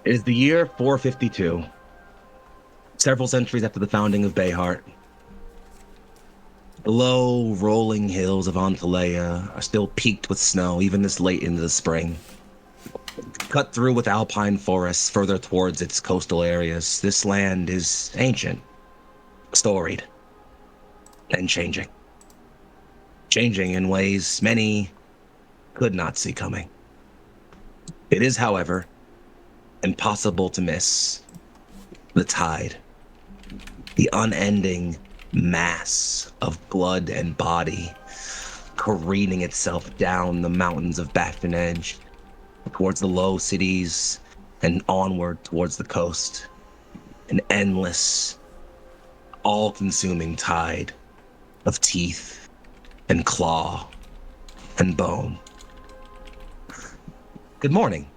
It is the year 452, several centuries after the founding of Bayheart. The low, rolling hills of Antalea are still peaked with snow even this late into the spring. Cut through with alpine forests further towards its coastal areas, this land is ancient, storied, and changing. Changing in ways many could not see coming. It is, however, impossible to miss the tide, the unending mass of blood and body careening itself down the mountains of Bastion Edge towards the low cities and onward towards the coast. An endless, all-consuming tide of teeth and claw and bone. Good morning,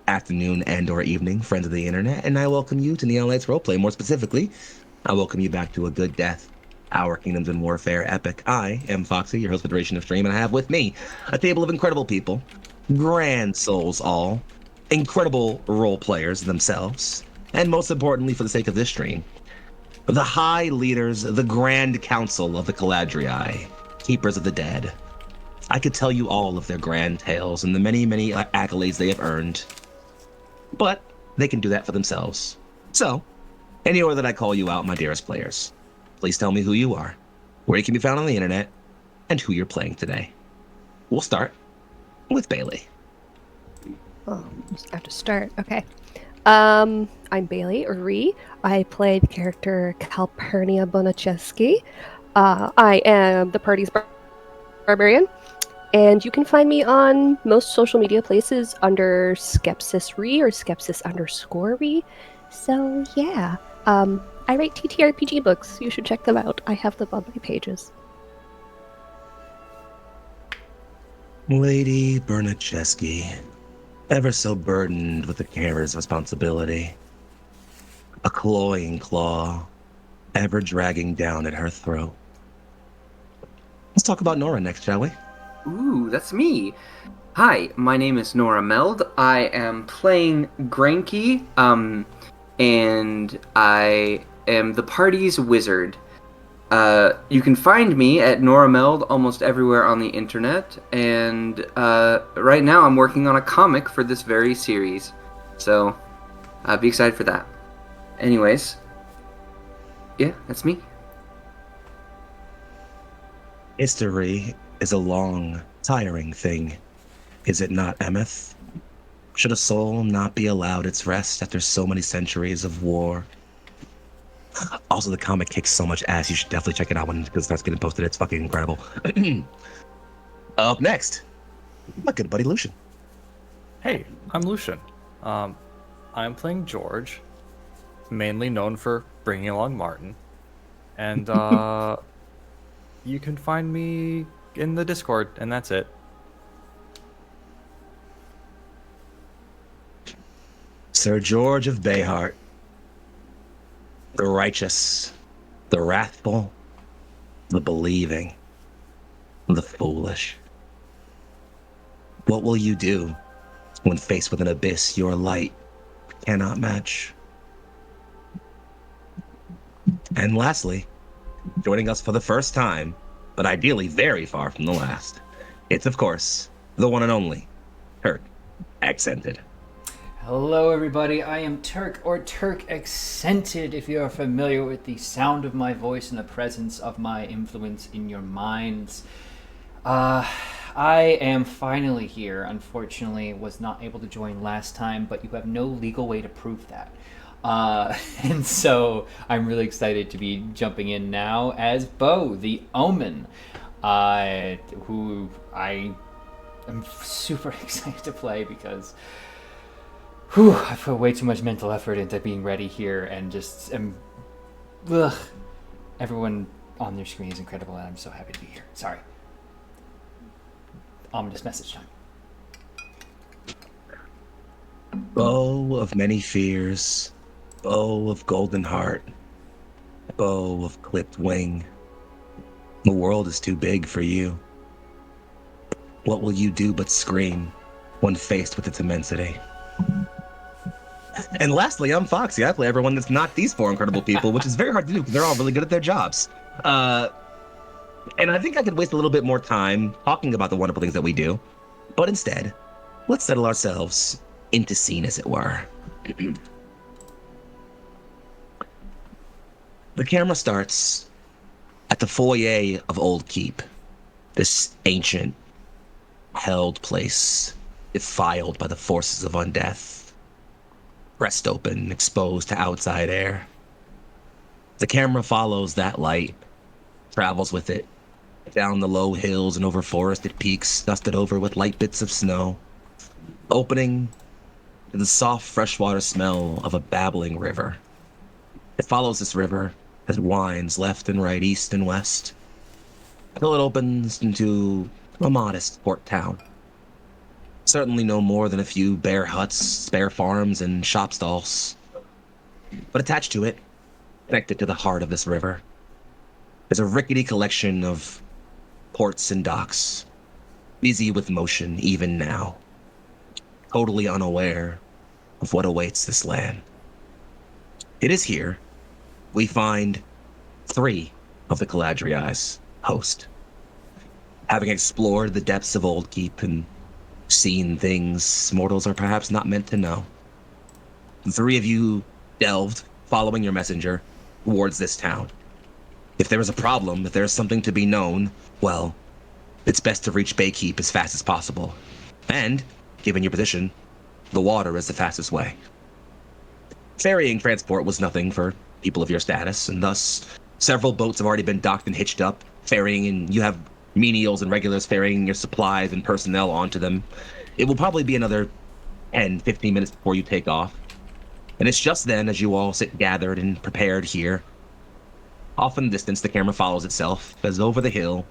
afternoon, and or evening, friends of the internet, and I welcome you to Neon Lights Roleplay. More specifically, I welcome you back to A Good Death, Our Kingdoms in Warfare epic. I am Foxy, your host for the duration of stream, and I have with me a table of incredible people, grand souls all, incredible role players themselves, and most importantly for the sake of this stream, the high leaders, the grand council of the Caladriai, keepers of the dead. I could tell you all of their grand tales and the many, many accolades they have earned, but they can do that for themselves. So, any order that I call you out, my dearest players, please tell me who you are, where you can be found on the internet, and who you're playing today. We'll start with Bailey. Oh, I have to start. Okay. I'm Bailey, or Ree. I play the character Calpurnia Bonacheski. I am the party's barbarian, and you can find me on most social media places under Skepsis Ree or Skepsis_Ree. So yeah, I write TTRPG books. You should check them out. I have them on my pages. Lady Bernacheski, ever so burdened with the care's responsibility. A cloying claw, ever dragging down at her throat. Let's talk about Nora next, shall we? Ooh, that's me. Hi, my name is Nora Meld. I am playing Granky, and I am the party's wizard. You can find me at Nora Meld almost everywhere on the internet, and right now I'm working on a comic for this very series, so be excited for that. Anyways, yeah, that's me. History is a long, tiring thing, is it not, Emeth? Should a soul not be allowed its rest after so many centuries of war? Also, the comic kicks so much ass. You should definitely check it out when it starts getting posted. It's fucking incredible. Up next, my good buddy Lucian. Hey, I'm Lucian. I'm playing George, mainly known for bringing along Martin. And you can find me in the Discord, and that's it. Sir George of Bayheart. The righteous, the wrathful, the believing, the foolish. What will you do when faced with an abyss your light cannot match? And lastly, joining us for the first time, but ideally very far from the last, it's of course the one and only Turk Accented. Hello everybody, I am Turk, or Turk Accented, if you are familiar with the sound of my voice and the presence of my influence in your minds. I am finally here. Unfortunately, was not able to join last time, but you have no legal way to prove that. And so I'm really excited to be jumping in now as Bo, the Omen, who I am super excited to play because I put way too much mental effort into being ready here and just everyone on their screen is incredible and I'm so happy to be here. Sorry. Ominous message time. Bow of many fears, bow of golden heart, bow of clipped wing. The world is too big for you. What will you do but scream when faced with its immensity? And lastly, I'm Foxy. I play everyone that's not these four incredible people, which is very hard to do because they're all really good at their jobs. And I think I could waste a little bit more time talking about the wonderful things that we do, but instead, let's settle ourselves into scene, as it were. The camera starts at the foyer of Old Keep, this ancient, held place, defiled by the forces of undeath, pressed open, exposed to outside air. The camera follows that light, travels with it, down the low hills and over forested peaks dusted over with light bits of snow, opening to the soft freshwater smell of a babbling river. It follows this river as it winds left and right, east and west, until it opens into a modest port town. Certainly no more than a few bare huts, spare farms, and shop stalls. But attached to it, connected to the heart of this river, is a rickety collection of ports and docks, busy with motion even now, totally unaware of what awaits this land. It is here we find 3 of the Caladriai's host. Having explored the depths of Old Keep and seen things mortals are perhaps not meant to know, the 3 of you delved, following your messenger, towards this town. If there is a problem, if there is something to be known, well, it's best to reach Baykeep as fast as possible. And, given your position, the water is the fastest way. Ferrying transport was nothing for people of your status, and thus several boats have already been docked and hitched up, ferrying, and you have menials and regulars ferrying your supplies and personnel onto them. It will probably be another 10, 15 minutes before you take off. And it's just then, as you all sit gathered and prepared here, off in the distance, the camera follows itself as over the hill,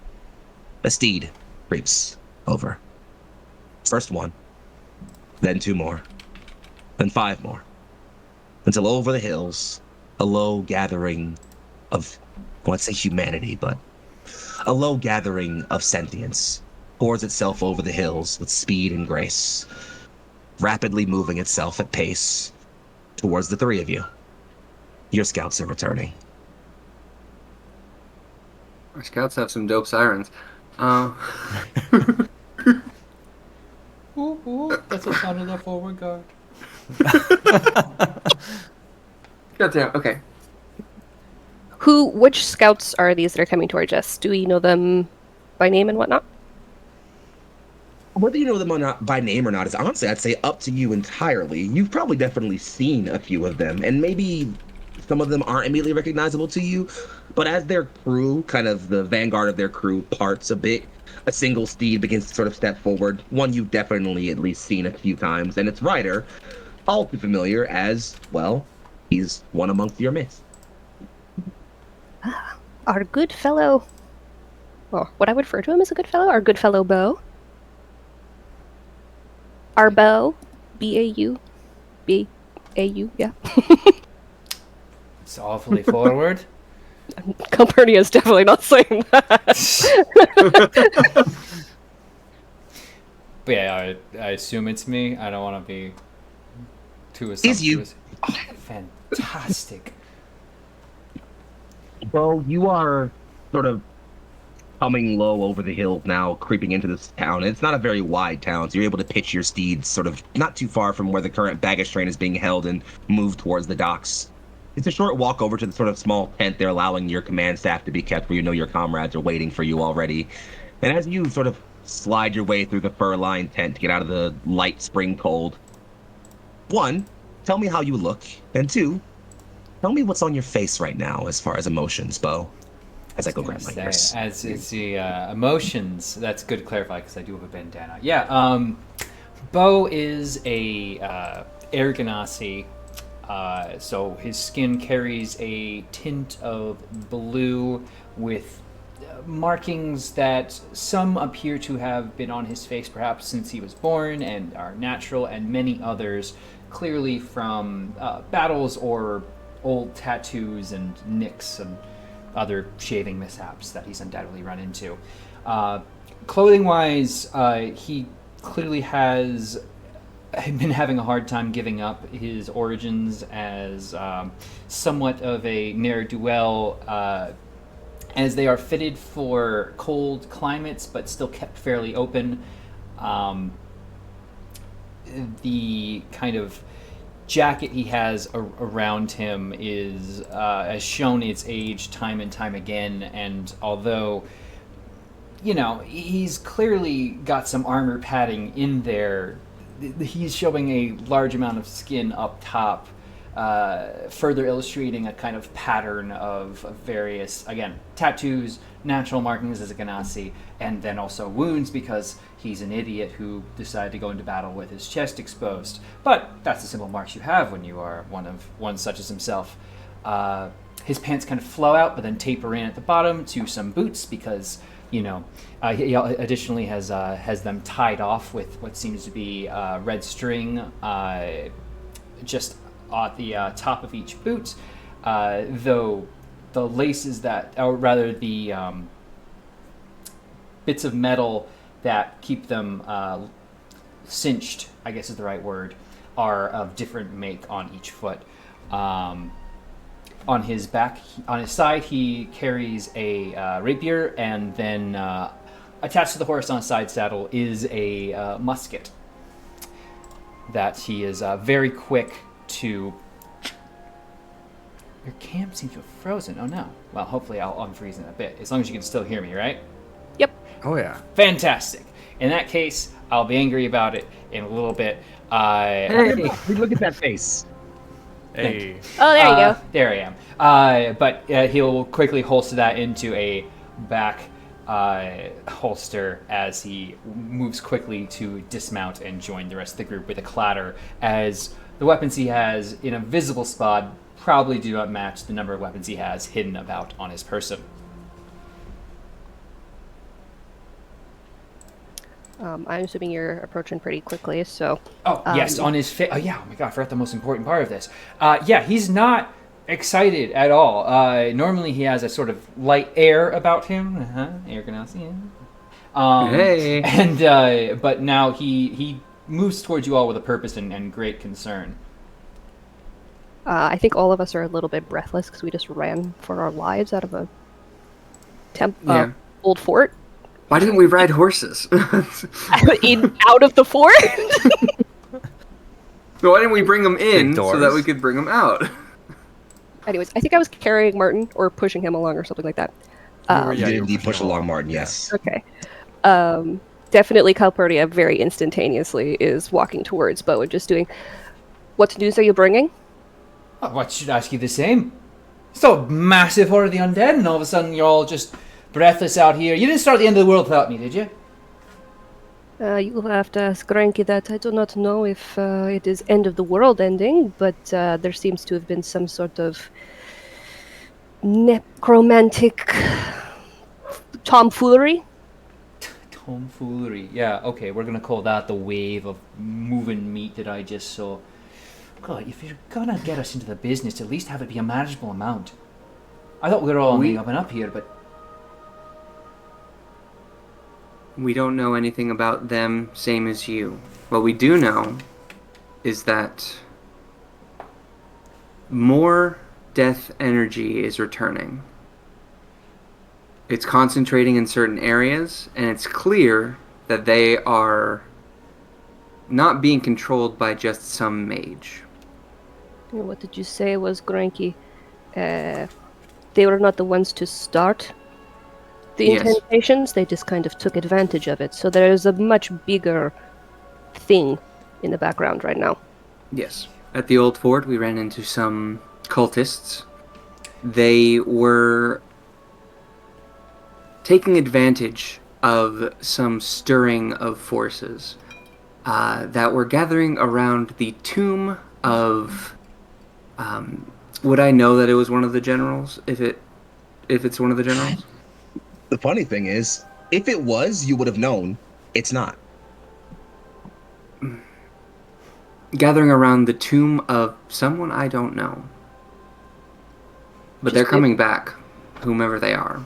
a steed creeps over. First 1, then 2 more, then 5 more, until over the hills, a low gathering of, I won't say humanity, but a low gathering of sentience pours itself over the hills with speed and grace, rapidly moving itself at pace towards the 3 of you. Your scouts are returning. Our scouts have some dope sirens. Ooh, that's the sound of the forward guard. Goddamn. Okay. Which scouts are these that are coming towards us? Do we know them by name and whatnot? Whether you know them or not by name or not is honestly, I'd say, up to you entirely. You've probably definitely seen a few of them, and maybe some of them aren't immediately recognizable to you, but as their crew, kind of the vanguard of their crew, parts a bit, a single steed begins to sort of step forward, one you've definitely at least seen a few times, and its rider, all too familiar as, well, he's one amongst your midst. Our good fellow, or what I would refer to him as a good fellow, our good fellow Beau. Our Beau, B-A-U, B-A-U, yeah. It's awfully forward. Calpurnia is definitely not saying that. But yeah, I assume it's me. I don't want to be too Is you. Oh, fantastic. Well, you are sort of coming low over the hill now, creeping into this town. It's not a very wide town, so you're able to pitch your steeds sort of not too far from where the current baggage train is being held and move towards the docks. It's a short walk over to the sort of small tent they're allowing your command staff to be kept, where you know your comrades are waiting for you already. And as you sort of slide your way through the fur-lined tent to get out of the light spring cold, 1, tell me how you look, and 2, tell me what's on your face right now as far as emotions, Beau. As I go grab my purse. As it's the emotions, that's good to clarify because I do have a bandana. Yeah, Beau is a air ganassi, so his skin carries a tint of blue with markings that some appear to have been on his face perhaps since he was born and are natural, and many others clearly from battles or old tattoos and nicks and other shaving mishaps that he's undoubtedly run into. Clothing-wise, he clearly has been having a hard time giving up his origins as somewhat of a ne'er-do-well, as they are fitted for cold climates but still kept fairly open. The kind of jacket he has around him is has shown its age time and time again, and although he's clearly got some armor padding in there, he's showing a large amount of skin up top, further illustrating a kind of pattern of various, again, tattoos, natural markings as a Ganassi, and then also wounds because he's an idiot who decided to go into battle with his chest exposed. But that's the simple marks you have when you are one such as himself. His pants kind of flow out, but then taper in at the bottom to some boots because he additionally has them tied off with what seems to be red string just at the top of each boot, though the laces or rather the bits of metal that keep them cinched, I guess is the right word, are of different make on each foot. On his back, on his side, he carries a rapier, and then attached to the horse on a side saddle is a musket that he is very quick to... Your cam seems to have frozen. Oh no. Well, hopefully I'll unfreeze in a bit, as long as you can still hear me, right? Yep. Oh yeah. Fantastic. In that case, I'll be angry about it in a little bit. Hey, look at that face. Hey. Oh, there you go. There I am. But he'll quickly holster that into a back holster as he moves quickly to dismount and join the rest of the group with a clatter, as the weapons he has in a visible spot probably do not match the number of weapons he has hidden about on his person. I'm assuming you're approaching pretty quickly, so... Oh, yes, on his face. Oh, yeah, oh my god, I forgot the most important part of this. Yeah, he's not excited at all. Normally he has a sort of light air about him. Air Ganassi. Hey! And, but now he moves towards you all with a purpose and great concern. I think all of us are a little bit breathless because we just ran for our lives out of a old fort. Why didn't we ride horses? Out of the fort? Why didn't we bring them in Big so that we could bring them out? Anyways, I think I was carrying Martin or pushing him along or something like that. You did indeed push along Martin, yes. Okay. Definitely Caladriai very instantaneously is walking towards Bo and just doing, what news are you bringing? Oh, what should ask you the same? So massive horde of the undead, and all of a sudden you're all just breathless out here. You didn't start the end of the world without me, did you? You'll have to ask Granky that. I do not know if it is end of the world ending, but there seems to have been some sort of necromantic tomfoolery. Tomfoolery. Yeah, okay, we're gonna call that the wave of moving meat that I just saw. God, if you're gonna get us into the business, at least have it be a manageable amount. I thought we were all on the up and up here, but... We don't know anything about them, same as you. What we do know is that more death energy is returning. It's concentrating in certain areas, and it's clear that they are not being controlled by just some mage. What did you say was Granky? They were not the ones to start the incantations, they just kind of took advantage of it. So there is a much bigger thing in the background right now. Yes. At the old fort, we ran into some cultists. They were taking advantage of some stirring of forces that were gathering around the tomb of... would I know that it was one of the generals, if it's one of the generals? The funny thing is, if it was, you would have known. It's not. Gathering around the tomb of someone I don't know. But they're coming back, whomever they are.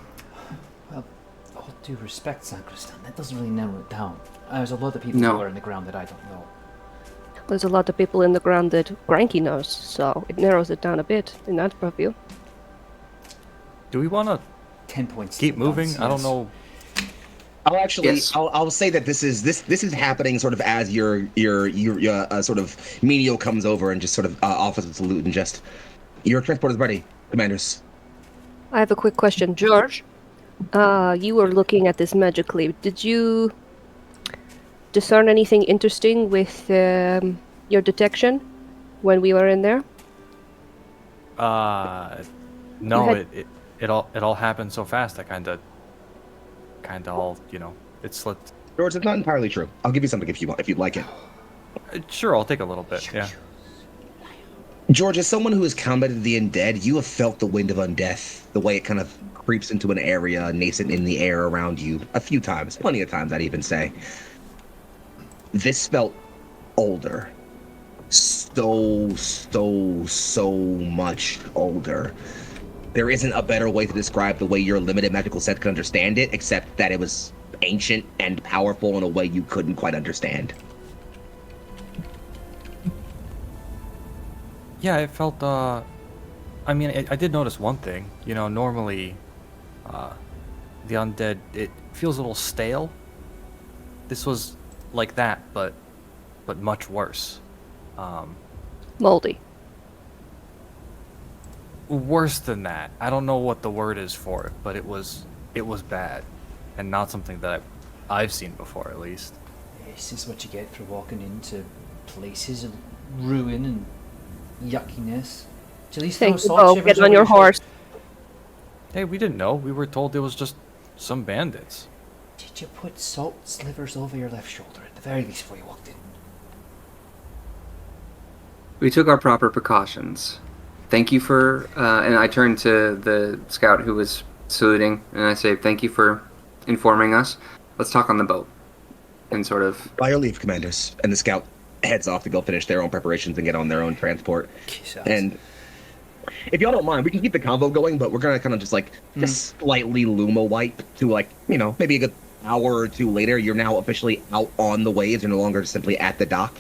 Well, all due respect, Sacristan, that doesn't really narrow it down. There's a lot of people who are in the ground that I don't know. There's a lot of people in the ground that Granky knows, so it narrows it down a bit in that view. Do we want to 10 points. keep moving? I don't know. I'll actually, Yes. I'll say that this is happening sort of as your sort of menial comes over and just sort of offers a salute and just, your transport is ready, commanders. I have a quick question. George, you were looking at this magically. Did you discern anything interesting with your detection when we were in there? No, ahead. it all happened so fast. I kind of all, it slipped. George, it's not entirely true. I'll give you something if you want, if you'd like it. Sure, I'll take a little bit. Yeah. George, as someone who has combated the undead, you have felt the wind of undeath, the way it kind of creeps into an area nascent in the air around you a few times, plenty of times, I'd even say. This felt older. So much older. There isn't a better way to describe the way your limited magical set could understand it, except that it was ancient and powerful in a way you couldn't quite understand. Yeah, it felt, I mean, I did notice one thing. Normally, the undead, it feels a little stale. This was like that, but much worse. Moldy. Worse than that. I don't know what the word is for it, but it was bad, and not something that I've seen before, at least. This is what you get for walking into places of ruin and yuckiness. Did you at least throw Thank you salt both. shivers Get on over your horse. shoulder? Hey, we didn't know. We were told it was just some bandits. Did you put salt slivers over your left shoulder at the very least before you walked in? We took our proper precautions. Thank you for, and I turned to the scout who was saluting, and I say, thank you for informing us. Let's talk on the boat. And sort of... By your leave, commanders. And the scout heads off to go finish their own preparations and get on their own transport. And if y'all don't mind, we can keep the convo going, but we're gonna kind of just just slightly luma wipe to maybe a good hour or two later. You're now officially out on the waves. You're no longer simply at the dock.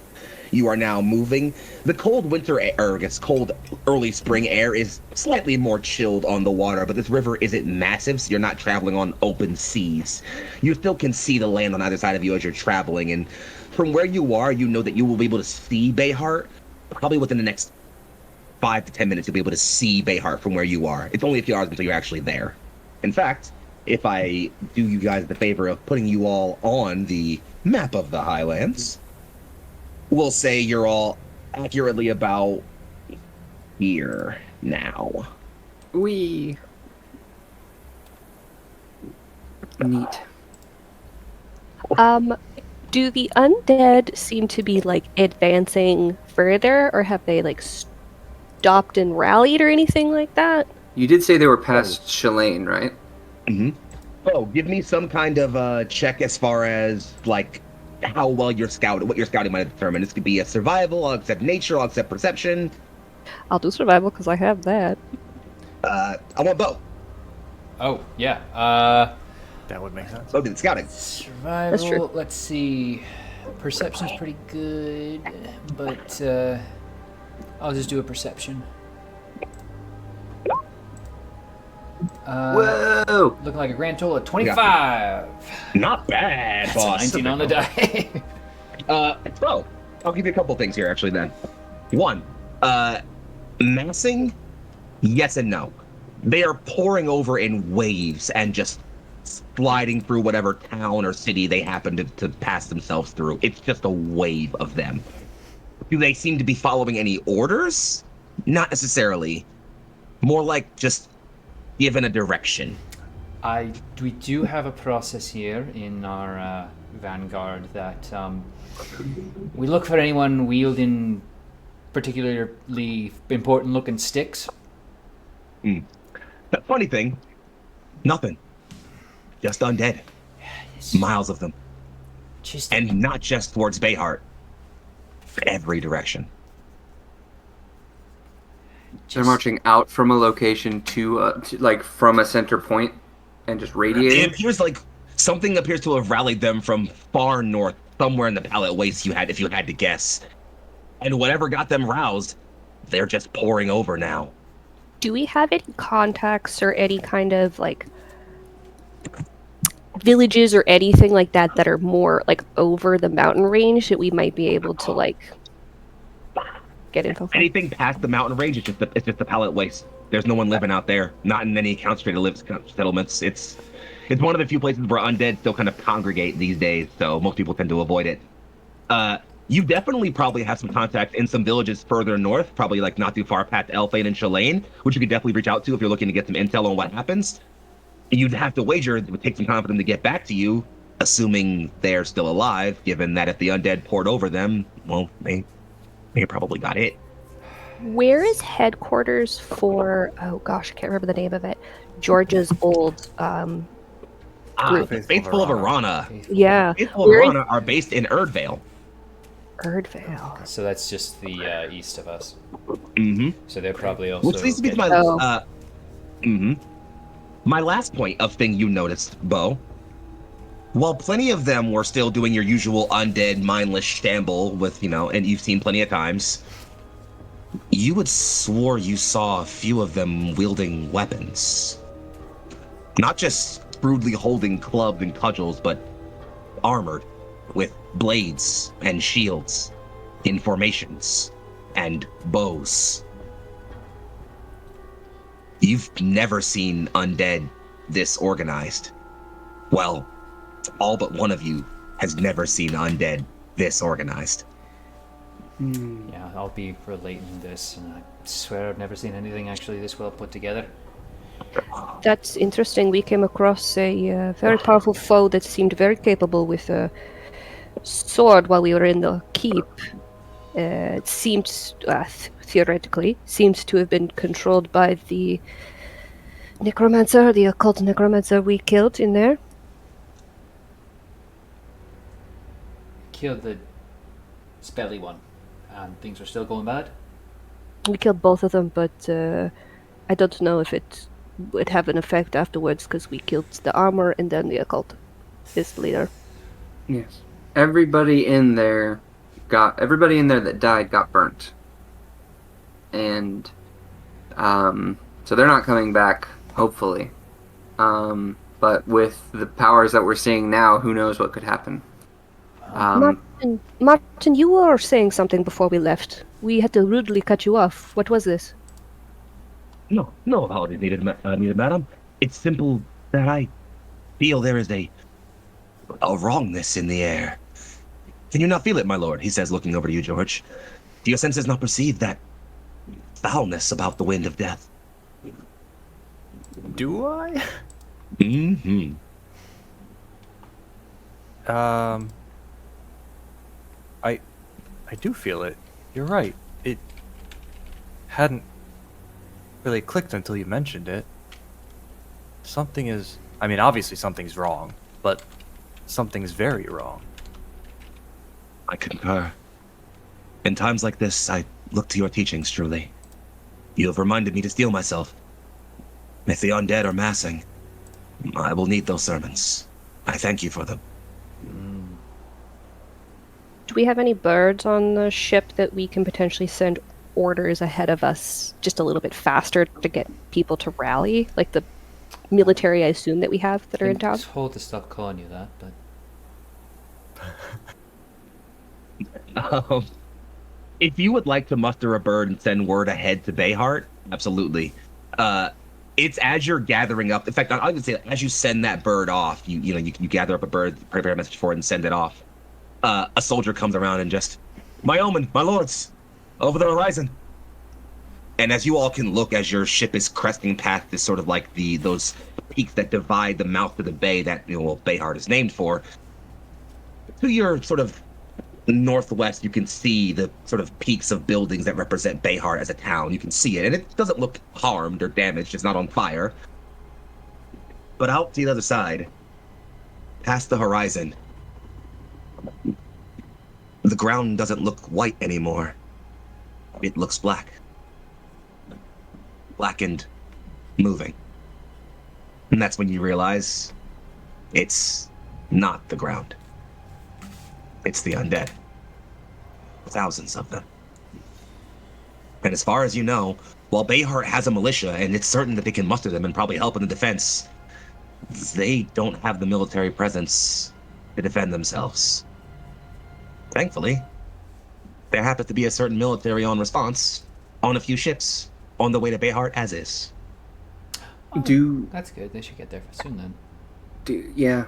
You are now moving. The cold winter air, or I guess cold early spring air, is slightly more chilled on the water, but this river isn't massive, so you're not traveling on open seas. You still can see the land on either side of you as you're traveling, and from where you are, you know that you will be able to see Bayheart. Probably within the next 5 to 10 minutes, you'll be able to see Bayheart from where you are. It's only a few hours until you're actually there. In fact, if I do you guys the favor of putting you all on the map of the highlands, we'll say you're all accurately about here now. Neat. Do the undead seem to be advancing further, or have they stopped and rallied or anything like that? You did say they were past Shalane, right? Mm-hmm. Oh, give me some kind of check as far as how well you're scouting, what you're scouting might determine. This could be a survival, I'll accept nature, I'll accept perception. I'll do survival because I have that. I want both. Oh, yeah. That would make sense. Both in scouting. Survival, That's true. let's see. Perception's pretty good, but I'll just do a perception. Whoa! Looking like a grand total of 25. Not bad, That's a boss. 19 on the die. So, I'll give you a couple things here, actually, then. One, massing, yes and no. They are pouring over in waves and just sliding through whatever town or city they happen to pass themselves through. It's just a wave of them. Do they seem to be following any orders? Not necessarily. More like just given a direction. We do have a process here in our vanguard that we look for anyone wielding particularly important looking sticks. The funny thing, nothing. Just undead. Miles of them. And not just towards Bayheart. Every direction. They're marching out from a location to from a center point and just radiating. It appears like something appears to have rallied them from far north, somewhere in the Palette Waste. If you had to guess, And whatever got them roused, they're just pouring over now. Do we have any contacts or any kind of like villages or anything like that that are more like over the mountain range that we might be able to like get info from? Anything past the mountain range, it's just a pallet waste. There's no one living out there. Not in any concentrated settlements. It's one of the few places where undead still kind of congregate these days, so most people tend to avoid it. You definitely probably have some contacts in some villages further north, probably like not too far past Elfane and Shalane, which you could definitely reach out to if you're looking to get some intel on what happens. You'd have to wager it would take some time for them to get back to you, assuming they're still alive, given that if the undead poured over them, well, they probably got hit. Where is headquarters for, oh gosh, I can't remember the name of it, Georgia's old group? Faithful of Arana. Yeah. Faithful of Arana are based in Erdvale. Erdvale. So that's just the east of us. Mm-hmm. So they're probably also. Which leads me to my my last point of thing you noticed, Bo. While plenty of them were still doing your usual undead, mindless shamble with, and you've seen plenty of times, you would swore you saw a few of them wielding weapons. Not just rudely holding clubs and cudgels, but armored with blades and shields in formations and bows. You've never seen undead this organized. Well, all but one of you has never seen undead this organized. Yeah, I'll be relating this, and I swear I've never seen anything actually this well put together. That's interesting. We came across a very powerful foe that seemed very capable with a sword while we were in the keep. It seemed, theoretically, seems to have been controlled by the necromancer, the occult necromancer we killed in there. Killed the spelly one, and things are still going bad. We killed both of them, but I don't know if it would have an effect afterwards because we killed the armor and then the occult is leader. Yes. Everybody in there that died got burnt. And so they're not coming back, hopefully. But with the powers that we're seeing now, who knows what could happen. Martin, you were saying something before we left. We had to rudely cut you off. What was this? No apologies needed, madam. It's simple that I feel there is a wrongness in the air. Can you not feel it, my lord? He says, looking over to you, George. Do your senses not perceive that foulness about the wind of death? Do I? Mm-hmm. I do feel it. You're right. It hadn't really clicked until you mentioned it. Obviously something's wrong, but something's very wrong. I concur. In times like this, I look to your teachings, truly. You have reminded me to steel myself. If the undead are massing, I will need those sermons. I thank you for them. Do we have any birds on the ship that we can potentially send orders ahead of us just a little bit faster to get people to rally? Like the military, I assume, that we have that are in town? I was told to stop calling you that, but... If you would like to muster a bird and send word ahead to Bayheart, absolutely. It's as you're gathering up. In fact, I would say as you send that bird off, you gather up a bird, prepare a message for it, and send it off. A soldier comes around and just, my omen, my lords, over the horizon. And as you all can look, as your ship is cresting past this sort of like those peaks that divide the mouth of the bay that Bayheart is named for, to your sort of northwest, you can see the sort of peaks of buildings that represent Bayheart as a town. You can see it, and it doesn't look harmed or damaged. It's not on fire. But out to the other side, past the horizon, the ground doesn't look white anymore. It looks black. Blackened, moving. And that's when you realize it's not the ground. It's the undead. Thousands of them. And as far as you know, while Bayheart has a militia, and it's certain that they can muster them and probably help in the defense, they don't have the military presence to defend themselves. Thankfully, there happens to be a certain military on response on a few ships on the way to Bayheart as is. Do That's good. They should get there soon then. yeah.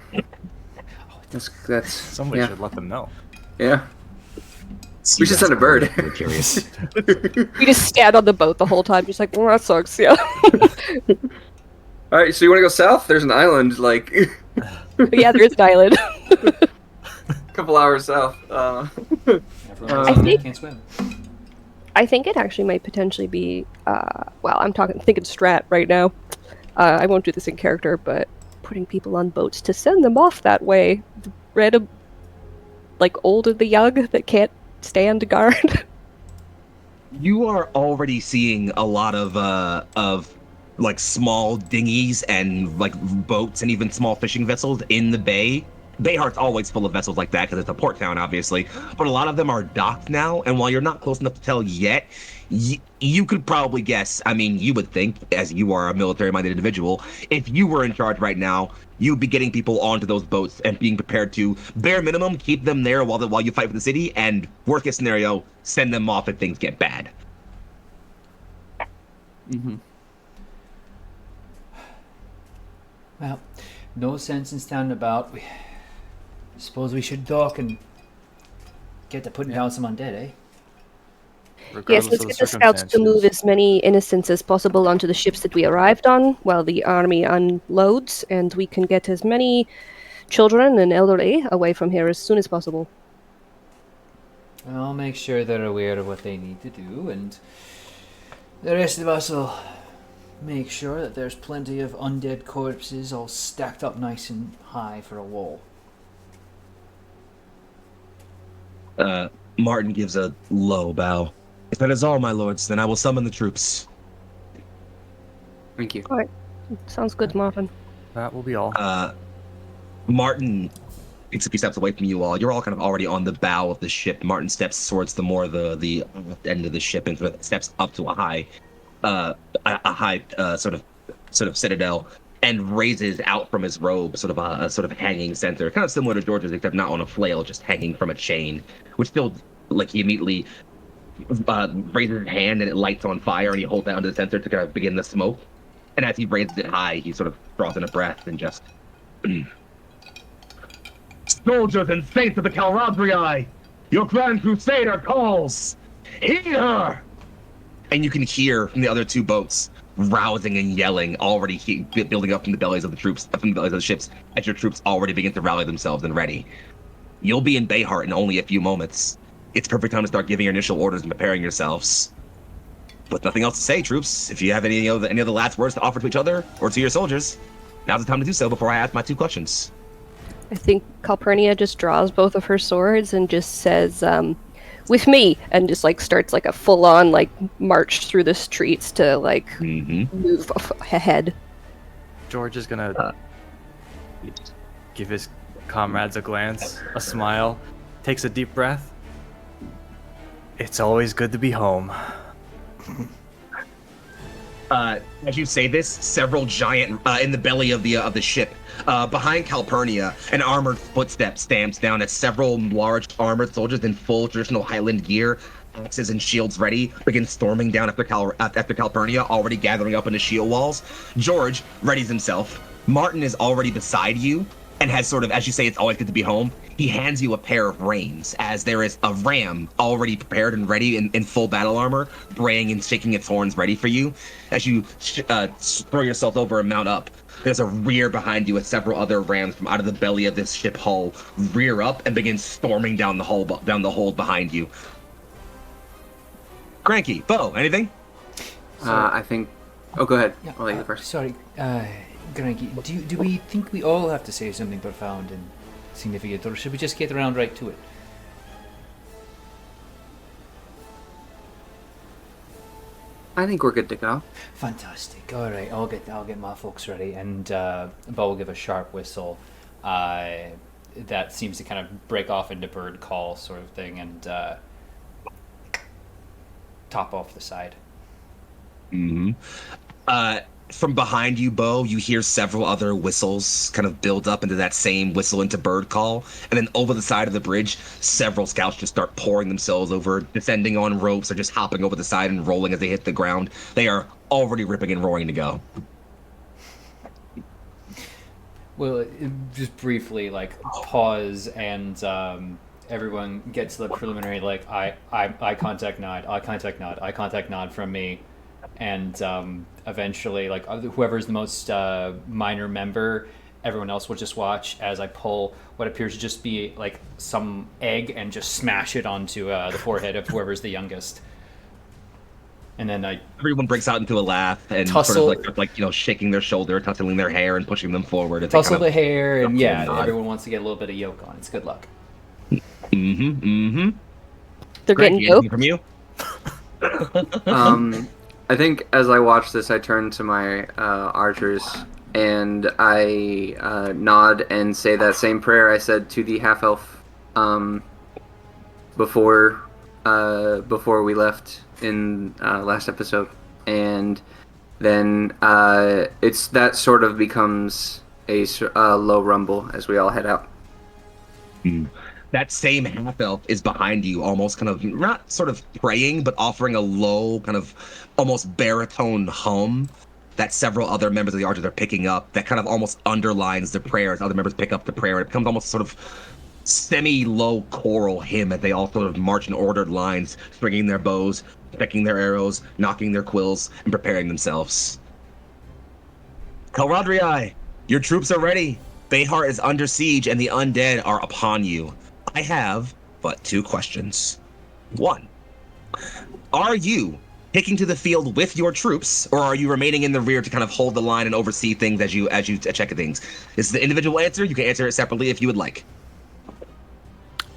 That's Somebody yeah. should let them know. Yeah. So We you should guys send a bird. are curious. We just stand on the boat the whole time, just like, well, that sucks, yeah. All right, so you want to go south? There's an island like Yeah, there is an island. a couple hours south. Everyone I think- can't swim. I think it actually might potentially be, well, I'm thinking strat right now. I won't do this in character, but putting people on boats to send them off that way. Random, like, old and the young that can't stand guard. You are already seeing a lot of like small dinghies and like boats and even small fishing vessels in the bay. Bayheart's always full of vessels like that because it's a port town, obviously. But a lot of them are docked now, and while you're not close enough to tell yet, you could probably guess. I mean, you would think, as you are a military-minded individual, if you were in charge right now, you'd be getting people onto those boats and being prepared to, bare minimum, keep them there while you fight for the city, and worst case scenario, send them off if things get bad. Mm-hmm. Well, no sense in standing about. Suppose we should dock and get to putting down some undead, eh? Yes, Regardless let's of get the scouts to move circumstances. as many innocents as possible onto the ships that we arrived on while the army unloads, and we can get as many children and elderly away from here as soon as possible. I'll make sure they're aware of what they need to do, and the rest of us will make sure that there's plenty of undead corpses all stacked up nice and high for a wall. Martin gives a low bow. If that is all, my lords, then I will summon the troops. Thank you. Sounds good, Martin. That will be all. Martin takes a few steps away from you all. You're all kind of already on the bow of the ship. Martin steps towards the end of the ship and sort of steps up to a high sort of citadel and raises out from his robe sort of a sort of hanging censer, kind of similar to George's, except not on a flail, just hanging from a chain, which still, like, he immediately raises his hand and it lights on fire, and he holds that under the censer to kind of begin the smoke. And as he raises it high, he sort of draws in a breath and just... Soldiers and saints of the Caladriai, your grand crusader calls! Heed her! And you can hear from the other two boats rousing and yelling, already building up from the bellies of the troops, from the bellies of the ships, as your troops already begin to rally themselves and ready. You'll be in Bayheart in only a few moments. It's perfect time to start giving your initial orders and preparing yourselves. But nothing else to say, troops. If you have any other last words to offer to each other or to your soldiers, now's the time to do so before I ask my two questions. I think Calpurnia just draws both of her swords and just says, with me, and just like starts like a full-on like march through the streets to like move ahead. George is gonna give his comrades a glance, a smile, takes a deep breath. It's always good to be home. As you say this, several giant in the belly of the ship, behind Calpurnia, an armored footstep stamps down as several large armored soldiers in full traditional Highland gear, axes and shields ready, begin storming down after Calpurnia, already gathering up into shield walls. George readies himself. Martin is already beside you and has sort of, as you say, it's always good to be home. He hands you a pair of reins, as there is a ram already prepared and ready in full battle armor, braying and shaking its horns ready for you. As you throw yourself over and mount up, there's a rear behind you with several other rams from out of the belly of this ship hull rear up and begin storming down the hold behind you. Cranky, Bo, anything? I think. Oh, go ahead. Yeah, I'll let you go first. Sorry, Granky, do we think we all have to say something profound and significant, or should we just get around right to it? I think we're good to go. Fantastic. All right, I'll get my folks ready, and Bo will give a sharp whistle. That seems to kind of break off into bird call sort of thing, and top off the side. Mm-hmm. From behind you, Bo, you hear several other whistles kind of build up into that same whistle into bird call. And then over the side of the bridge, several scouts just start pouring themselves over, descending on ropes or just hopping over the side and rolling as they hit the ground. They are already ripping and roaring to go. Well, just briefly, like, pause and everyone gets the preliminary, like, eye contact nod, eye contact nod, eye contact nod from me. And eventually, like, whoever's the most minor member, everyone else will just watch as I pull what appears to just be like some egg and just smash it onto the forehead of whoever's the youngest. And then everyone breaks out into a laugh and tussle, sort of like shaking their shoulder, tussling their hair, and pushing them forward. Tussle the hair, and everyone wants to get a little bit of yolk on. It's good luck. They're getting yolk from you. I think as I watch this, I turn to my archers and I nod and say that same prayer I said to the half elf before we left in last episode, and then it's that sort of becomes a low rumble as we all head out. That same half elf is behind you, almost kind of not sort of praying, but offering a low, kind of almost baritone hum that several other members of the archers are picking up. That kind of almost underlines the prayer as other members pick up the prayer. It becomes almost sort of semi-low choral hymn as they all sort of march in ordered lines, stringing their bows, checking their arrows, knocking their quills, and preparing themselves. Caladriai, your troops are ready. Bayheart is under siege, and the undead are upon you. I have but 2 questions. 1, are you taking to the field with your troops, or are you remaining in the rear to kind of hold the line and oversee things as you check things? This is the individual answer. You can answer it separately if you would like.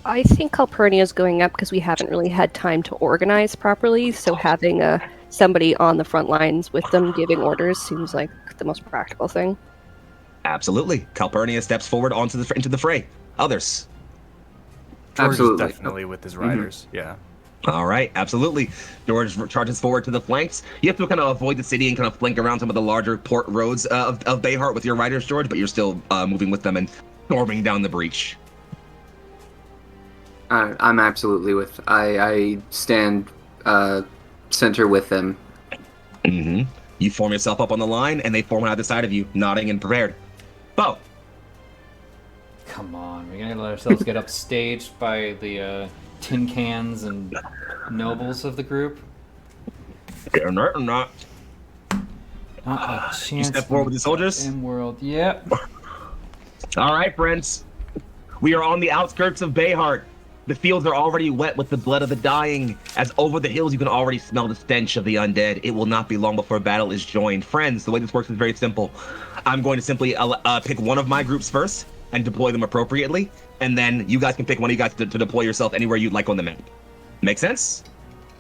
I think Calpurnia is going up because we haven't really had time to organize properly, so having somebody on the front lines with them giving orders seems like the most practical thing. Absolutely. Calpurnia steps forward into the fray. Others? George Absolutely. is definitely with his riders, yeah. All right, absolutely. George charges forward to the flanks. You have to kind of avoid the city and kind of flank around some of the larger port roads of Bayheart with your riders, George, but you're still moving with them and storming down the breach. I'm absolutely with. I stand center with them. Mm-hmm. You form yourself up on the line, and they form on either side of you, nodding and prepared. Bo. Come on, we're gonna let ourselves get upstaged by the tin cans and nobles of the group. They're not. Not a chance. You step forward with the soldiers? In world, yep. All right, friends. We are on the outskirts of Bayheart. The fields are already wet with the blood of the dying. As over the hills, you can already smell the stench of the undead. It will not be long before battle is joined. Friends, the way this works is very simple. I'm going to simply pick one of my groups first and deploy them appropriately, and then you guys can pick one of you guys to deploy yourself anywhere you'd like on the map. Make sense?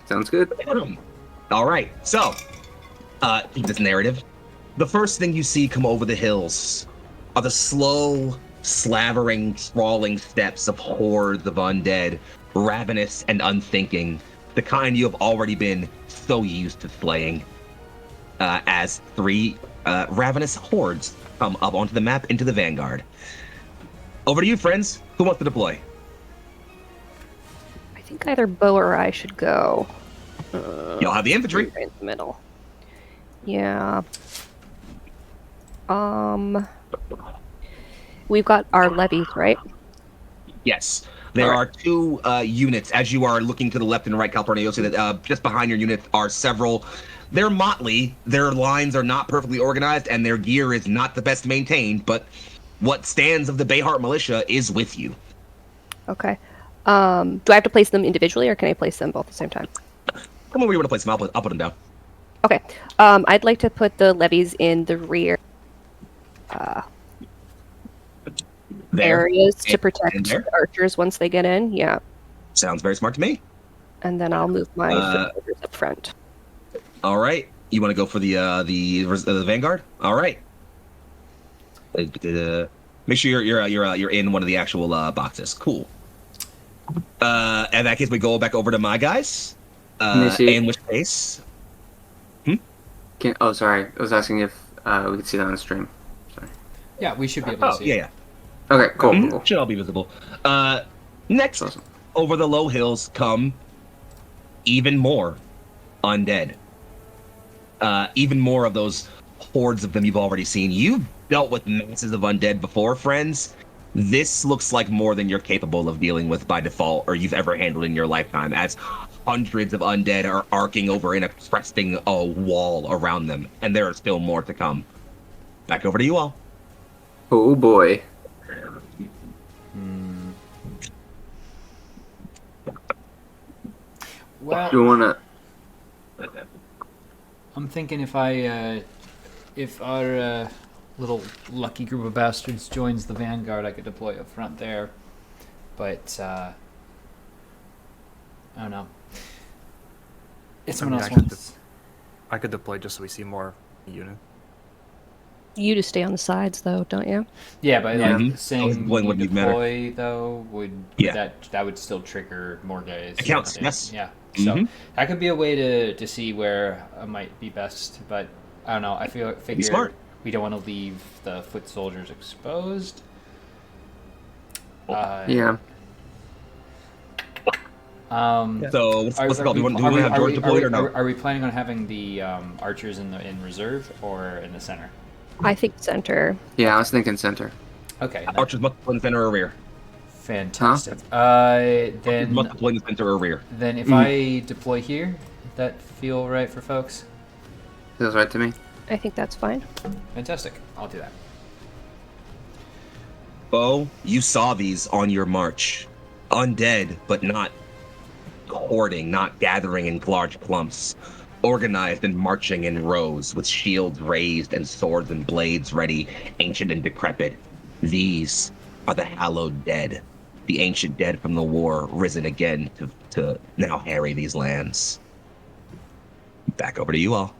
Sounds good. All right, so this narrative. The first thing you see come over the hills are the slow, slavering, crawling steps of hordes of undead, ravenous and unthinking, the kind you have already been so used to slaying, as 3 ravenous hordes come up onto the map into the vanguard. Over to you, friends. Who wants to deploy? I think either Bo or I should go. Y'all have the infantry. Right in the middle. Yeah. We've got our levies, right? Yes. There are 2 units. As you are looking to the left and right, Calpurnia, you'll see that just behind your unit are several. They're motley. Their lines are not perfectly organized, and their gear is not the best maintained, but what stands of the Bayheart militia is with you. Okay. Do I have to place them individually, or can I place them both at the same time? Come on, where you want to place them. I'll put them down. Okay. I'd like to put the levies in the rear areas to protect the archers once they get in. Yeah. Sounds very smart to me. And then I'll move my soldiers up front. All right. You want to go for the vanguard? All right. Make sure you're in one of the actual boxes. Cool. In that case, we go back over to my guys. Initiate. in which case, Oh, sorry. I was asking if we could see that on the stream. Sorry. Yeah, we should be able to see. yeah. Okay, cool. Cool. Should all be visible. Next, Awesome. over the low hills come even more undead. Even more of those hordes of them you've already seen. You've dealt with masses of undead before, friends. This looks like more than you're capable of dealing with by default, or you've ever handled in your lifetime, as hundreds of undead are arcing over in a cresting wall around them, and there are still more to come. Back over to you all. Oh boy. Well, Do you want to? I'm thinking if our little lucky group of bastards joins the vanguard, I could deploy up front there. But I don't know. If someone else wants. I could deploy just so we see more unit. You just stay on the sides, though, don't you? Yeah, but Yeah. like saying Deploying you wouldn't matter. deploy though would Yeah. that would still trigger more guys. It counts, Yeah. yes. Yeah. So that could be a way to see where might be best, but I don't know. I figure smart. we don't want to leave the foot soldiers exposed. Yeah. So what's it called? Do we want to have George deployed or no? Are we planning on having the archers in reserve or in the center? I think center. Yeah, I was thinking center. Okay, Archers must deploy in the center or rear. fantastic. Archers must deploy in the center or rear. Then if I deploy here, that feel right for folks? Feels right to me. I think that's fine. Fantastic. I'll do that. Bo, you saw these on your march. Undead, but not hoarding, not gathering in large clumps. Organized and marching in rows, with shields raised and swords and blades ready, ancient and decrepit. These are the hallowed dead. The ancient dead from the war, risen again to now harry these lands. Back over to you all.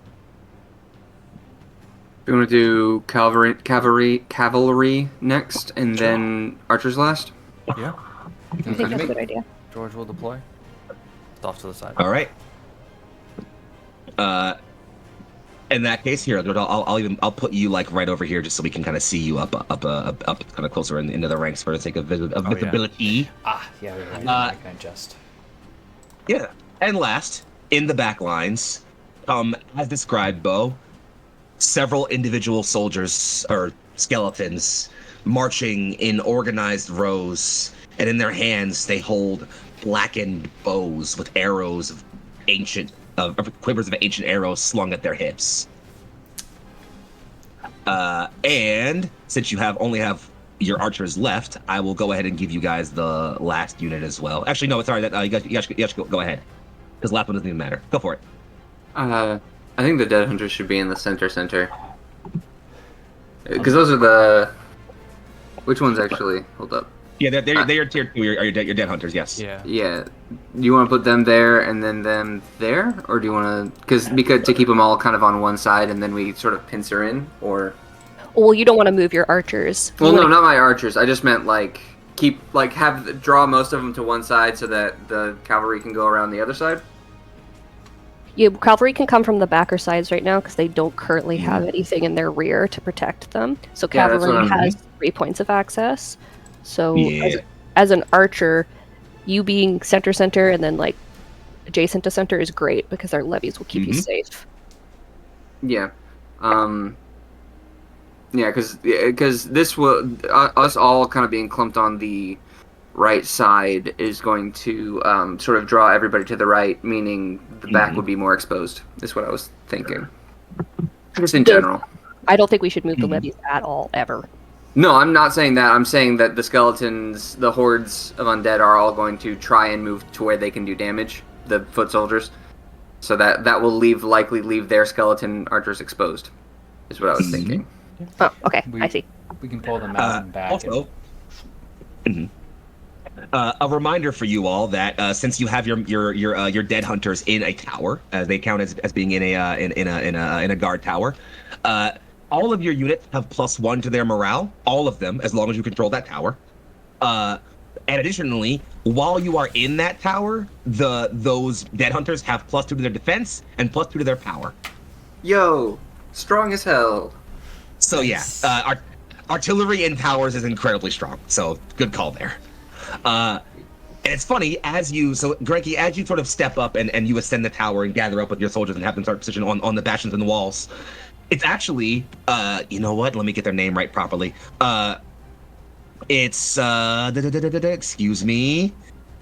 You want to do cavalry next, and then archers last? Yeah. I think that's a good idea. George will deploy. It's off to the side. All right. In that case, here, I'll put you like right over here, just so we can kind of see you up, kind of closer into the ranks for the sake of visibility. Yeah. I can adjust. Yeah. And last, in the back lines, as described, Bo, several individual soldiers or skeletons marching in organized rows, and in their hands they hold blackened bows with arrows of quivers of ancient arrows slung at their hips. And since you only have your archers left, I will go ahead and give you guys the last unit as well. Actually, no, sorry, you guys go ahead, because the last one doesn't even matter. Go for it. I think the dead hunters should be in the center. Because those are the... Which ones actually? Hold up. Yeah, they're tier 2. Your dead hunters, yes. Yeah. Yeah. Do you want to put them there and then them there? Or do you want to... Because to keep them all kind of on one side and then we sort of pincer in? Or... Well, you don't want to move your archers. Well, no, not my archers. I just meant draw most of them to one side so that the cavalry can go around the other side. Cavalry can come from the backer sides right now because they don't currently have anything in their rear to protect them. So Yeah, that's what cavalry I'm- has 3 points of access. So Yeah. as an archer, you being center and then like adjacent to center is great because our levies will keep you safe. Yeah. Yeah, because this will... us all kind of being clumped on the right side is going to sort of draw everybody to the right, meaning the back would be more exposed, is what I was thinking. Just in general. I don't think we should move the levies at all, ever. No, I'm not saying that. I'm saying that the skeletons, the hordes of undead are all going to try and move to where they can do damage, the foot soldiers. So that will likely leave their skeleton archers exposed, is what I was thinking. Oh, okay. I see. We can pull them out and back. Also, a reminder for you all that since you have your dead hunters in a tower, they count as being in a guard tower. All of your units have +1 to their morale. All of them, as long as you control that tower. And additionally, while you are in that tower, those dead hunters have +2 to their defense and +2 to their power. Yo, strong as hell. So Nice. artillery in towers is incredibly strong. So good call there. And it's funny, Granky, as you sort of step up and you ascend the tower and gather up with your soldiers and have them start position on the bastions and the walls, it's actually, you know what? Let me get their name right properly. It's, excuse me.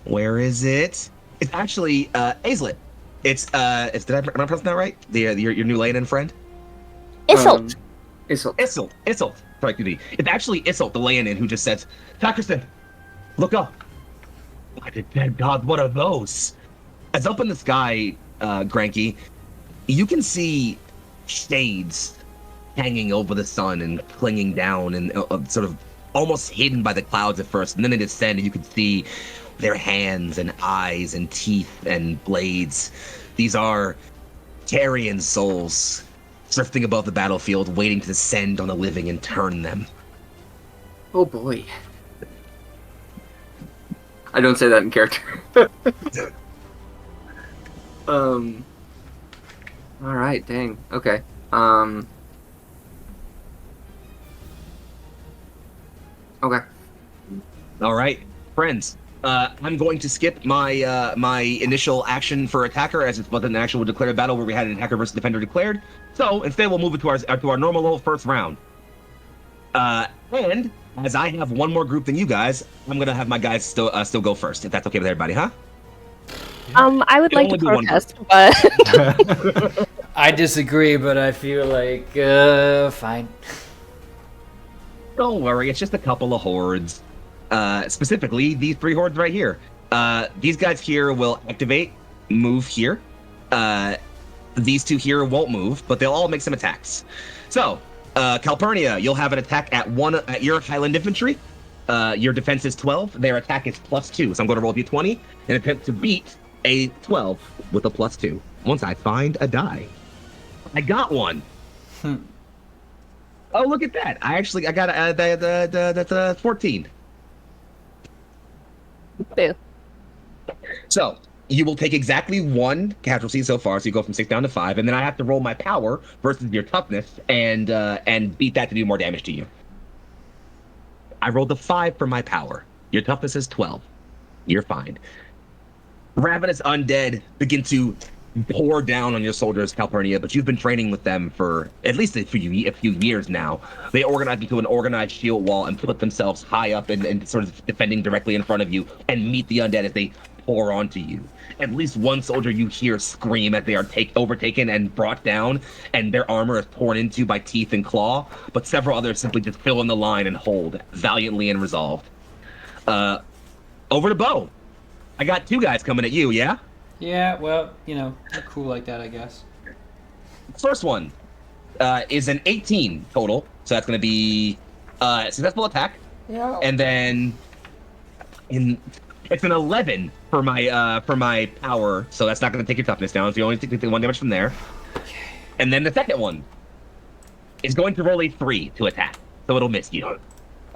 Where is it? It's actually, Aislet. Am I pronouncing that right? Your new Leonin friend? Isolt. Isolt. Sorry, QD. It's actually Isolt, the Leonin, who just says, Takerson, look up. By the dead god, what are those? As up in the sky, Granky, you can see shades hanging over the sun and clinging down and sort of almost hidden by the clouds at first. And then they descend and you can see their hands and eyes and teeth and blades. These are Tarian souls drifting above the battlefield, waiting to descend on the living and turn them. Oh boy. I don't say that in character. Alright, dang. Okay. Okay. All right, friends. I'm going to skip my my initial action for attacker, as it wasn't an actual declared battle where we had an attacker versus defender declared. So instead, we'll move it to our normal little first round. And as I have one more group than you guys, I'm gonna have my guys still go first, if that's okay with everybody, huh? I would like to only be one protest, but I disagree, but I feel like fine. Don't worry, it's just a couple of hordes. Specifically, these 3 hordes right here. These guys here will activate, move here. These 2 here won't move, but they'll all make some attacks. So, Calpurnia, you'll have an attack at your Highland infantry. Your defense is 12. Their attack is +2. So I'm going to roll d20 and attempt to beat a 12 with a +2. Once I find a die. I got one. Oh, look at that! I got that's 14. boo. So you will take exactly 1 casualty so far. So you go from 6 down to 5, and then I have to roll my power versus your toughness and beat that to do more damage to you. I rolled a 5 for my power. Your toughness is 12. You're fine. Ravenous undead begin to pour down on your soldiers, Calpurnia, but you've been training with them for at least a few years now. They organize into an organized shield wall and put themselves high up and sort of defending directly in front of you and meet the undead as they pour onto you. At least one soldier you hear scream as they are overtaken and brought down, and their armor is torn into by teeth and claw, but several others simply just fill in the line and hold, valiantly and resolved. Over to Bo. I got 2 guys coming at you, yeah? Yeah, well, we're cool like that, I guess. First one is an 18 total, so that's going to be a successful attack. Yeah. And then it's an 11 for my power, so that's not going to take your toughness down. So you only take 1 damage from there. Okay. And then the second one is going to roll a 3 to attack, so it'll miss you.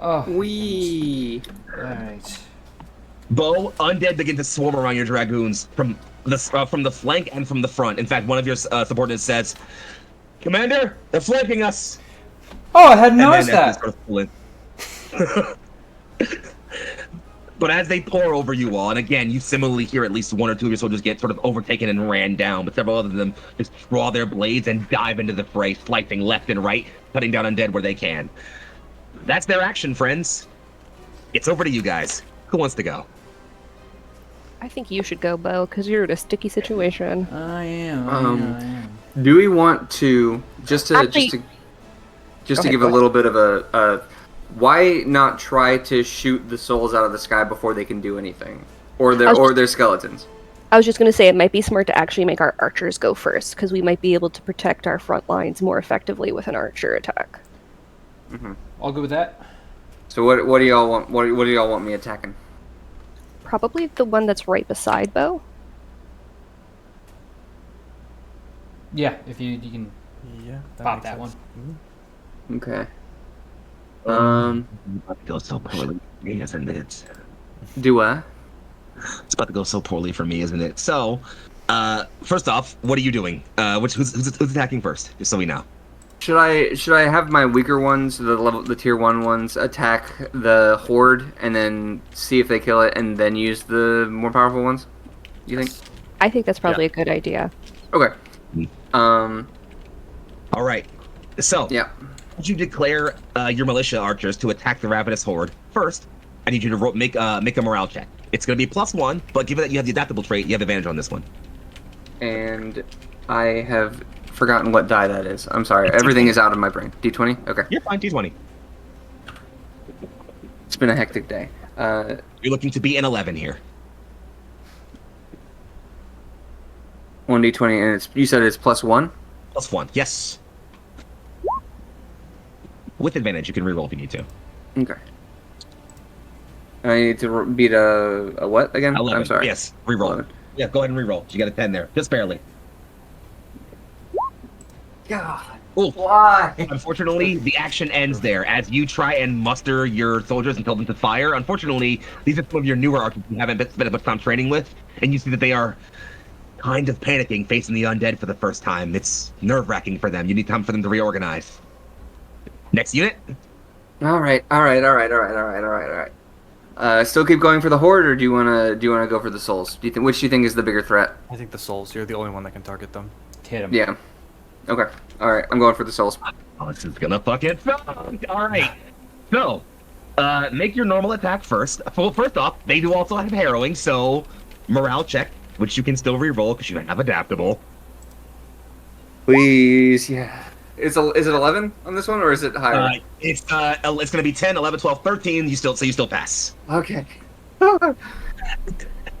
Oh. Wee. All right. Bo, undead begin to swarm around your dragoons from the flank and from the front. In fact, one of your subordinates says, "Commander, they're flanking us." Oh, I hadn't And noticed then as that. they sort of pull in. But as they pour over you all, and again, you similarly hear at least 1 or 2 of your soldiers get sort of overtaken and ran down, but several of them just draw their blades and dive into the fray, slicing left and right, cutting down undead where they can. That's their action, friends. It's over to you guys. Who wants to go? I think you should go, Bo, because you're in a sticky situation. I am. Do we want to just Actually- to Go give ahead, a go little bit of a why not try to shoot the souls out of the sky before they can do anything, or their skeletons? I was just going to say it might be smart to actually make our archers go first, because we might be able to protect our front lines more effectively with an archer attack. Mm-hmm. All good with that? So what do y'all want? What do y'all want me attacking? Probably the one that's right beside Bo. Yeah, if you can Yeah, pop makes that sense. one. Okay. I feel so poorly, isn't it? Do I? It's about to go so poorly for me, isn't it? So, first off, what are you doing? Who's attacking first? Just so we know. Should I have my weaker ones, the tier 1 ones, attack the horde and then see if they kill it, and then use the more powerful ones? You think? I think that's probably a good idea. Okay. All right. So, Yeah. would you declare your militia archers to attack the ravenous horde first? I need you to make a morale check. It's going to be +1, but given that you have the adaptable trait, you have advantage on this one. And I have forgotten what die that is. I'm sorry. Everything is out of my brain. D20? Okay. You're fine. D20. It's been a hectic day. You're looking to be an 11 here. 1d20, and you said it's +1? +1. Yes. With advantage, you can reroll if you need to. Okay. I need to beat a what again? 11. I'm sorry. Yes. Reroll. 11. Yeah. Go ahead and reroll. You got a 10 there, just barely. God. Ooh. Why? Unfortunately, the action ends there as you try and muster your soldiers and tell them to fire. Unfortunately, these are some of your newer archers you haven't spent much time training with, and you see that they are kind of panicking facing the undead for the first time. It's nerve-wracking for them. You need time for them to reorganize. Next unit. All right. Still keep going for the horde, or do you wanna go for the souls? Which do you think is the bigger threat? I think the souls. You're the only one that can target them. Hit him. Yeah. Okay. All right. I'm going for the souls. Oh, this is gonna fucking suck. All right. So, make your normal attack first. Well, first off, they do also have harrowing, so morale check, which you can still reroll because you have adaptable. Please, yeah. Is it 11 on this one, or is it higher? It's gonna be 10, 11, 12, 13. You still pass. Okay.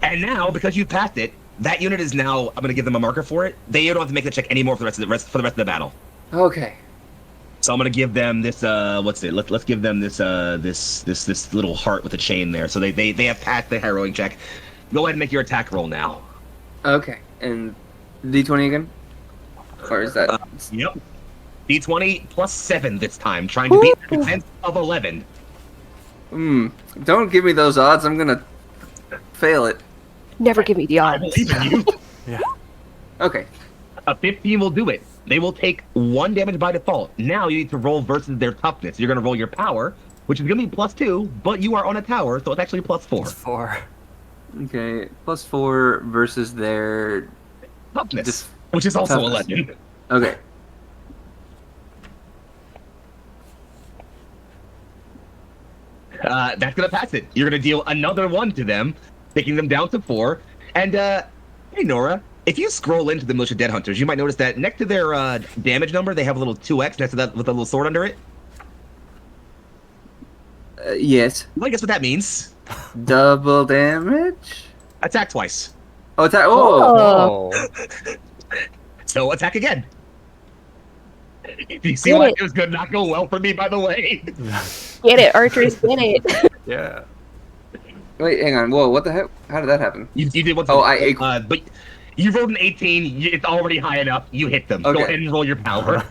And now, because you passed it, that unit is now. I'm gonna give them a marker for it. They don't have to make the check anymore for the rest of the battle. Okay. So I'm gonna give them this. What's it? Let's give them this. This little heart with a chain there. So they have passed the harrowing check. Go ahead and make your attack roll now. Okay. And D20 again? Or is that? Yep. D20 +7 this time, trying to beat the defense of 11. Don't give me those odds. I'm gonna fail it. Never give me the I odds. believe in you. Yeah. Okay. A 15 will do it. They will take 1 damage by default. Now you need to roll versus their toughness. You're gonna roll your power, which is gonna be +2, but you are on a tower, so it's actually +4. It's 4. Okay. +4 versus their Toughness, which is also toughness. 11. Okay. That's gonna pass it. You're gonna deal another 1 to them, taking them down to 4. And hey Nora, if you scroll into the militia dead hunters, you might notice that next to their damage number, they have a little 2x next to that with a little sword under it. Yes. Well, I guess what that means. Double damage. Attack twice. Oh, attack! Oh. Oh. So attack again. You see Get why it. it was gonna not go well for me, by the way. Get it, archers, get it. Yeah. Wait, hang on. Whoa, what the heck? How did that happen? You did what? But you rolled an 18. It's already high enough. You hit them. Okay. Go ahead and roll your power.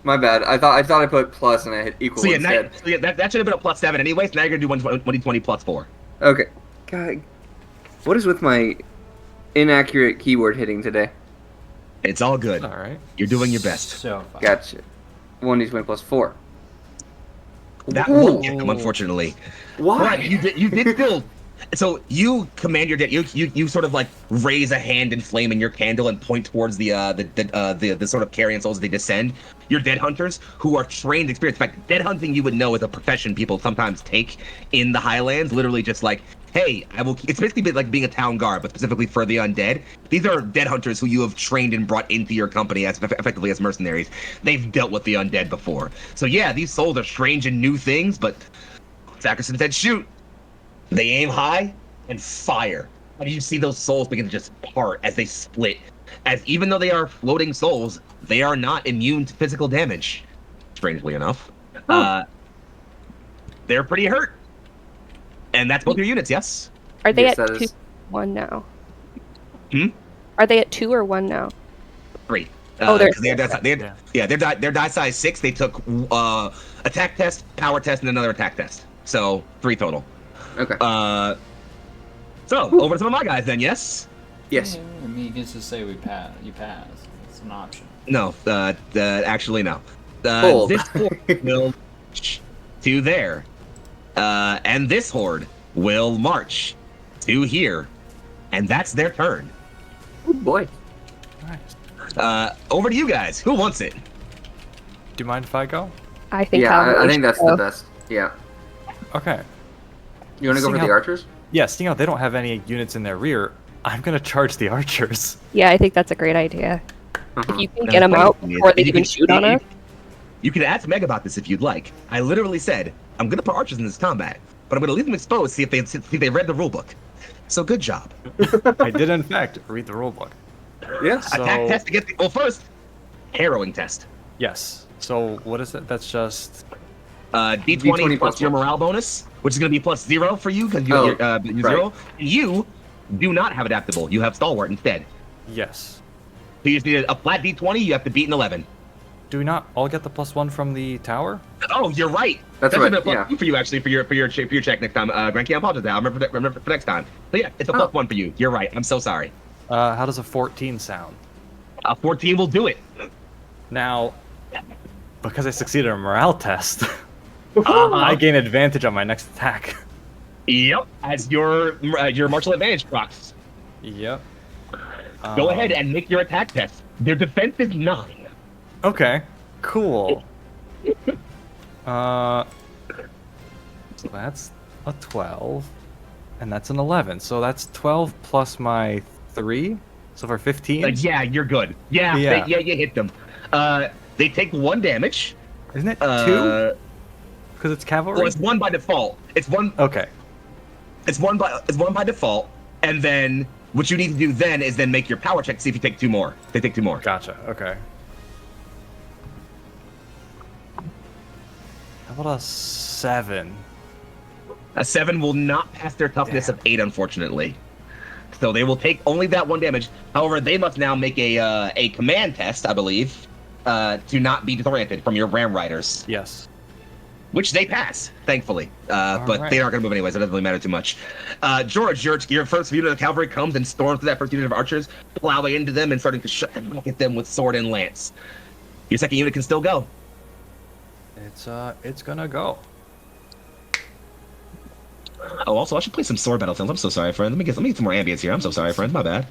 My bad. I thought I put plus and I hit equal So yeah, instead. that should have been a +7 anyway. So now you're gonna do 1d20 +4. Okay. God, what is with my inaccurate keyword hitting today? It's all good. All right. You're doing your best. So fun. Gotcha. 1d20 +4. That Ooh. won't get them, unfortunately. Why? But you did still. So you command your you sort of like raise a hand in flame in your candle and point towards the sort of carrion souls as they descend. Your dead hunters who are trained, experienced. In fact, dead hunting you would know is a profession people sometimes take in the highlands. Literally just like, hey, I will. It's basically like being a town guard, but specifically for the undead. These are dead hunters who you have trained and brought into your company as effectively as mercenaries. They've dealt with the undead before. So yeah, these souls are strange and new things, but Sackerson said shoot. They aim high and fire. And you see those souls begin to just part as they split. As even though they are floating souls, they are not immune to physical damage. Strangely enough. They're pretty hurt. And that's both your units, yes? Are they Yes, at that 2 is- 1 now? Hmm? Are they at 2 or 1 now? 3. Oh, they're 'cause their die size 6. They took attack test, power test, and another attack test. So 3 total. Okay. So, over to some of my guys then, yes? Yes. I mean, you can just say we pass. You pass. It's an option. No, actually, no. Hold. This horde will march to there. And this horde will march to here. And that's their turn. Oh boy. Nice. Over to you guys. Who wants it? Do you mind if I go? I think Yeah, I Cavalry think that's should the go. best. Yeah. Okay. You want to go for Seeing the how- archers? Yeah, seeing how they don't have any units in their rear, I'm gonna charge the archers. Yeah, I think that's a great idea. Uh-huh. If you can get them out before they even shoot on us. You can ask Meg about this if you'd like. I literally said, I'm going to put archers in this combat, but I'm going to leave them exposed, see if they read the rulebook. So good job. I did, in fact, read the rulebook. Yeah. So, Attack test to get the... Well, first, harrowing test. yes. So, what is it? That's just... D20, D20 plus plus your one. morale bonus, which is going to be +0 for you, because Oh, you're right. 0. You do not have adaptable. You have stalwart instead. Yes. So you just need a flat D20, you have to beat an 11. Do we not all get the +1 from the tower? Oh, you're right. That's gonna right, be a yeah. +2 for you actually for your check next time. Granky, I apologize. I'll remember for next time. So yeah, it's a Oh. +1 for you. You're right. I'm so sorry. How does a 14 sound? 14 will do it. Now, because I succeeded a morale test, Uh-huh. I gain advantage on my next attack. Yep, as your martial advantage procs. Yep. Go ahead and make your attack test. Their defense is 9. Okay. Cool. So that's a 12, and that's an 11. So that's 12 plus my 3, so for 15. Yeah, you're good. Yeah, Yeah. you hit them. They take 1 damage. Isn't it 2? Because it's cavalry. Well, it's 1 by default. It's 1. Okay. It's one by default, and then what you need to do then is then make your power check to see if you take 2 more. They take 2 more. Gotcha. Okay. How about a 7? A 7 will not pass their toughness Damn. of 8, unfortunately. So they will take only that 1 damage. However, they must now make a command test, I believe, to not be disoriented from your ram riders, Yes. which they pass, thankfully. But right. they aren't going to move anyways. So it doesn't really matter too much. George, your first unit of cavalry comes and storms through that first unit of archers, plowing into them and starting to at them with sword and lance. Your second unit can still go. It's gonna go. Oh, also, I should play some sword battle films. I'm so sorry, friend. Let me get some more ambience here. I'm so sorry, friends. My bad.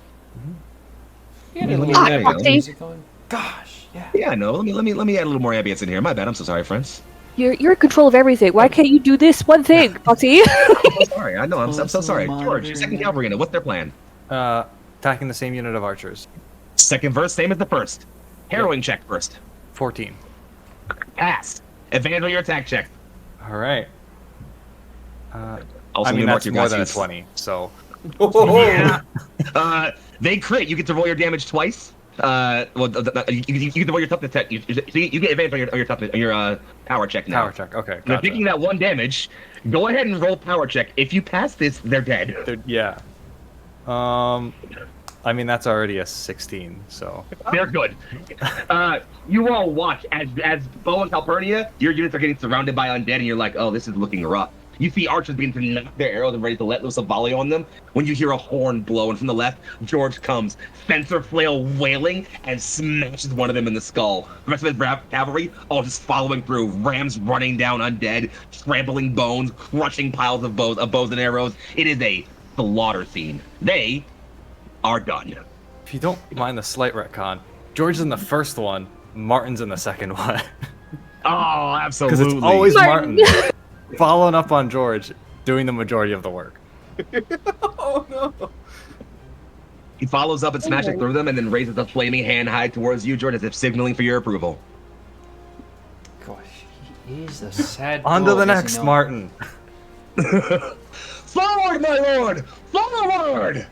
Yeah, Let me- little there you go. music going. Gosh, yeah. Yeah, I know. Let me add a little more ambience in here. My bad. I'm so sorry, friends. You're in control of everything. Why can't you do this one thing, Bugsy? I'm so sorry. I know. I'm so sorry. George, your second cavalry unit. What's their plan? Attacking the same unit of archers. Second verse, same as the first. Harrowing check first. 14. Pass. Advantage on your attack check. All right. Also, I mean, mark that's your more guys' than a units. 20, so... Yeah. They crit. You get to roll your damage twice. You get to roll your toughness check. You get advantage on your toughness, on your power check now. Power check, okay, They're gotcha. taking that 1 damage. Go ahead and roll power check. If you pass this, they're dead. Yeah. I mean, that's already a 16, so... They're good. You all watch as Bo and Calpurnia, your units are getting surrounded by undead, and you're like, oh, this is looking rough. You see archers beginning to knock their arrows and ready to let loose a volley on them. When you hear a horn blow, and from the left, George comes, censer flail wailing, and smashes one of them in the skull. The rest of his cavalry all just following through, rams running down undead, trampling bones, crushing piles of bows and arrows. It is a slaughter scene. They are done. If you don't mind the slight retcon, George's in the first one, Martin's in the second one. Oh, absolutely. Because it's always Martin. Martin following up on George, doing the majority of the work. Oh no. He follows up and smashes through them, and then raises a flaming hand high towards you, George, as if signaling for your approval. Gosh, he is a sad. On to bull, the isn't he? next, Martin. Forward, my lord! Forward!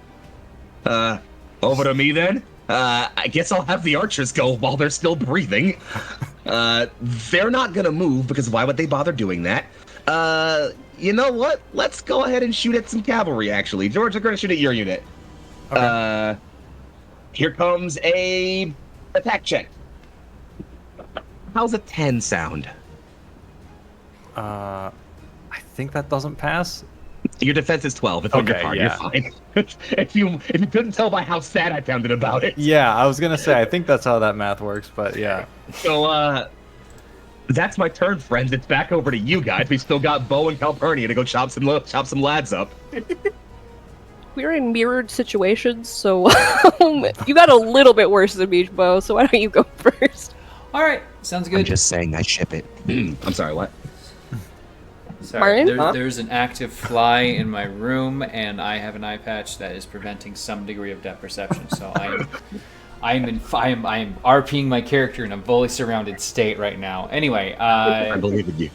Over to me then. I guess I'll have the archers go while they're still breathing. They're not gonna move, because why would they bother doing that? You know what? Let's go ahead and shoot at some cavalry, actually. George, we're gonna shoot at your unit. Okay. Here comes a attack check. How's a 10 sound? I think that doesn't pass. Your defense is 12. It's on your Okay, card. yeah. You're fine. if you couldn't tell by how sad I sounded about it. Yeah, I was gonna say, I think that's how that math works, but yeah. So, that's my turn, friends. It's back over to you guys. We still got Bo and Calpurnia to go chop some lads up. We're in mirrored situations, so you got a little bit worse than me, Bo, so why don't you go first? All right, sounds I'm good. just saying I ship it. I'm sorry, what? Sorry, Martin? there's an active fly in my room, and I have an eye patch that is preventing some degree of depth perception. So I am RPing my character in a fully surrounded state right now. Anyway, I believe in you.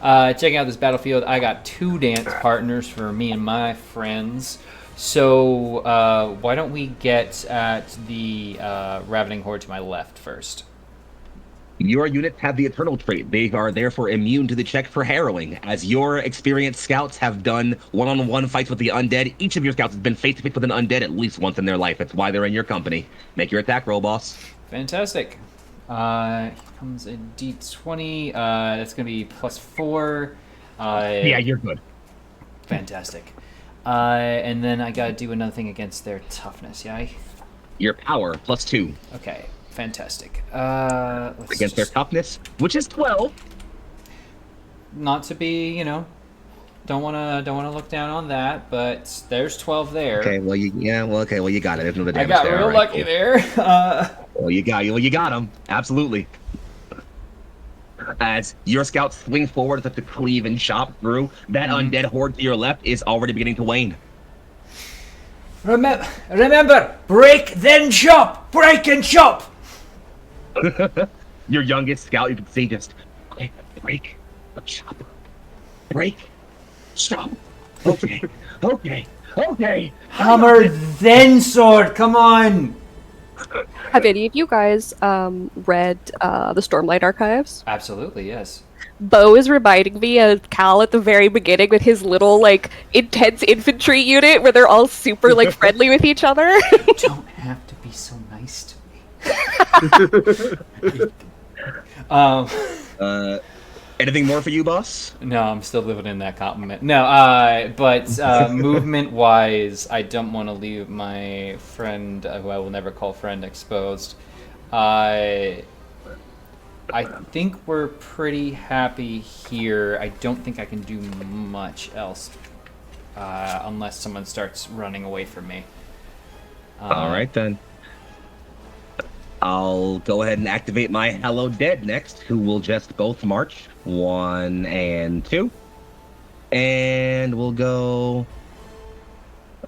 checking out this battlefield, I got 2 dance partners for me and my friends. So why don't we get at the ravening horde to my left first? Your units have the Eternal trait. They are therefore immune to the check for harrowing. As your experienced scouts have done one-on-one fights with the undead, each of your scouts has been face-to-face with an undead at least once in their life. That's why they're in your company. Make your attack roll, boss. Fantastic. Here comes a d20. That's going to be +4. Yeah, you're good. Fantastic. And then I got to do another thing against their toughness, yeah? Your power, +2. Okay, fantastic. Let's Against their toughness, which is 12. Not to be, don't wanna look down on that, but there's 12 there. Okay, well, you got it. There's another I damage got there. real All right, lucky cool. there. Well, you got him. Absolutely. As your scouts swing forward to cleave and chop through, that undead horde to your left is already beginning to wane. Remember, break then chop, break and chop. Your youngest scout, you can see just break, chop, break, chop. Okay, okay. Hammer then sword. Come on. Have any of you guys read the Stormlight Archives? Absolutely, yes. Bo is reminding me of Cal at the very beginning with his little, intense infantry unit where they're all super, friendly with each other. You don't have to be so nice to me. Anything more for you, boss? No, I'm still living in that compliment. No, but movement-wise, I don't want to leave my friend, who I will never call friend, exposed. I think we're pretty happy here. I don't think I can do much else unless someone starts running away from me. All right, then. I'll go ahead and activate my Hello Dead next, who will just both march 1 and 2. And we'll go...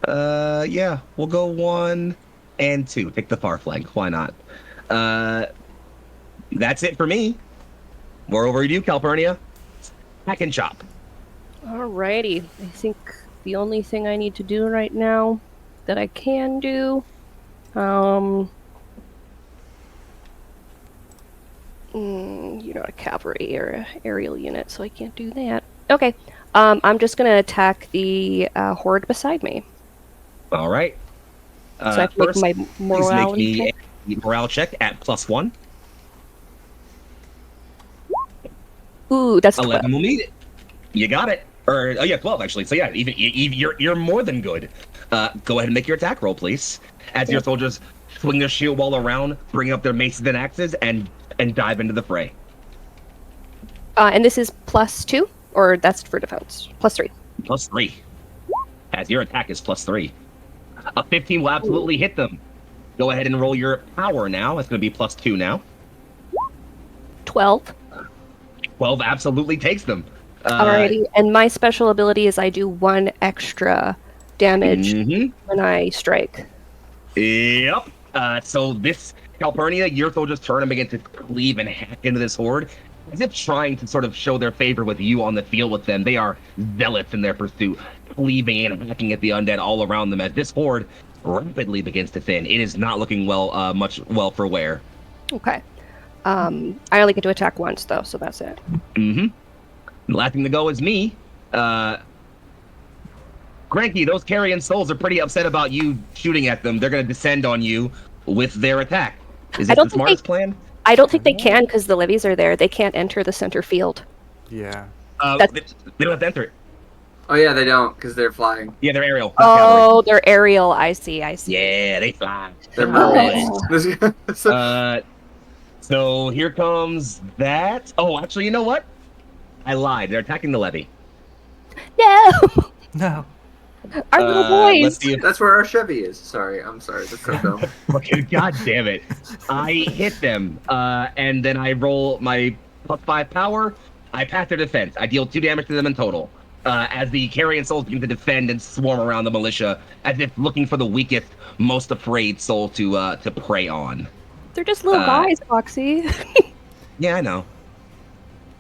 we'll go 1 and 2. Take the far flank. Why not? That's it for me. We're over to you, Calpurnia. Hack and chop. Alrighty. I think the only thing I need to do right now that I can do, you're not a cavalry or an aerial unit, so I can't do that. Okay. I'm just gonna attack the horde beside me. All right. So I have to First, make my please morale make me check. a morale check at +1. Ooh, that's 12. 11 will meet it. You got it. 12 actually. So yeah, even you're more than good. Go ahead and make your attack roll, please. As your soldiers swing their shield wall around, bring up their maces and axes, and dive into the fray. And this is +2, or that's for defense? +3. +3. As your attack is +3. A 15 will absolutely hit them. Go ahead and roll your power now. It's going to be +2 now. 12. 12 absolutely takes them. Alrighty, and my special ability is I do 1 extra damage when I strike. Yep. So this Calpurnia, your soldiers turn and begin to cleave and hack into this horde, as if trying to sort of show their favor with you on the field with them. They are zealots in their pursuit, cleaving and hacking at the undead all around them as this horde rapidly begins to thin. It is not looking much for wear. Okay. I only get to attack once, though, so that's it. The last thing to go is me. Granky, those carrion souls are pretty upset about you shooting at them. They're going to descend on you with their attack. Is this the smartest plan? I don't think they can, because the levies are there. They can't enter the center field. Yeah. They don't have to enter it. Oh yeah, they don't because they're flying. Yeah, they're aerial. not cavalry. Oh, they're aerial. I see. Yeah, they fly. They're Oh. Marines. So here comes that. Oh, actually, you know what? I lied. They're attacking the levee. No, No. our little boys. Let's see if That's where our Chevy is. Sorry, I'm sorry. That's so dumb. fucking god damn it. I hit them, and then I roll my +5 power. I pass their defense. I deal 2 damage to them in total. As the carrion souls begin to defend and swarm around the militia, as if looking for the weakest, most afraid soul to prey on. They're just little guys, Foxy. Yeah, I know.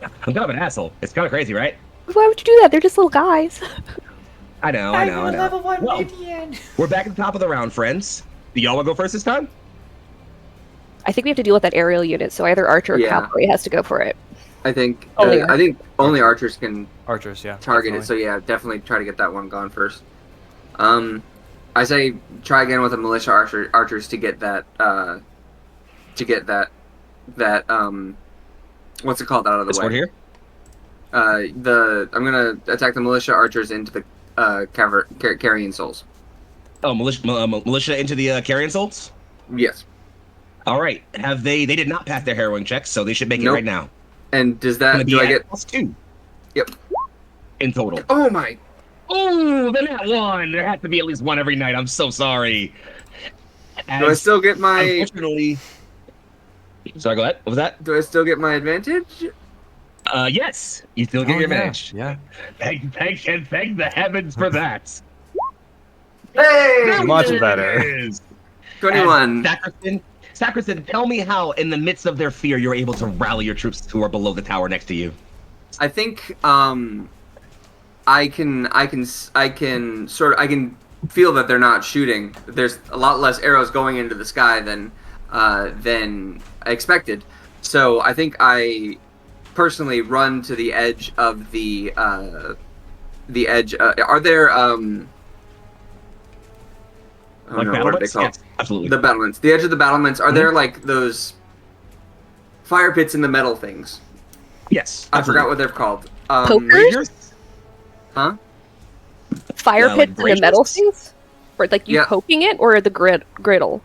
I'm kind of an asshole. It's kind of crazy, right? Why would you do that? They're just little guys. I know. I'm a level 1 Well, minion. we're back at the top of the round, friends. Do y'all want to go first this time? I think we have to deal with that aerial unit, so either Archer or Yeah. Cavalry has to go for it. I think Only only archers can Archers, yeah. target it. So definitely. yeah, definitely try to get that one gone first. I say try again with the militia archers to get that what's it called out of the This way. one here? I'm gonna attack the militia archers into the carrion souls. Oh, militia into the carrion souls? Yes. All right. They did not pass their harrowing checks, so they should make it Nope. right now. And does Gonna that be do I at get? +2 Yep. in total. Oh my! Oh, then that one. There has to be at least one every night. I'm so sorry. Do I still get my? Unfortunately. Sorry, go ahead. What was that? Do I still get my advantage? Yes. You still get Oh, your yeah, advantage. Yeah. Thank the heavens for that. Hey! Much There it better. is. 21. Sacristan, tell me how, in the midst of their fear, you're able to rally your troops who are below the tower next to you. I think I can feel that they're not shooting. There's a lot less arrows going into the sky than expected. So I think I personally run to the edge of the edge. Are there oh Like no, what are they battlements? called? Yes, absolutely. The battlements. The edge of the battlements. Are there like those fire pits in the metal things? Yes. I forgot what they're called. Pokers? Braziers? Huh? Fire Yeah, like pits in the metal braziers? things? Or like you Yeah. poking it, or the griddle?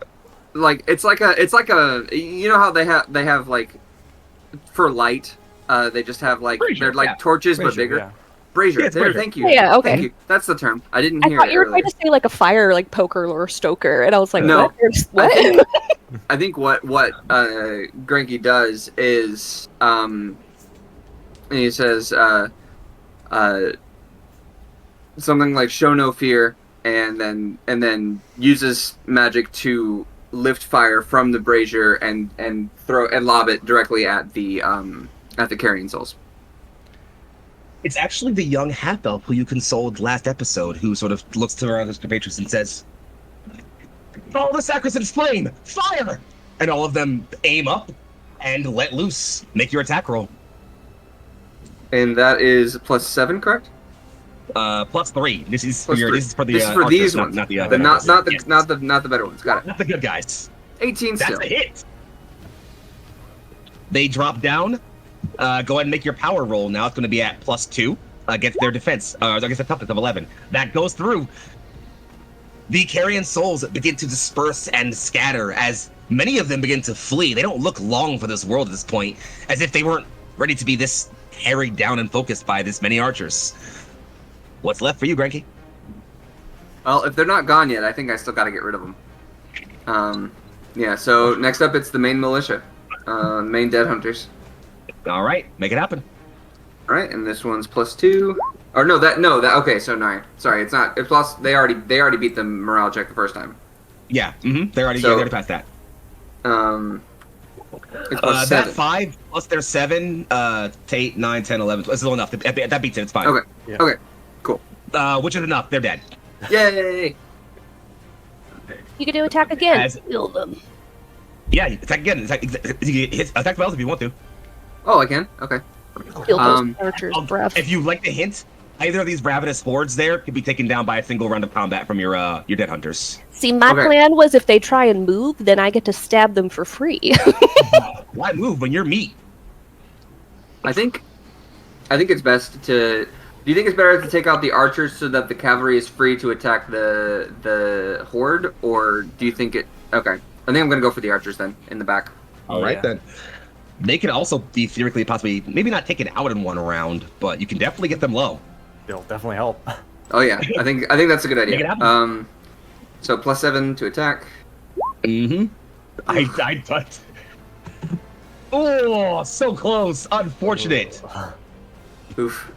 Like it's like a you know how they have like for light they just have like Brazier, they're like yeah. torches but Brazier, bigger. yeah. Brazier. Yeah, it's There, brazier. thank you. Yeah, okay. Thank you. That's the term. I didn't I hear thought it you were earlier. trying to say like a fire, like poker or stoker, and I was like, No. what? I think what Granky does is he says something like show no fear and then uses magic to lift fire from the brazier and throw and lob it directly at the carrion souls. It's actually the young half-elf who you consoled last episode who sort of looks around his compatriots and says, "Follow the Sacristan's flame! Fire!" And all of them aim up and let loose. Make your attack roll. And that is +7, correct? +3. This is for Plus your. three. This is for the. This is for archers, these not, ones. not the. The not the yes. not the better ones. Got it. Not the good guys. 18 That's still. a hit. They drop down. Go ahead and make your power roll. Now it's going to be at +2 against their defense. Against the toughness of 11. That goes through. The carrion souls begin to disperse and scatter as many of them begin to flee. They don't look long for this world at this point, as if they weren't ready to be this harried down and focused by this many archers. What's left for you, Granky? Well, if they're not gone yet, I think I still got to get rid of them. Yeah. So next up, it's the main militia, main dead hunters. All right, make it happen. All right, and this one's +2. Or no, that okay. So 9. Sorry, it's not. It's plus. They already beat the morale check the first time. Yeah, they already passed that. It's +7. That 5 plus their 7 to 8, 9, 10, 11. It's low enough. That beats it. It's fine. Okay. Yeah. Okay. Cool. Which is enough. They're dead. Yay! You can do attack again. As- Kill them. Yeah, attack again. Attack spells if you want to. Oh, I can. Okay. Kill those Um, archers, bruv. If you like the hint, either of these ravenous hordes there could be taken down by a single round of combat from your dead hunters. See, my Okay. plan was if they try and move, then I get to stab them for free. Why move when you're meat? I think it's best to Do you think it's better to take out the archers so that the cavalry is free to attack the horde, or do you think it? Okay, I think I'm gonna go for the archers then in the back. All right then. They can also be theoretically, possibly, maybe not take it out in one round, but you can definitely get them low. It'll definitely help. Oh yeah, I think that's a good Make it idea. happen. So +7 to attack. Mm-hmm. I Oh, so close. Unfortunate. Oof.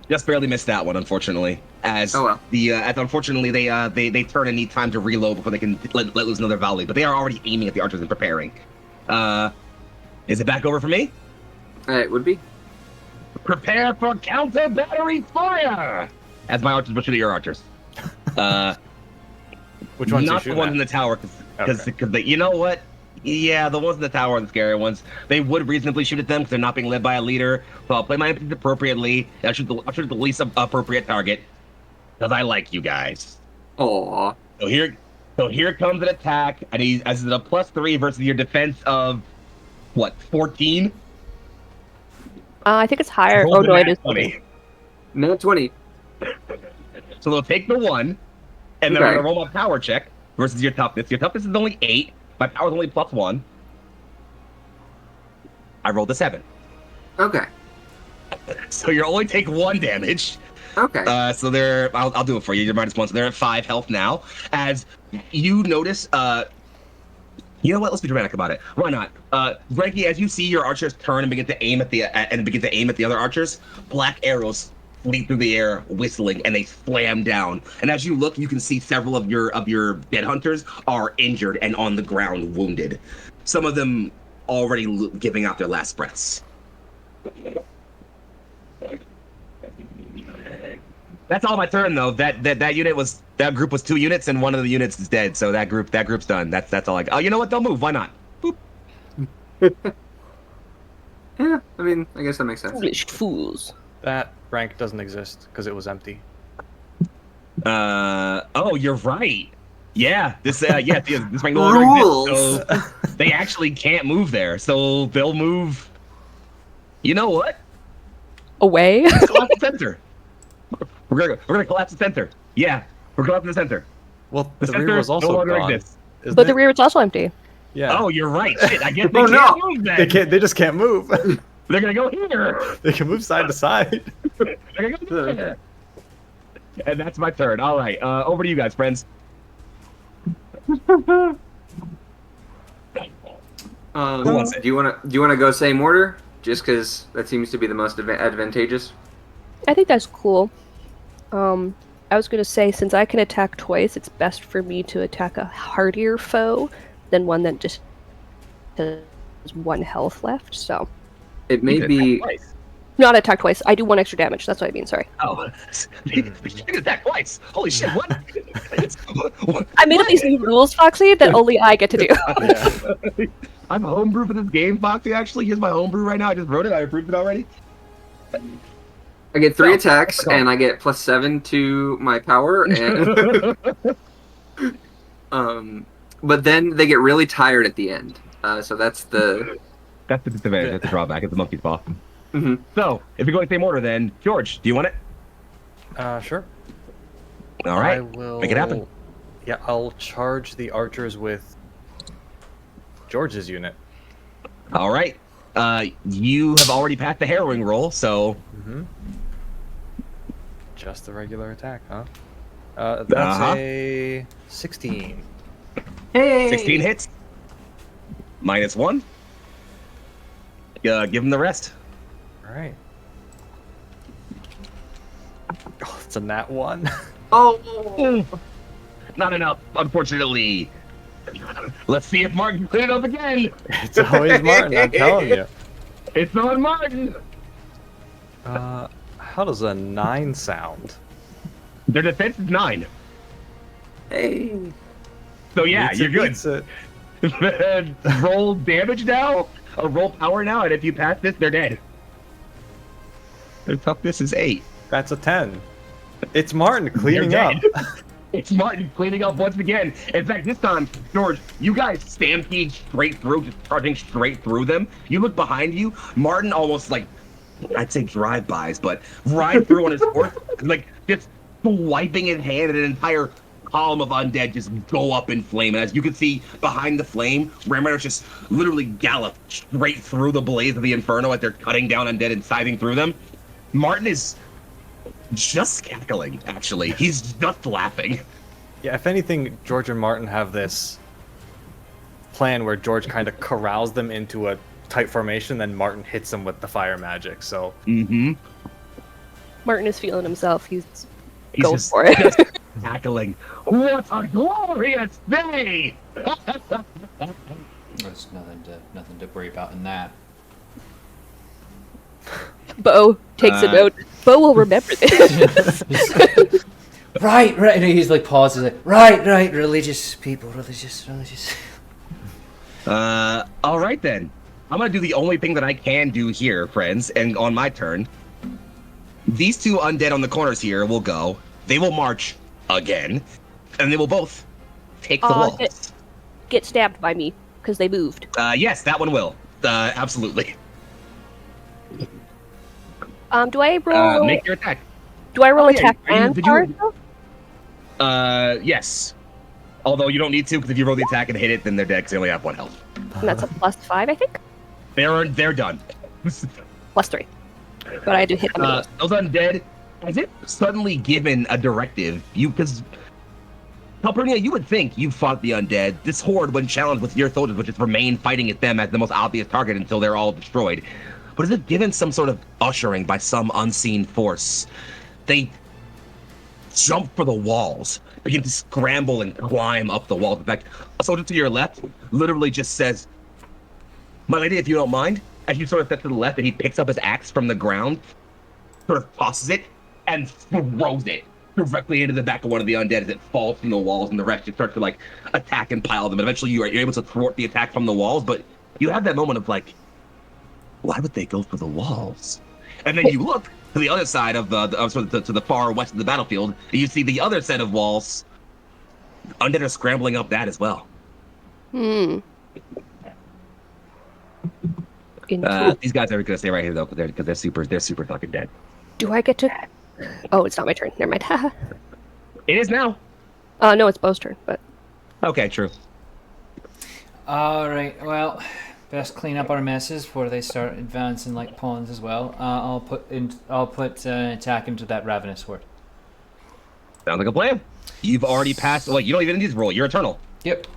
Just barely missed that one, unfortunately. As Oh, well. as unfortunately they turn and need time to reload before they can let loose another volley. But they are already aiming at the archers and preparing. Is it back over for me? It would be. Prepare for counter battery fire. As my archers will shoot at your archers. Which one's not the ones in the tower, because you know what? Yeah, the ones in the tower are the scary ones. They would reasonably shoot at them because they're not being led by a leader. So I'll play my empties appropriately. I'll shoot the least appropriate target because I like you guys. Aww. So here comes an attack, and as a +3 versus your defense of what 14. I think it's higher. Roll Oh the no, it nat is 20. Nat 20. So they'll take the 1, and then I'm gonna roll my power check versus your toughness. Your toughness is only 8. My power is only +1. I rolled a 7. Okay. So you only take 1 damage. Okay. So they're I'll do it for you. You're -1. So they're at 5 health now. As you notice, you know what? Let's be dramatic about it. Why not? Greggy, as you see your archers turn and begin to aim at the other archers, black arrows flee through the air, whistling, and they slam down. And as you look, you can see several of your dead hunters are injured and on the ground, wounded. Some of them already giving out their last breaths. That's all my turn, though. That group was 2 units, and one of the units is dead. So that group's done. That's all. Oh, you know what? They'll move. Why not? Boop. Yeah, I mean, I guess that makes sense. Foolish fools. That rank doesn't exist because it was empty. Oh, you're right. Yeah. This rank no Rules. longer exists. So they actually can't move there. So they'll move. You know what? Away. Collapse the center. We're gonna collapse the center. Yeah, we're collapsing the center. Well, The the center rear was no also longer gone. exists. Isn't But the it? rear is also empty. Yeah. Oh, you're right. Shit, I guess they Oh, can't no. move then. They can't. They just can't move. They're gonna go here. They can move side to side. They're gonna go here. And that's my turn. All right, over to you guys, friends. Who wants it? Do you wanna go same order? Just because that seems to be the most advantageous. I think that's cool. I was gonna say, since I can attack twice, it's best for me to attack a hardier foe than one that just has 1 health left. So, It may be. not attack twice. I do 1 extra damage. That's what I mean. Sorry. Oh, you can attack twice. Holy shit! What? I made up these new rules, Foxy, that only I get to do. I'm homebrew for this game, Foxy. Actually, here's my homebrew right now. I just wrote it. I approved it already. I get 3 No, attacks, no. and I get +7 to my power, and but then they get really tired at the end. So that's the. That's the disadvantage. That's the drawback. It's the monkey's paw. Mhm. So, if you're going same order, then George, do you want it? Sure. All right, I will make it happen. Yeah, I'll charge the archers with George's unit. All right. You have already passed the harrowing roll, so Just the regular attack, huh? That's Uh-huh. a 16. Hey. 16 hits. -1. Give him the rest. All right. Oh, it's a nat 1. Oh. Not enough, unfortunately. Let's see if Martin can clean it up again. It's always Martin, I'm telling you. It's on Martin. How does a 9 sound? Their defense is 9. Hey. So yeah, Beats you're it, good. beats it. Roll damage now, or roll power now, and if you pass this, they're dead. Their toughness is 8. That's a 10. It's Martin cleaning They're up. dead. It's Martin cleaning up once again. In fact, this time, George, you guys stampede straight through, just charging straight through them. You look behind you, Martin almost like I'd say drive-bys, but ride through on his horse, like just swiping in hand, and an entire column of undead just go up in flame. And as you can see behind the flame, Ramrider's just literally gallop straight through the blaze of the inferno as they're cutting down undead and scything through them. Martin is just cackling, actually. He's just laughing. Yeah, if anything, George and Martin have this plan where George kind of corrals them into a tight formation, then Martin hits them with the fire magic. So Martin is feeling himself. He's He's going just, for it. just cackling. What a glorious day! There's nothing to worry about in that. Bo takes a note. Bo will remember this. Right. And he's like pauses. Like, right. Religious people. Religious. All right then. I'm gonna do the only thing that I can do here, friends, and on my turn. These two undead on the corners here will go. They will march again, and they will both take the walls. Get stabbed by me because they moved. Yes, that one will. Absolutely. Do I roll? Make your attack. Do I roll attack yeah, and did you- fire, though? Yes. Although you don't need to, because if you roll the attack and hit it, then they're dead because they only have 1 health. And that's a +5, I think. They're done. +3. But I do hit them. Those undead, has it suddenly given a directive? Because Calpurnia, you would think you fought the undead. This horde, when challenged with your soldiers, would just remain fighting at them as the most obvious target until they're all destroyed. But is it given some sort of ushering by some unseen force? They jump for the walls, begin to scramble and climb up the walls. In fact, a soldier to your left literally just says, "My lady, if you don't mind," as you sort of step to the left, and he picks up his axe from the ground, sort of tosses it, and throws it directly into the back of one of the undead as it falls from the walls, and the rest just start to like attack and pile them. And eventually you're able to thwart the attack from the walls, but you have that moment of like, why would they go for the walls? And then you look to the other side of to the far west of the battlefield, and you see the other set of walls. Undead are scrambling up that as well. Into These guys are gonna stay right here though, because they're super fucking dead. Do I get to? Oh, it's not my turn. Never mind. It is now. No, it's Bo's turn. But Okay, true. All right. Well, best clean up our messes before they start advancing like pawns as well. I'll put attack into that ravenous horde. Sounds like a plan. You've already passed. Like, you don't even need to roll. You're eternal. Yep.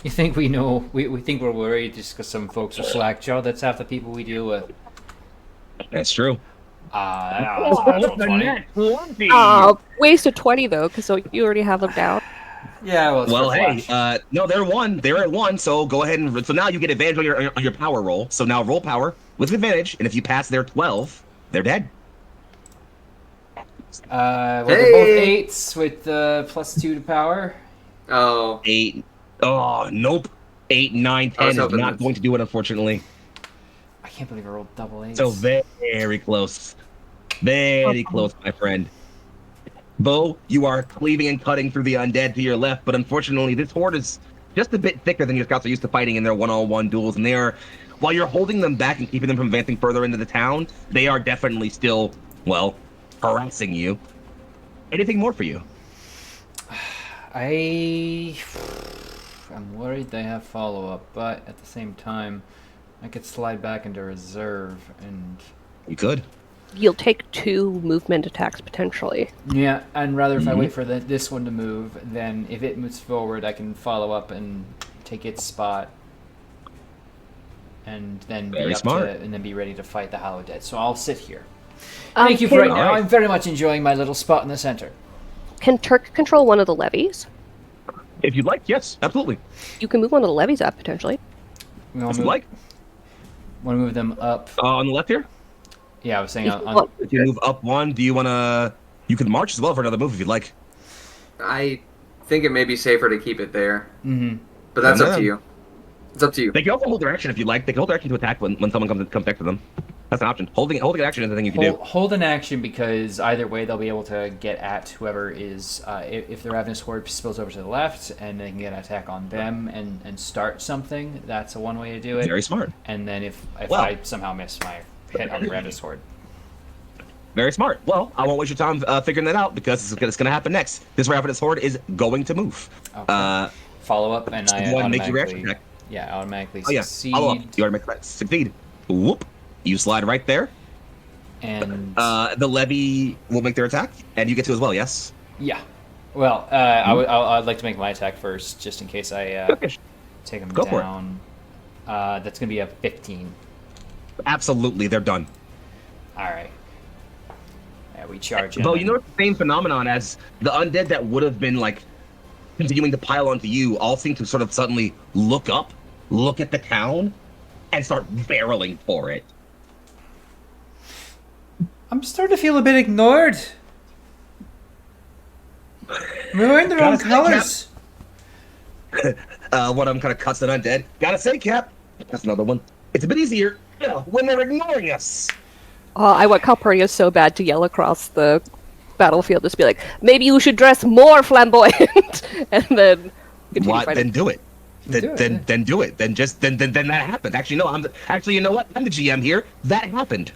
You think we know? We think we're worried just because some folks are slack jaw. That's half the people we deal with. That's true. wasted 20 though, because you already have them down. Yeah. Well, hey, no, they're one. They're at 1. So go ahead and so now you get advantage on your power roll. So now roll power with advantage, and if you pass their 12, they're dead. Well, they're both 8s with +2 to power. Oh. 8. Oh, nope. 8, 9, 10 is not going to do it, unfortunately. I can't believe I rolled double 8s. So very close. Very close, my friend. Bo, you are cleaving and cutting through the undead to your left, but unfortunately this horde is just a bit thicker than your scouts are used to fighting in their one-on-one duels, and they are, while you're holding them back and keeping them from advancing further into the town, they are definitely still, well, harassing you. Anything more for you? I'm worried they have follow-up, but at the same time, I could slide back into reserve and... You could. You'll take 2 movement attacks potentially. Yeah, and rather if I wait for this one to move, then if it moves forward, I can follow up and take its spot, and then Very smart. and then be ready to fight the Hollow Dead. So I'll sit here. Thank you for right now. Alright. I'm very much enjoying my little spot in the center. Can Turk control one of the levies? If you'd like, yes, absolutely. You can move one of the levies up potentially. If you'd like. Want to move them up? On the left here? Yeah, I was saying If you on want- If you move up 1, do you want to... You can march as well for another move if you'd like. I think it may be safer to keep it there. Mhm. But that's No, up no. to you. It's up to you. They can also hold their action if you'd like. They can hold their action to attack when someone comes next to them. That's an option. Holding an action is the thing you can do. Hold an action because either way they'll be able to get at whoever is. If the Ravenous Horde spills over to the left and they can get an attack on them and start something, that's one way to do it. Very smart. And then if I somehow miss my hit on the Ravenous Horde. Very smart. Well, I won't waste your time figuring that out because it's going to happen next. This Ravenous Horde is going to move. Okay. Follow up, and I want to make your reaction automatically. check. Yeah, automatically Oh yeah. succeed. Follow up. You already make that. Succeed. Whoop. You slide right there. And The levy will make their attack, and you get to as well. Yes. yeah. Well, I'd like to make my attack first, just in case I Okay. take them Go for it. down. That's gonna be a 15. Absolutely, they're done. All right. Yeah, we charge in. Bo, you know it's the same phenomenon as the undead that would have been like continuing to pile onto you, all seem to sort of suddenly look up, look at the town, and start barreling for it. I'm starting to feel a bit ignored. We're wearing the wrong Gotta say, colors. One of them kind of cuts an undead. Gotta say, Cap, that's another one. It's a bit easier when they're ignoring us. I want Calpurnia so bad to yell across the battlefield, just be like, maybe you should dress more flamboyant, and then continue What? fighting. Then do it. Then do it. Then that happened. Actually, no. You know what? I'm the GM here. That happened.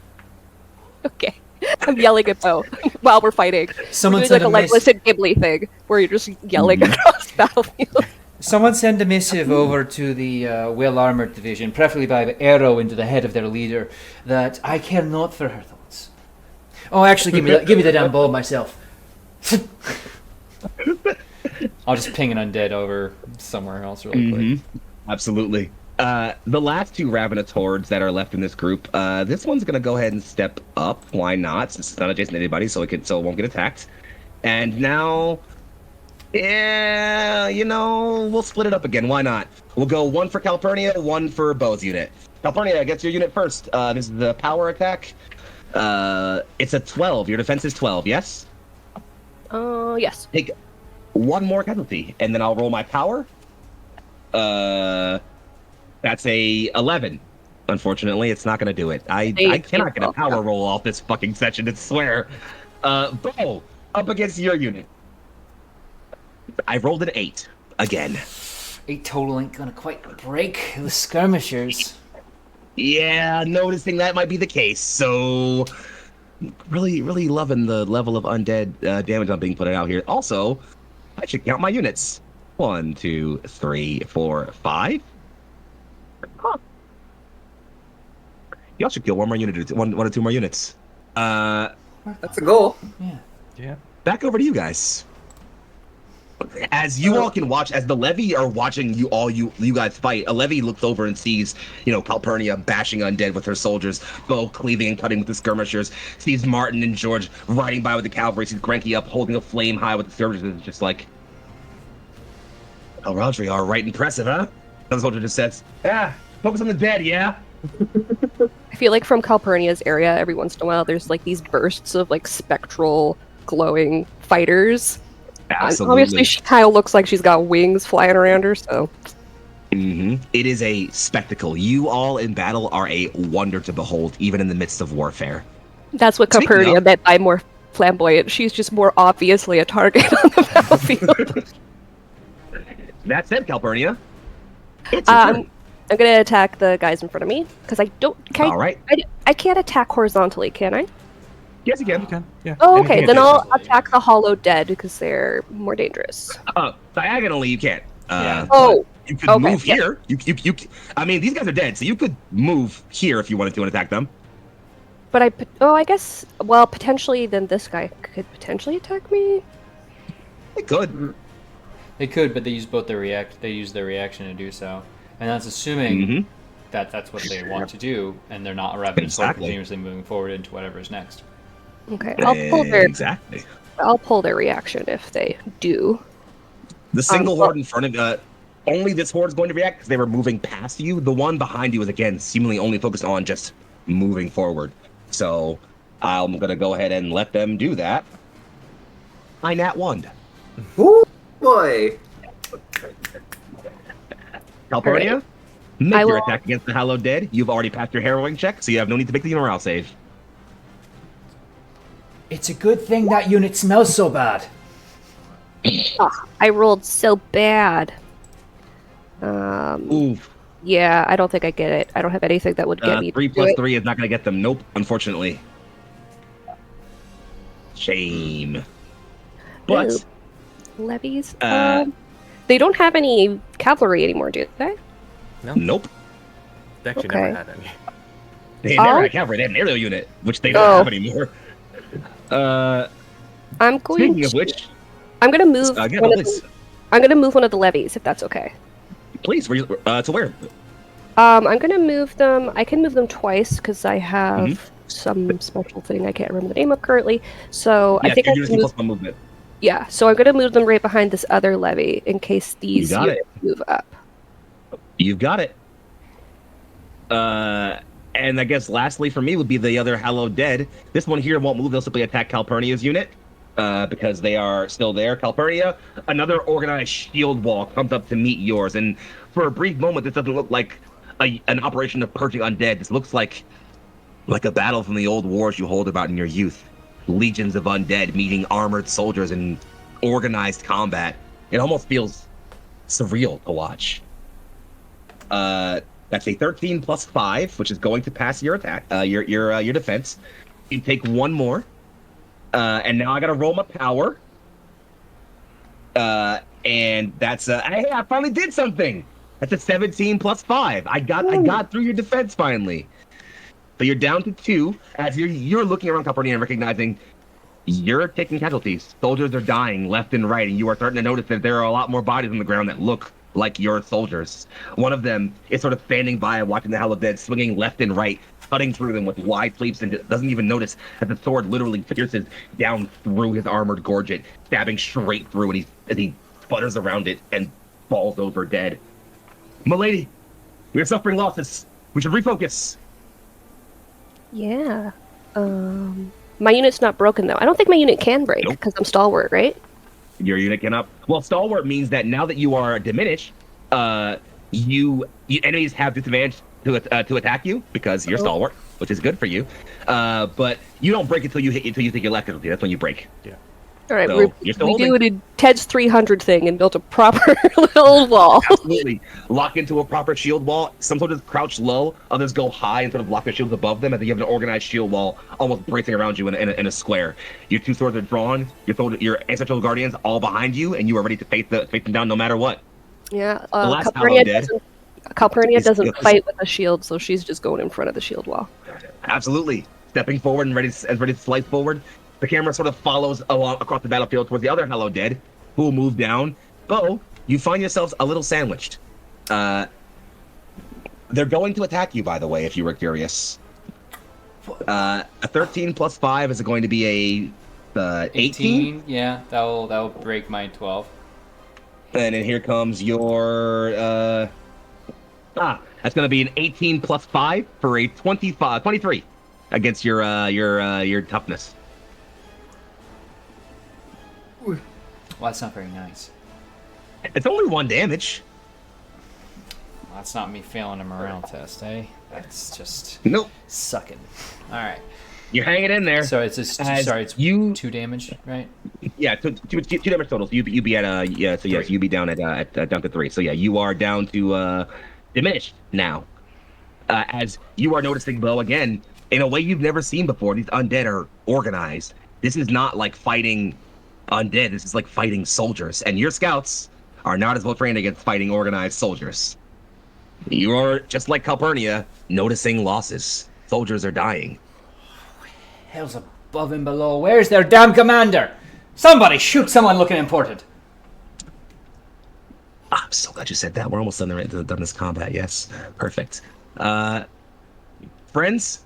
Okay. I'm yelling at Bo while we're fighting. Someone we're sent doing a like a Listen Ghibli thing, where you're just yelling across the battlefield. Someone send a missive over to the well-armored division, preferably by an arrow into the head of their leader, that I care not for her thoughts. Oh, actually, give me the damn ball myself. I'll just ping an undead over somewhere else really quick. Absolutely. The last two Ravenous Hordes that are left in this group, this one's gonna go ahead and step up. Why not? Since it's not adjacent to anybody, so it won't get attacked. And now, yeah, we'll split it up again. Why not? We'll go one for Calpurnia, one for Bo's unit. Calpurnia gets your unit first. This is the power attack. It's a 12. Your defense is 12. Yes. Yes. Take one more casualty, and then I'll roll my power. That's a 11. Unfortunately, it's not going to do it. I cannot get a power roll off this fucking session, I swear. Bo, up against your unit. I rolled an 8 again. 8 total ain't gonna quite break the skirmishers. Yeah, noticing that might be the case. So, really, really loving the level of undead damage I'm being put out here. Also, I should count my units. 1, 2, 3, 4, 5. Huh. Y'all should kill one more unit, one or two more units. That's a goal. Yeah. Back over to you guys. As you all can watch, as the levy are watching you guys fight, a levy looks over and sees, Calpurnia bashing undead with her soldiers, Bo cleaving and cutting with the skirmishers, sees Martin and George riding by with the cavalry, sees Grenky up holding a flame high with the skirmishers, just like, Caladriai are right impressive, huh? Another soldier just says, focus on the dead, yeah? I feel like from Calpurnia's area, every once in a while, there's like these bursts of like spectral, glowing fighters. Absolutely. Obviously, she kind of looks like she's got wings flying around her, so. It is a spectacle. You all in battle are a wonder to behold, even in the midst of warfare. That's what Speaking Calpurnia of- meant by more flamboyant. She's just more obviously a target on the battlefield. That said, Calpurnia, it's your turn. I'm gonna attack the guys in front of me because I don't. All right. I can't attack horizontally, can I? Yes, you can. You can. Yeah. Oh, Anything okay. Then adjacent. I'll attack the hollow dead because they're more dangerous. Diagonally, you can't. Yeah. Oh, You could okay, move yeah. here. You. I mean, these guys are dead, so you could move here if you wanted to and attack them. but I guess. Well, potentially, then this guy could potentially attack me. They could. They could, but they use They use their reaction to do so, and that's assuming that that's what they want to do, and they're not ravenous Exactly. continuously moving forward into whatever's next. Okay, Exactly. I'll pull their reaction if they do. The single well- horde in front of only this horde is going to react because they were moving past you. The one behind you is again seemingly only focused on just moving forward. So I'm gonna go ahead and let them do that. I nat 1. Ooh, boy. Calpurnia, Make I your will- attack against the Hallowed Dead. You've already passed your harrowing check, so you have no need to make the morale save. It's a good thing that unit smells so bad. I rolled so bad. Oof. Yeah, I don't think I get it. I don't have anything that would get me 3 to do plus it. 3 is not going to get them. Nope, unfortunately. Shame. But Ooh. Levies. Uh, They don't have any cavalry anymore, do they? No, nope. they actually Okay. never had any. They never Oh. had a cavalry. They had an aerial unit, which they don't Oh. have anymore. I'm going. Speaking of which, I'm gonna move. yeah, one of please. I'm gonna move one of the levies if that's okay. Please, to where? I'm gonna move them. I can move them twice because I have Mhm. some special thing I can't remember the name of currently. So Yeah, I think I you're can move. plus 1 movement. Yeah, so I'm gonna move them right behind this other levy in case these got it. units move up. You've got it. And I guess lastly for me would be the other Hallowed Dead. This one here won't move. They'll simply attack Calpurnia's unit because they are still there. Calpurnia, another organized shield wall comes up to meet yours. And for a brief moment, this doesn't look like an operation of purging undead. This looks like a battle from the old wars you hold about in your youth. Legions of undead meeting armored soldiers in organized combat. It almost feels surreal to watch. That's a 13 plus 5, which is going to pass your attack, your defense. You take one more, and now I gotta roll my power. And that's hey, I finally did something. That's a 17 plus 5. I got through your defense finally. So you're down to 2 as you're looking around Calpurnia and recognizing you're taking casualties. Soldiers are dying left and right, and you are starting to notice that there are a lot more bodies on the ground that look like your soldiers. One of them is sort of standing by and watching the Hallowed Dead swinging left and right, cutting through them with wide sweeps, and doesn't even notice that the sword literally pierces down through his armored gorget, stabbing straight through, and he sputters around it and falls over dead. Milady, we are suffering losses. We should refocus. Yeah. My unit's not broken though. I don't think my unit can break Nope. because I'm stalwart, right? Your unit cannot. Well, stalwart means that now that you are diminished, enemies have disadvantage to attack you because you're stalwart, which is good for you. But you don't break until you take your left casualty. That's when you break. Yeah. All right, So, you're still we holding. do it in Ted's 300 thing and built a proper little wall. Absolutely. Lock into a proper shield wall. Some soldiers crouch low, others go high and sort of lock their shields above them, and then you have an organized shield wall almost bracing around you in a square. Your 2 swords are drawn, your ancestral guardians all behind you, and you are ready to face them down no matter what. Yeah. The last Hallowed Dead Calpurnia is- doesn't fight with a shield, so she's just going in front of the shield wall. Absolutely. Stepping forward and ready to slice forward. The camera sort of follows along across the battlefield towards the other Hallowed Dead, who will move down. Bo, you find yourselves a little sandwiched. They're going to attack you, by the way, if you were curious. A 13 plus 5 is going to be a 18. Yeah, that'll break my 12. And then here comes your that's going to be an 18 plus 5 for a 23 against your toughness. Well, that's not very nice. It's only 1 damage. Well, that's not me failing a morale test, eh? That's just Nope. sucking. All right. You're hanging in there. So it's just As it's you- 2 damage, right? Yeah, two damage total. So you'd be at yes, you'd be down at down to 3. So yeah, you are down to diminished now. As you are noticing, Bo, again, in a way you've never seen before, these undead are organized. This is not like fighting undead. This is like fighting soldiers, and your scouts are not as well trained against fighting organized soldiers. You are just like Calpurnia, noticing losses. Soldiers are dying. Hell's above and below. Where's their damn commander? Somebody shoot someone looking important. I'm so glad you said that. We're almost done this combat. Yes, perfect. Friends,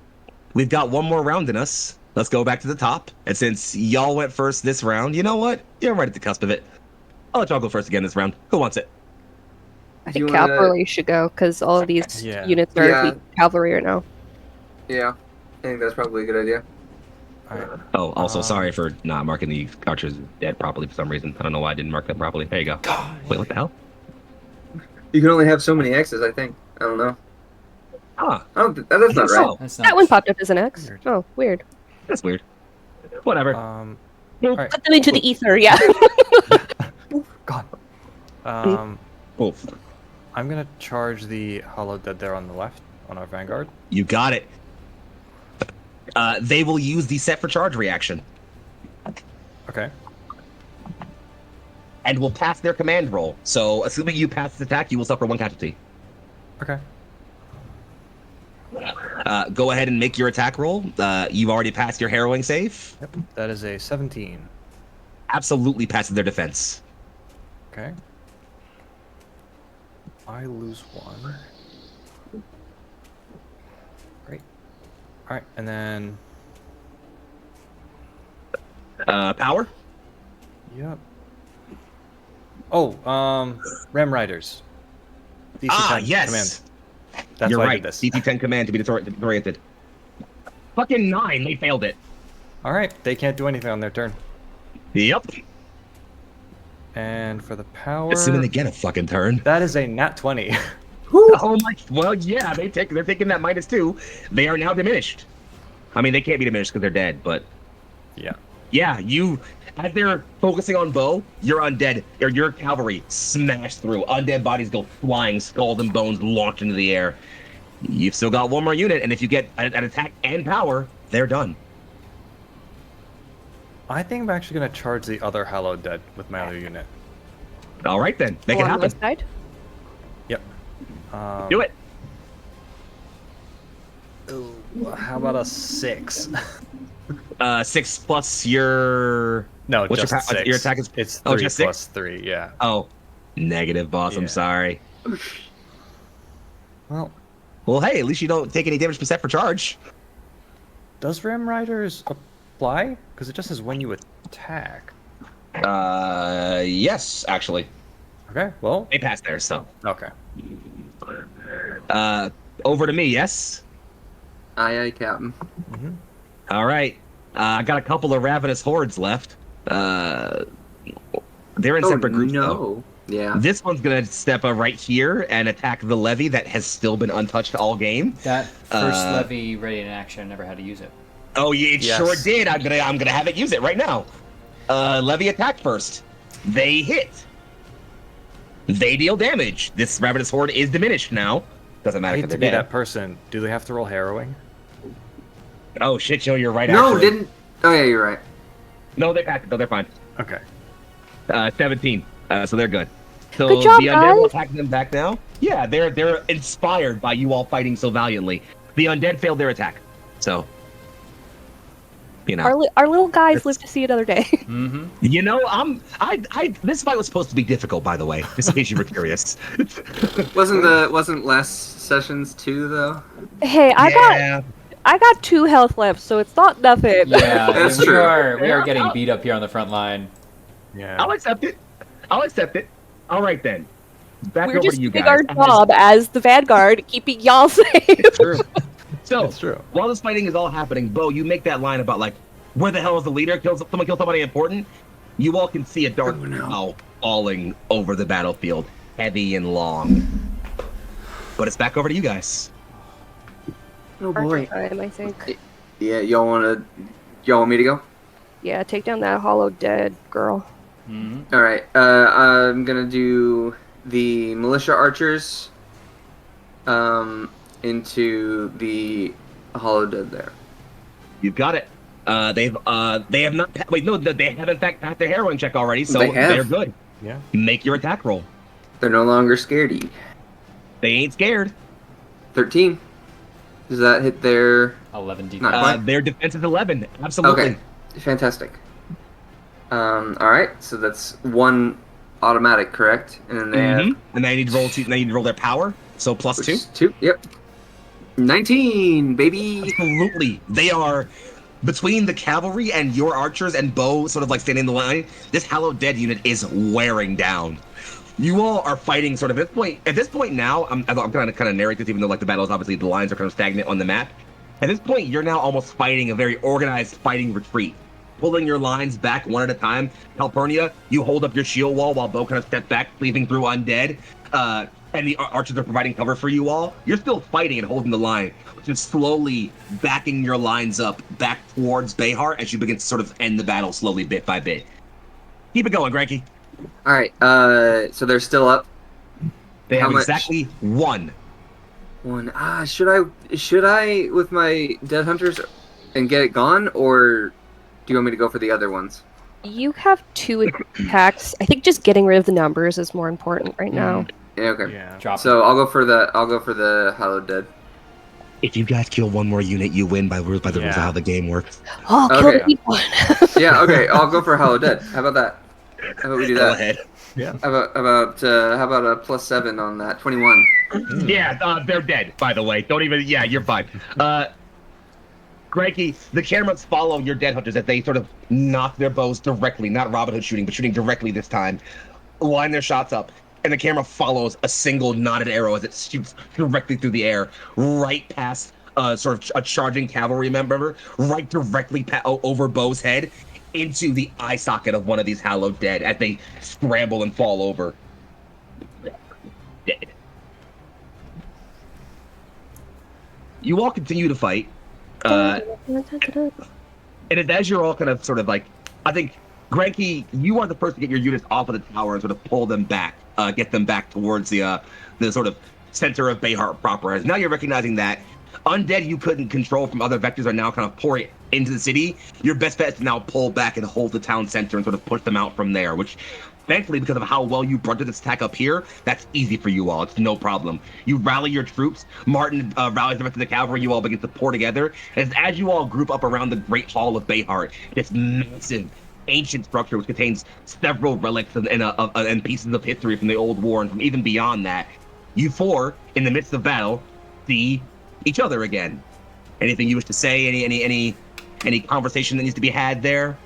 we've got one more round in us. Let's go back to the top. And since y'all went first this round, you know what? You're right at the cusp of it. I'll let y'all go first again this round. Who wants it? I Do you think wanna- cavalry should go because all of these Yeah. units are Yeah. weak cavalry right now. Yeah, I think that's probably a good idea. All right. Oh, also, sorry for not marking the archers dead properly for some reason. I don't know why I didn't mark them properly. There you go. Wait, what the hell? You can only have so many X's, I think. I don't know. Huh. Oh, that's not right. So, That's That not. one popped up as an X. Weird. Oh, weird. that's weird. Whatever. All Boop. right. Put them into the ether, yeah. God. Um, Oof. I'm gonna charge the hollow dead there on the left on our vanguard. You got it. They will use the set for charge reaction Okay. and will pass their command roll. So, assuming you pass this attack, you will suffer 1 casualty. Okay. Go ahead and make your attack roll. You've already passed your harrowing save. Yep. That is a 17. Absolutely passes their defense. Okay. I lose 1. Great. All right, and then Power? yep. Oh, Ram Riders. DC 10 yes. command. That's You're why I right. did this. DC 10 command to be disoriented. Fucking 9. They failed it. All right, they can't do anything on their turn. Yep. And for the power, Assuming they get a fucking turn. that is a nat 20. Oh my! Well, yeah, they're taking that -2. They are now diminished. I mean, they can't be diminished because they're dead, but Yeah. yeah, as they're focusing on Bo, your undead or your cavalry smash through. Undead bodies go flying, skulls and bones launch into the air. You've still got 1 more unit, and if you get an attack and power, they're done. I think I'm actually gonna charge the other Hallowed Dead with my other unit. All right then, make it Along happen. this side. Yep. Do it. Ooh, how about a 6? 6 plus your No, What's just your 6. your attack is? It's 3 Oh, just 6? plus 3. Yeah. Oh, negative, boss. Yeah. I'm sorry. Well, Well, hey, at least you don't take any damage per set for charge. does Ram Riders apply? Because it just says when you attack. Yes, actually, Okay. Well. they passed there. So, Okay. over to me. Yes. Aye, Captain. Mm-hmm. All right. I got a couple of ravenous hordes left. They're in separate groups, though. No. Yeah. This one's gonna step right here and attack the levy that has still been untouched all game. That first levy ready in action, I never had to use it. Oh, yeah, it Yes. sure did. I'm gonna have it use it right now. Levy attack first. They hit. They deal damage. This ravenous horde is diminished now. Doesn't I matter hate if to they're be dead. that person. Do they have to roll harrowing? Oh shit, Joe, you're right. No, actually. didn't. Oh yeah, you're right. No, they passed it. No, they're fine. Okay. 17. So they're good. So Good job, the undead will guys. attack them back now. Yeah, they're inspired by you all fighting so valiantly. The undead failed their attack. So, you know. Our little guys It's- live to see another day. Mm-hmm. You know, this fight was supposed to be difficult, by the way, just in case you were curious. Wasn't last sessions 2 though? Hey, I got 2 health left, so it's not nothing. Yeah, That's we true. are Yeah. getting beat up here on the front line. Yeah. I'll accept it. All right, then. Back We're over just to you doing guys. our job as the Vanguard, keeping y'all safe. True. So, It's true. while this fighting is all happening, Bo, you make that line about, like, where the hell is the leader? Someone kill somebody important? You all can see a dark Oh, no. cloud falling over the battlefield, heavy and long. But it's back over to you guys. Oh Archer boy. time, I think. Yeah, y'all want me to go? Yeah, take down that hollow dead girl. Mm-hmm. All right. I'm gonna do the militia archers. Into the hollow dead there. You've got it. They have not. Wait, no, they have in fact passed their harrowing check already, so They have? they're good. Yeah. Make your attack roll. They're no longer scaredy. They ain't scared. 13. Does that hit their? 11 d. Not quite. Their defense is 11. Absolutely. Okay. Fantastic. All right. So that's 1 automatic, correct? And then they have Mhm. And they need to roll. They need to roll their power. So plus which 2. is 2. Yep. 19, baby. Absolutely. They are between the cavalry and your archers and bow sort of like standing in the line. This hallowed dead unit is wearing down. You all are fighting sort of at this point now, I'm kind of narrate this even though like the battle is obviously the lines are kind of stagnant on the map. At this point, you're now almost fighting a very organized fighting retreat. Pulling your lines back one at a time. Calpurnia, you hold up your shield wall while Bo kind of steps back, leaving through undead. and the archers are providing cover for you all, you're still fighting and holding the line, which is slowly backing your lines up back towards Bayheart as you begin to sort of end the battle slowly, bit by bit. Keep it going, Granky. All right. So they're still up. They How have much? exactly one. One. Should I with my dead hunters and get it gone, or do you want me to go for the other ones? You have 2 attacks. I think just getting rid of the numbers is more important right now. Yeah. Okay. Yeah. Drop So I'll go for the hallowed dead. If you guys kill one more unit, you win by the rules of how the game works. Oh, kill Okay. the big one. Yeah. Okay. I'll go for hallowed dead. How about that? How about we do Go that? ahead. Yeah. How about a +7 on that? 21. Yeah, they're dead, by the way. Don't even, yeah, you're fine. Granky, the cameras follow your dead hunters as they sort of knock their bows directly, not Robin Hood shooting, but shooting directly this time, line their shots up, and the camera follows a single knotted arrow as it shoots directly through the air, right past sort of a charging cavalry member, right directly over Bo's head, into the eye socket of one of these hallowed dead as they scramble and fall over. Dead. You all continue to fight. And as you're all kind of sort of like, I think, Granky, you are the first to get your units off of the tower and sort of pull them back, get them back towards the sort of center of Bayheart proper. As now you're recognizing that undead you couldn't control from other vectors are now kind of pouring into the city. Your best bet is to now pull back and hold the town center and sort of push them out from there, which thankfully, because of how well you brunted this attack up here, that's easy for you all. It's no problem. You rally your troops. Martin rallies the rest of the cavalry. You all begin to pour together. As you all group up around the Great Hall of Bayheart, this massive, ancient structure which contains several relics and pieces of history from the old war and from even beyond that, you four, in the midst of battle, see each other again. Anything you wish to say? Any conversation that needs to be had there?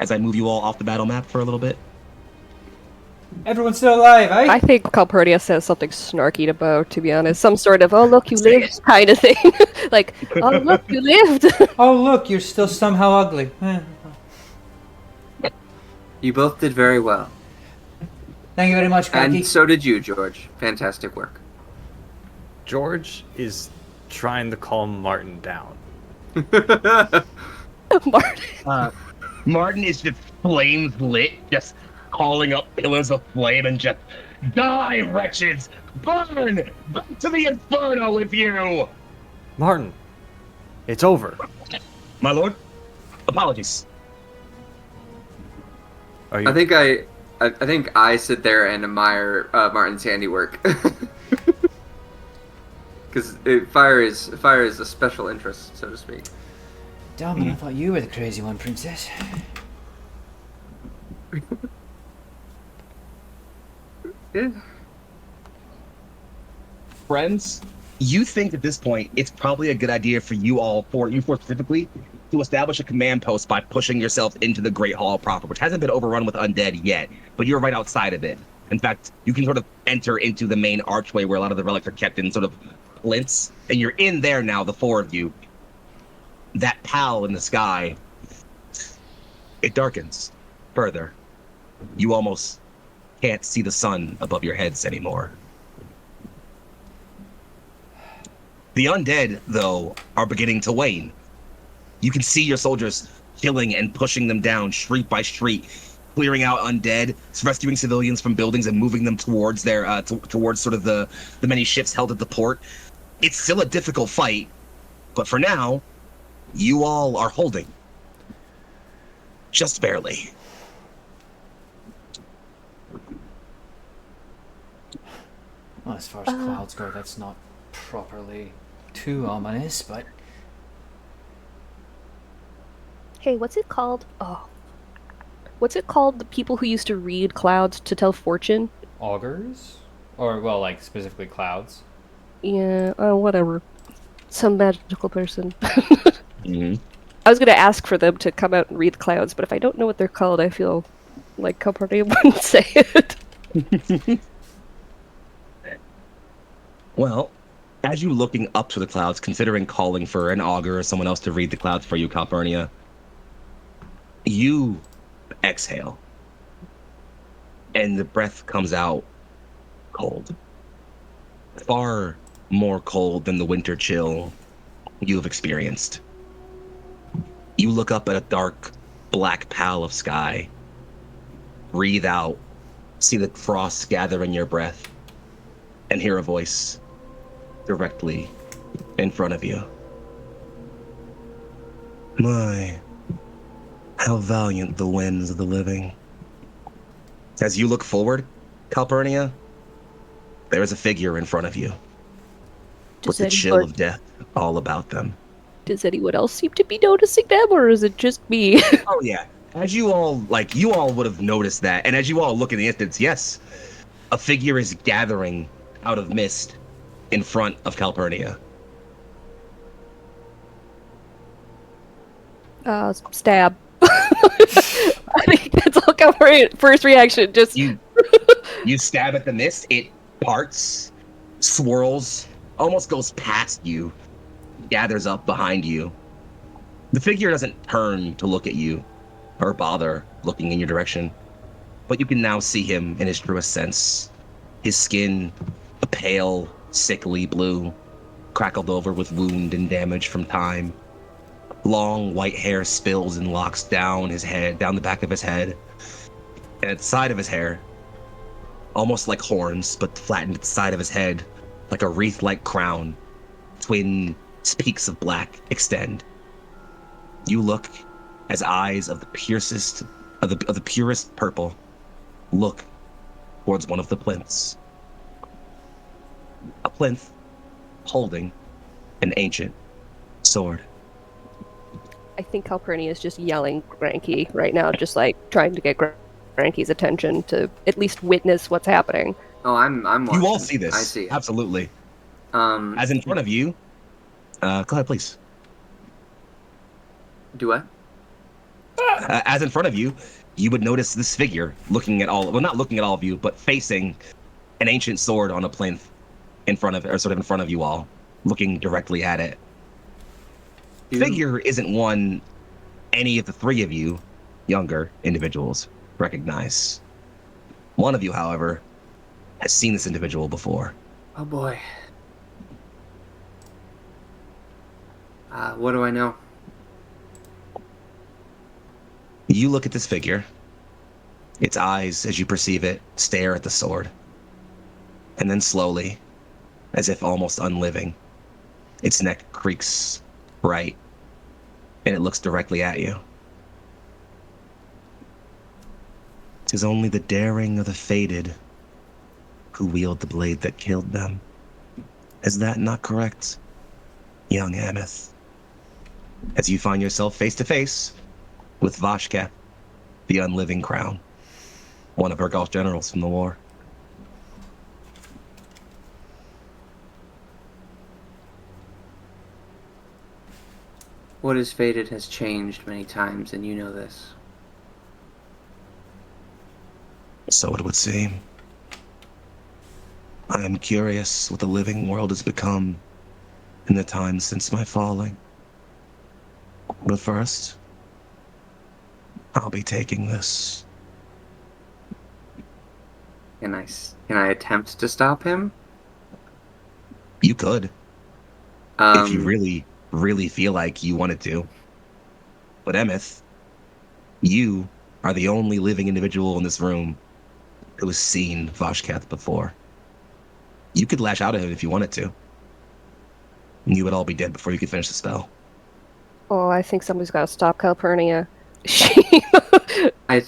As I move you all off the battle map for a little bit. Everyone's still alive, eh? I think Calpurnia says something snarky to Bo, to be honest. Some sort of, oh, look, you lived kind of thing. Like, oh, look, you lived. Oh, look, you're still somehow ugly. You both did very well. Thank you very much, Cranky. And so did you, George. Fantastic work. George is trying to calm Martin down. Martin. Martin is just flames lit, just calling up pillars of flame and just, die, wretches! Burn! Back to the inferno with you! Martin, it's over. My lord, apologies. Are you... I think I sit there and admire Martin's handiwork. Because fire is a special interest, so to speak. Damn it, I thought you were the crazy one, princess. Yeah. Friends, you think at this point it's probably a good idea for you four specifically, to establish a command post by pushing yourself into the Great Hall proper, which hasn't been overrun with undead yet, but you're right outside of it. In fact, you can sort of enter into the main archway where a lot of the relics are kept in sort of plinths, and you're in there now, the four of you. That pal in the sky, it darkens further. You almost can't see the sun above your heads anymore. The undead, though, are beginning to wane. You can see your soldiers killing and pushing them down street by street, clearing out undead, rescuing civilians from buildings and moving them towards their towards sort of the many ships held at the port. It's still a difficult fight, but for now, you all are holding. Just barely. Well, as far as clouds go, that's not properly too ominous, but... Hey, what's it called? Oh. What's it called? The people who used to read clouds to tell fortune? Augurs? Or, well, like, specifically clouds? Yeah, whatever. Some magical person. Mm-hmm. I was going to ask for them to come out and read the clouds, but if I don't know what they're called, I feel like Calpurnia wouldn't say it. Well, as you looking up to the clouds, considering calling for an augur or someone else to read the clouds for you, Calpurnia, you exhale, and the breath comes out cold. far more cold than the winter chill you have experienced. You look up at a dark, black pall of sky, breathe out, see the frost gather in your breath, and hear a voice directly in front of you. My, how valiant the winds of the living. As you look forward, Calpurnia, there is a figure in front of you with the chill of death all about them. Does anyone else seem to be noticing them, or is it just me? Oh yeah. As you all would have noticed that, and as you all look in the instance, yes, a figure is gathering out of mist in front of Calpurnia. Stab. I think that's all Calpurnia's first reaction. Just You stab at the mist, it parts, swirls, almost goes past you, gathers up behind you. The figure doesn't turn to look at you or bother looking in your direction, but you can now see him in his truest sense. His skin, a pale, sickly blue, crackled over with wound and damage from time. Long white hair spills and locks down his head, down the back of his head. And at the side of his hair, almost like horns, but flattened at the side of his head, like a wreath-like crown, twin peaks of black extend. You look as eyes of the purest purple look towards one of the plinths. A plinth holding an ancient sword. I think Calpurnia is just yelling Granky right now, just like trying to get Granky's attention to at least witness what's happening. Oh, I'm watching. You all see this. I see it. Absolutely. As in front of you, go ahead, please. Do I? As in front of you, you would notice this figure looking at all, well, not looking at all of you, but facing an ancient sword on a plinth in front of, or sort of in front of you all, looking directly at it. Figure isn't one any of the three of you, younger individuals, recognize. One of you, however, has seen this individual before. Oh boy. What do I know? You look at this figure. Its eyes, as you perceive it, stare at the sword. And then slowly, as if almost unliving, its neck creaks right, and it looks directly at you. 'Tis only the daring of the fated who wield the blade that killed them. Is that not correct, young Ameth? As you find yourself face to face with Vashka, the Unliving Crown, one of her Gauls generals from the war. What is fated has changed many times, and you know this. So it would seem. I am curious what the living world has become in the time since my falling. But first, I'll be taking this. Can I attempt to stop him? You could, if you really, really feel like you wanted to. But Emeth, you are the only living individual in this room who has seen Vashkath before. You could lash out at him if you wanted to. And you would all be dead before you could finish the spell. Oh, I think somebody's got to stop Calpurnia. I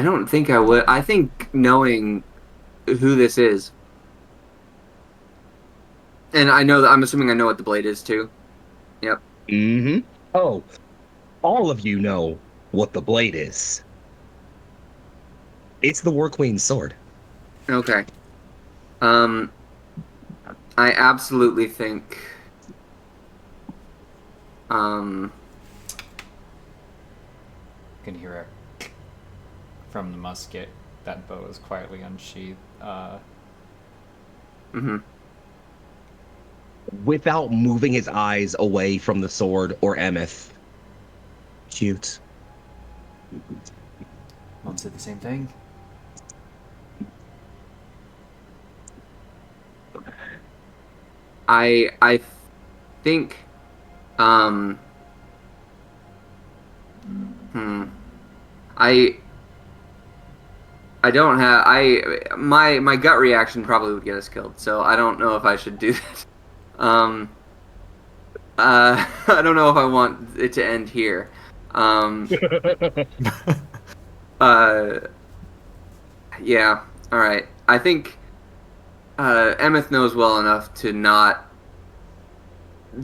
don't think I would. I think knowing who this is, and I'm assuming I know what the blade is too. Yep. Mm-hmm. Oh, all of you know what the blade is. It's the War Queen's sword. Okay. I absolutely think. You can hear it from the musket. That bow is quietly unsheathed. Without moving his eyes away from the sword or Emeth. Cute. Mom said the same thing. I think I don't have my gut reaction probably would get us killed, so I don't know if I should do that. I don't know if I want it to end here. Uh, yeah. All right. I think Emeth knows well enough to not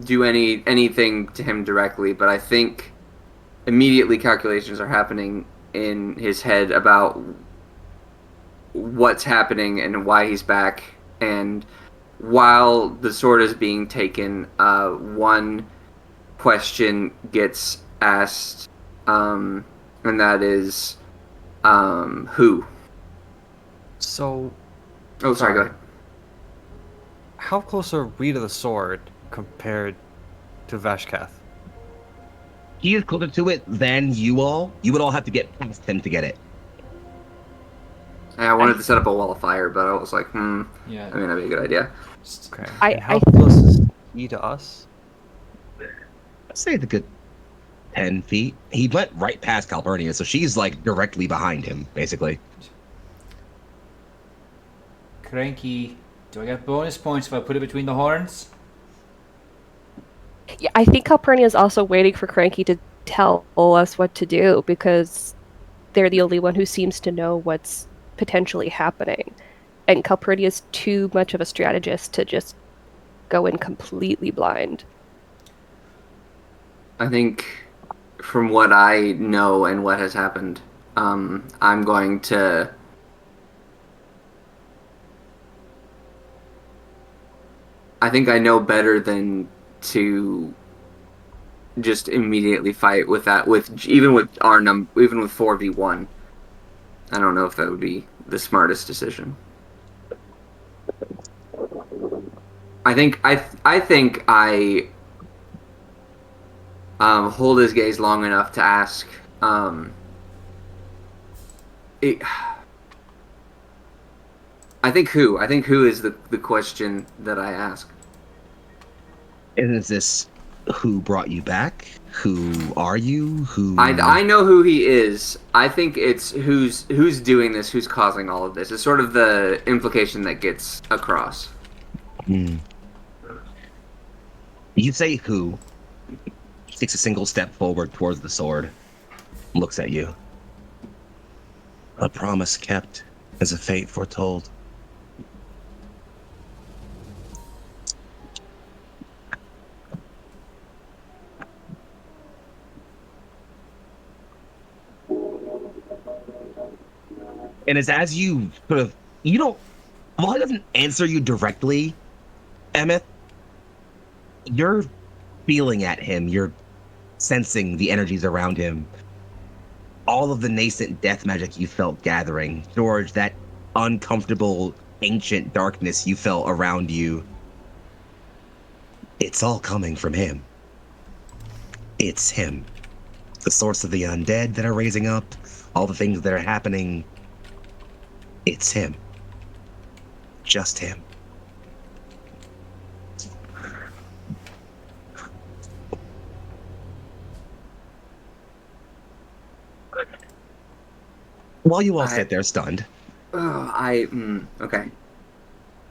do anything to him directly, but I think immediately calculations are happening in his head about what's happening and why he's back. And while the sword is being taken, one question gets asked, and that is, who? So, Oh, sorry, go ahead. how close are we to the sword compared to Vashkath? He is closer to it than you all. You would all have to get past him to get it. I wanted to set up a wall of fire, but I was like, Yeah. I mean, that'd be a good idea. Okay. I- And how I- close is he to us? I'd say the good 10 feet. He went right past Calpurnia, so she's like directly behind him, basically. Cranky, do I get bonus points if I put it between the horns? Yeah, I think Calpurnia is also waiting for Cranky to tell us what to do because they're the only one who seems to know what's potentially happening. And Calpurnia is too much of a strategist to just go in completely blind. I think from what I know and what has happened, I'm going to. I think I know better than to just immediately fight with that. Even with our even with 4v1. I don't know if that would be the smartest decision. I think I hold his gaze long enough to ask. I think who is the question that I ask. And is this who brought you back? Who are you? Who? I know who he is. I think it's who's doing this, who's causing all of this. It's sort of the implication that gets across. You say who? He takes a single step forward towards the sword, looks at you. A promise kept is a fate foretold. And it's as you sort of, you don't, while he doesn't answer you directly, Emmett, you're feeling at him, you're sensing the energies around him. All of the nascent death magic you felt gathering. George, that uncomfortable, ancient darkness you felt around you. It's all coming from him. It's him. The source of the undead that are raising up, all the things that are happening. It's him. Just him. While you all sit there stunned. Okay.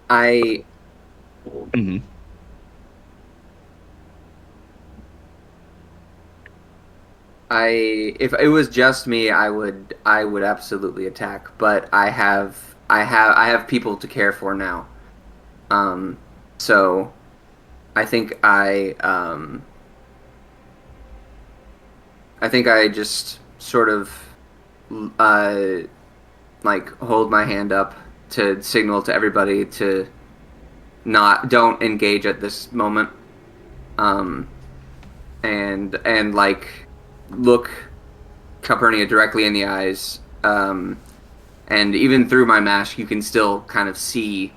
Mm-hmm. If it was just me, I would absolutely attack, but I have people to care for now. So I think I just sort of like hold my hand up to signal to everybody to don't engage at this moment. And like look Calpurnia directly in the eyes, and even through my mask you can still kind of see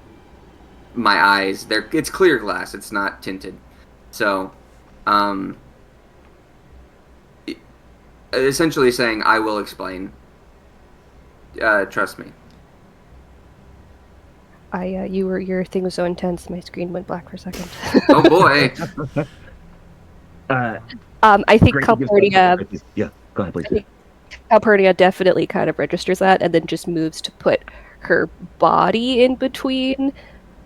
my eyes. It's clear glass, it's not tinted. So essentially saying, I will explain. Trust me. Your thing was so intense, my screen went black for a second. Oh boy. I think Great. Calpurnia, Yeah, go ahead, please. I think Calpurnia definitely kind of registers that, and then just moves to put her body in between,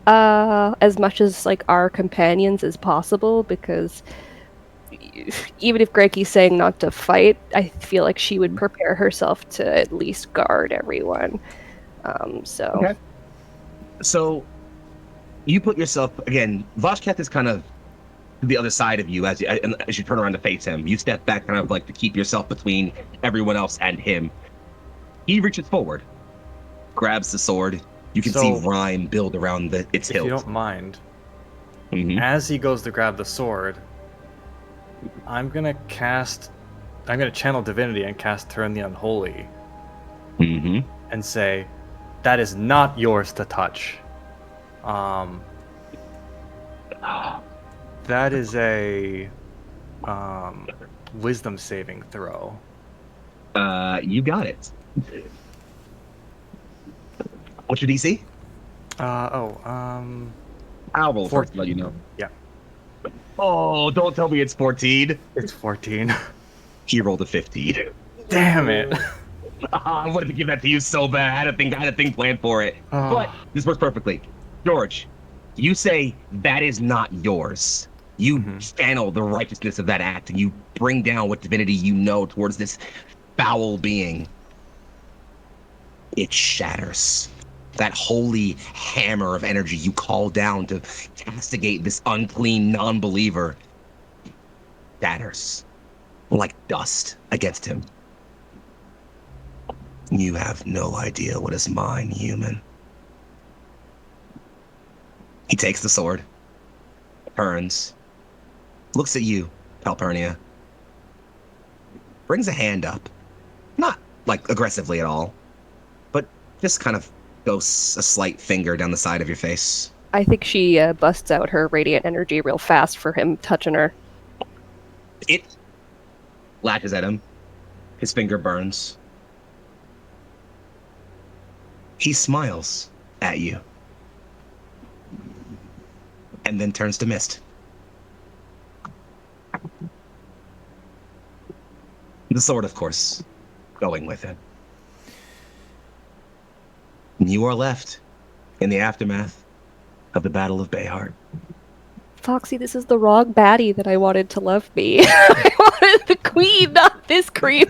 as much as like our companions as possible, because even if Greggy's saying not to fight, I feel like she would prepare herself to at least guard everyone. Okay. So you put yourself again. Voshkath is kind of to the other side of you as you turn around to face him. You step back, kind of like to keep yourself between everyone else and him. He reaches forward, grabs the sword. You can see rime build around its hilt. If you don't mind, Mhm. as he goes to grab the sword, I'm gonna channel divinity and cast Turn the Unholy, Mhm. and say, that is not yours to touch. That is a wisdom saving throw. You got it. What's your DC? I'll roll first to let you know. Yeah. Oh, don't tell me it's 14. It's 14. He rolled a 15. Damn it. I wanted to give that to you so bad. I had a thing planned for it. But this works perfectly. George, you say that is not yours. You channel the righteousness of that act, and you bring down what divinity you know towards this foul being. It shatters. That holy hammer of energy you call down to castigate this unclean non-believer shatters like dust against him. You have no idea what is mine, human. He takes the sword, turns, looks at you, Calpurnia, brings a hand up, not like aggressively at all, but just kind of goes a slight finger down the side of your face. I think she busts out her radiant energy real fast for him touching her. It latches at him. His finger burns. He smiles at you and then turns to mist. The sword, of course, going with him. You are left in the aftermath of the Battle of Bayheart. Foxy, this is the wrong baddie that I wanted to love me. I wanted the queen, not this creep.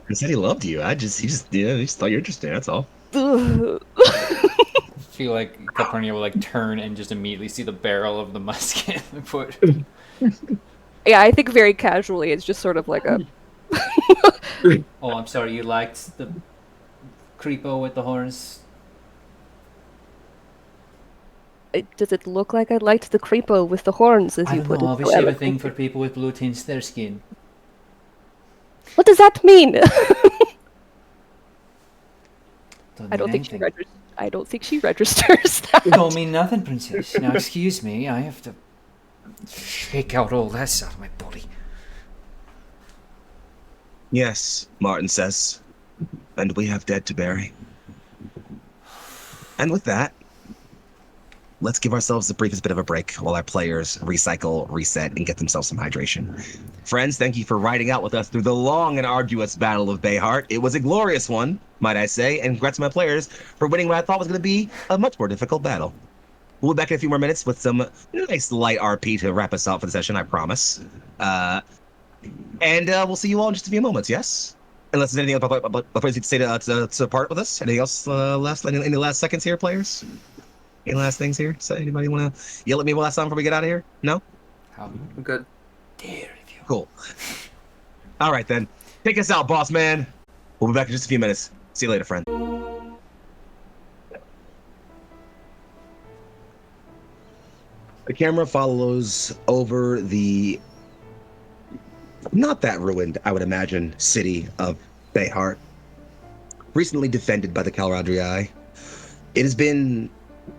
He said he loved you. He just thought you're interesting. That's all. Ugh. I feel like Calpurnia will like turn and just immediately see the barrel of the musket and put. Yeah, I think very casually it's just sort of like a. Oh, I'm sorry. You liked the creepo with the horns. Does it look like I liked the creepo with the horns, as I you don't put know. it? Obviously, have a thing for people with blue tints to their skin. What does that mean? Don't I don't mean think she anything. I don't think she registers that. Don't mean nothing, princess. Now, excuse me. I have to shake out all that out of my body. Yes, Martin says. And we have dead to bury. And with that, let's give ourselves the briefest bit of a break while our players recycle, reset, and get themselves some hydration. Friends, thank you for riding out with us through the long and arduous Battle of Bayheart. It was a glorious one, might I say, and congrats to my players for winning what I thought was going to be a much more difficult battle. We'll be back in a few more minutes with some nice light RP to wrap us up for the session, I promise. And we'll see you all in just a few moments, yes? Unless there's anything else before you say to part with us? Anything else any last seconds here, players? Any last things here? So anybody want to yell at me one last time before we get out of here? No? How I'm good. dare you? Cool. All right, then. Take us out, boss man. We'll be back in just a few minutes. See you later, friend. The camera follows over the not that ruined, I would imagine, city of Bayheart, recently defended by the Caladriai. It has been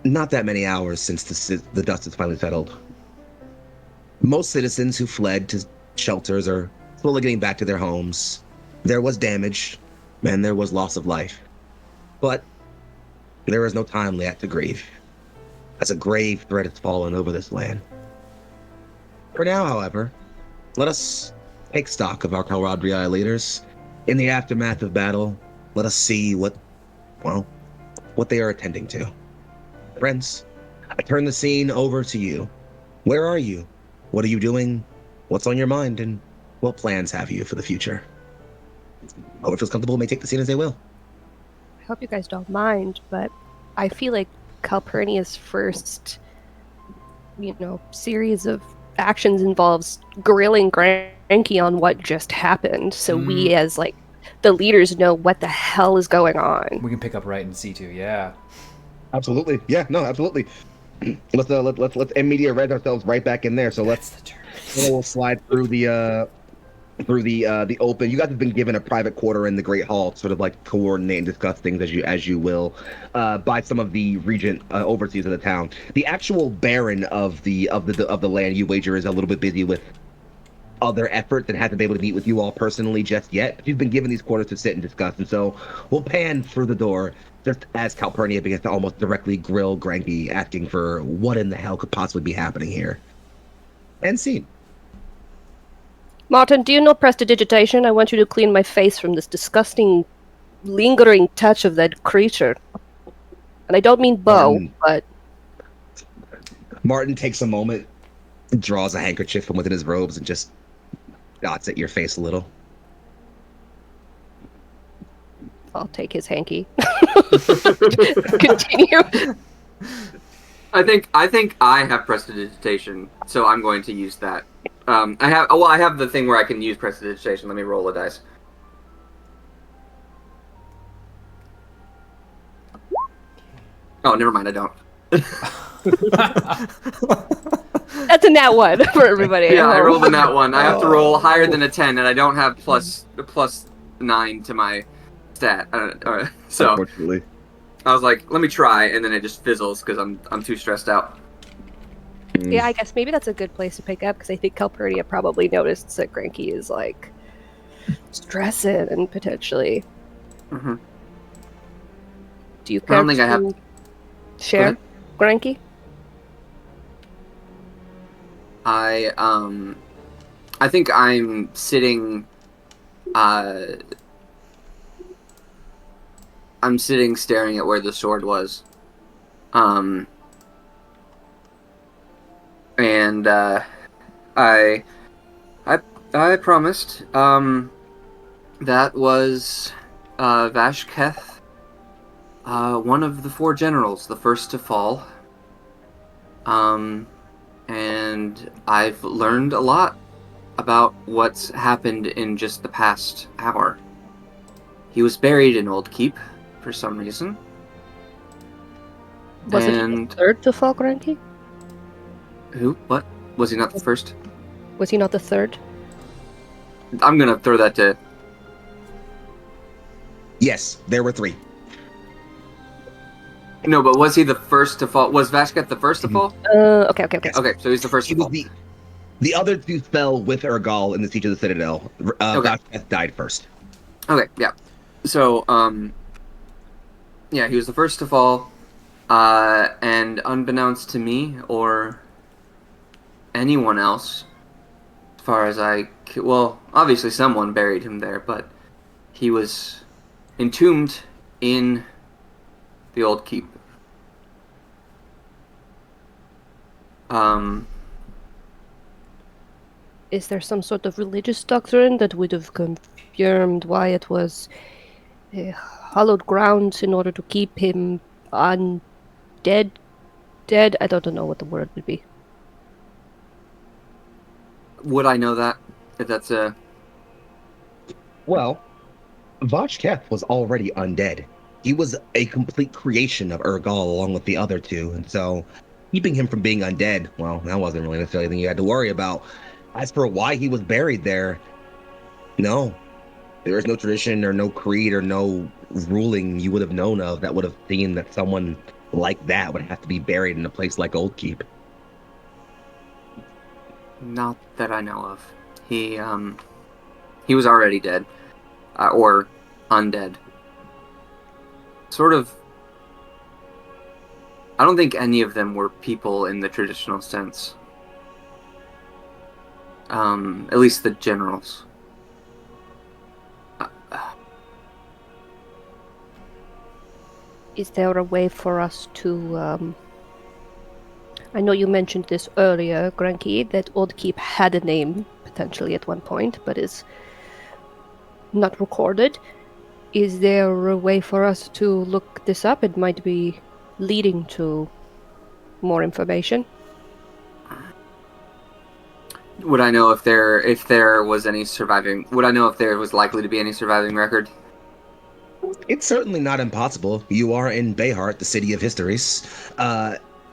not that many hours since the dust has finally settled. Most citizens who fled to shelters are slowly getting back to their homes. There was damage, and there was loss of life. But There is no time yet to grieve, as a grave threat has fallen over this land. For now, however, let us take stock of our Caladriai leaders. In the aftermath of battle, let us see what they are attending to. Friends, I turn the scene over to you. Where are you? What are you doing? What's on your mind? And what plans have you for the future? Whoever feels comfortable may take the scene as they will. I hope you guys don't mind, but I feel like Calpurnia's first, series of actions involves grilling Granky on what just happened, so we as the leaders know what the hell is going on. We can pick up right in C2, yeah. Absolutely. Yeah, no, absolutely. Let's media res ourselves right back in there. So we'll slide through the open. You guys have been given a private quarter in the Great Hall to sort of coordinate and discuss things as you will, by some of the regent overseers of the town. The actual baron of the land, you wager, is a little bit busy with other efforts and hasn't been able to meet with you all personally just yet. But you've been given these quarters to sit and discuss, and so we'll pan through the door just as Calpurnia begins to almost directly grill Granky, asking for what in the hell could possibly be happening here. And scene. Martin, do you know prestidigitation? I want you to clean my face from this disgusting, lingering touch of that creature. And I don't mean bow, but... Martin takes a moment, draws a handkerchief from within his robes, and just dots at your face a little. I'll take his hanky. Continue. I think I have prestidigitation, so I'm going to use that. I have the thing where I can use prestidigitation. Let me roll a dice. Oh, never mind. I don't. That's a nat one for everybody. Yeah, I rolled a nat one. I have to roll higher than a 10, and I don't have plus 9 to my stat. So Unfortunately, I was like, let me try, and then it just fizzles because I'm too stressed out. Yeah, I guess maybe that's a good place to pick up, because I think Calpurnia probably noticed that Granky is stressing and potentially. Mm-hmm. Do you care to share, Granky? I think I'm sitting. I'm sitting staring at where the sword was. And I promised. That was Vashketh, one of the 4 generals, the first to fall. And I've learned a lot about what's happened in just the past hour. He was buried in Old Keep for some reason. Was it the third to fall, Granky? Who? What? Was he not the first? Was he not the third? I'm gonna throw that to... Yes, there were 3. No, but was he the first to fall? Was Vashketh the first to fall? Okay. Okay, so he's the first to fall. The other 2 fell with Ergal in the Siege of the Citadel. Vashketh died first. Okay, yeah. So, yeah, he was the first to fall, and unbeknownst to me or anyone else, as far as well, obviously someone buried him there, but he was entombed in the Old Keep. Is there some sort of religious doctrine that would have confirmed why it was hallowed ground in order to keep him undead? Dead? I don't know what the word would be. Would I know that? If that's a... Well, Vashketh was already undead. He was a complete creation of Ergal along with the other 2, and so keeping him from being undead, well, that wasn't really necessarily anything you had to worry about. As for why he was buried there, no. There is no tradition or no creed or no ruling you would have known of that would have seen that someone like that would have to be buried in a place like Old Keep. Not that I know of. He was already dead. Or undead. Sort of I don't think any of them were people in the traditional sense. At least the generals. Is there a way for us to... I know you mentioned this earlier, Granky, that Oddkeep had a name, potentially at one point, but is not recorded. Is there a way for us to look this up? It might be leading to more information. Would I know if there was any surviving? Would I know if there was likely to be any surviving record? It's certainly not impossible. You are in Bayheart, the city of histories.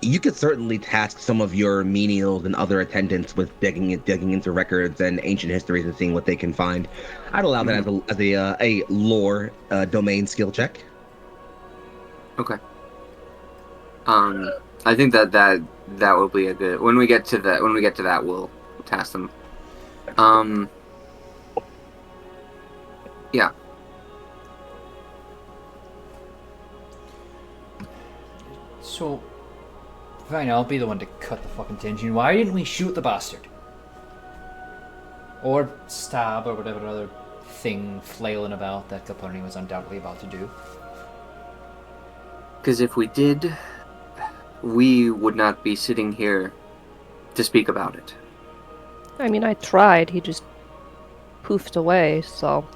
You could certainly task some of your menials and other attendants with digging into records and ancient histories and seeing what they can find. I'd allow that as a lore domain skill check. Okay. I think that will be a good. When we get to that, we'll task them. Yeah. So, fine, I'll be the one to cut the fucking tension. Why didn't we shoot the bastard? Or stab, or whatever other thing flailing about that Caperni was undoubtedly about to do. Because if we did, we would not be sitting here to speak about it. I mean, I tried. He just poofed away, so...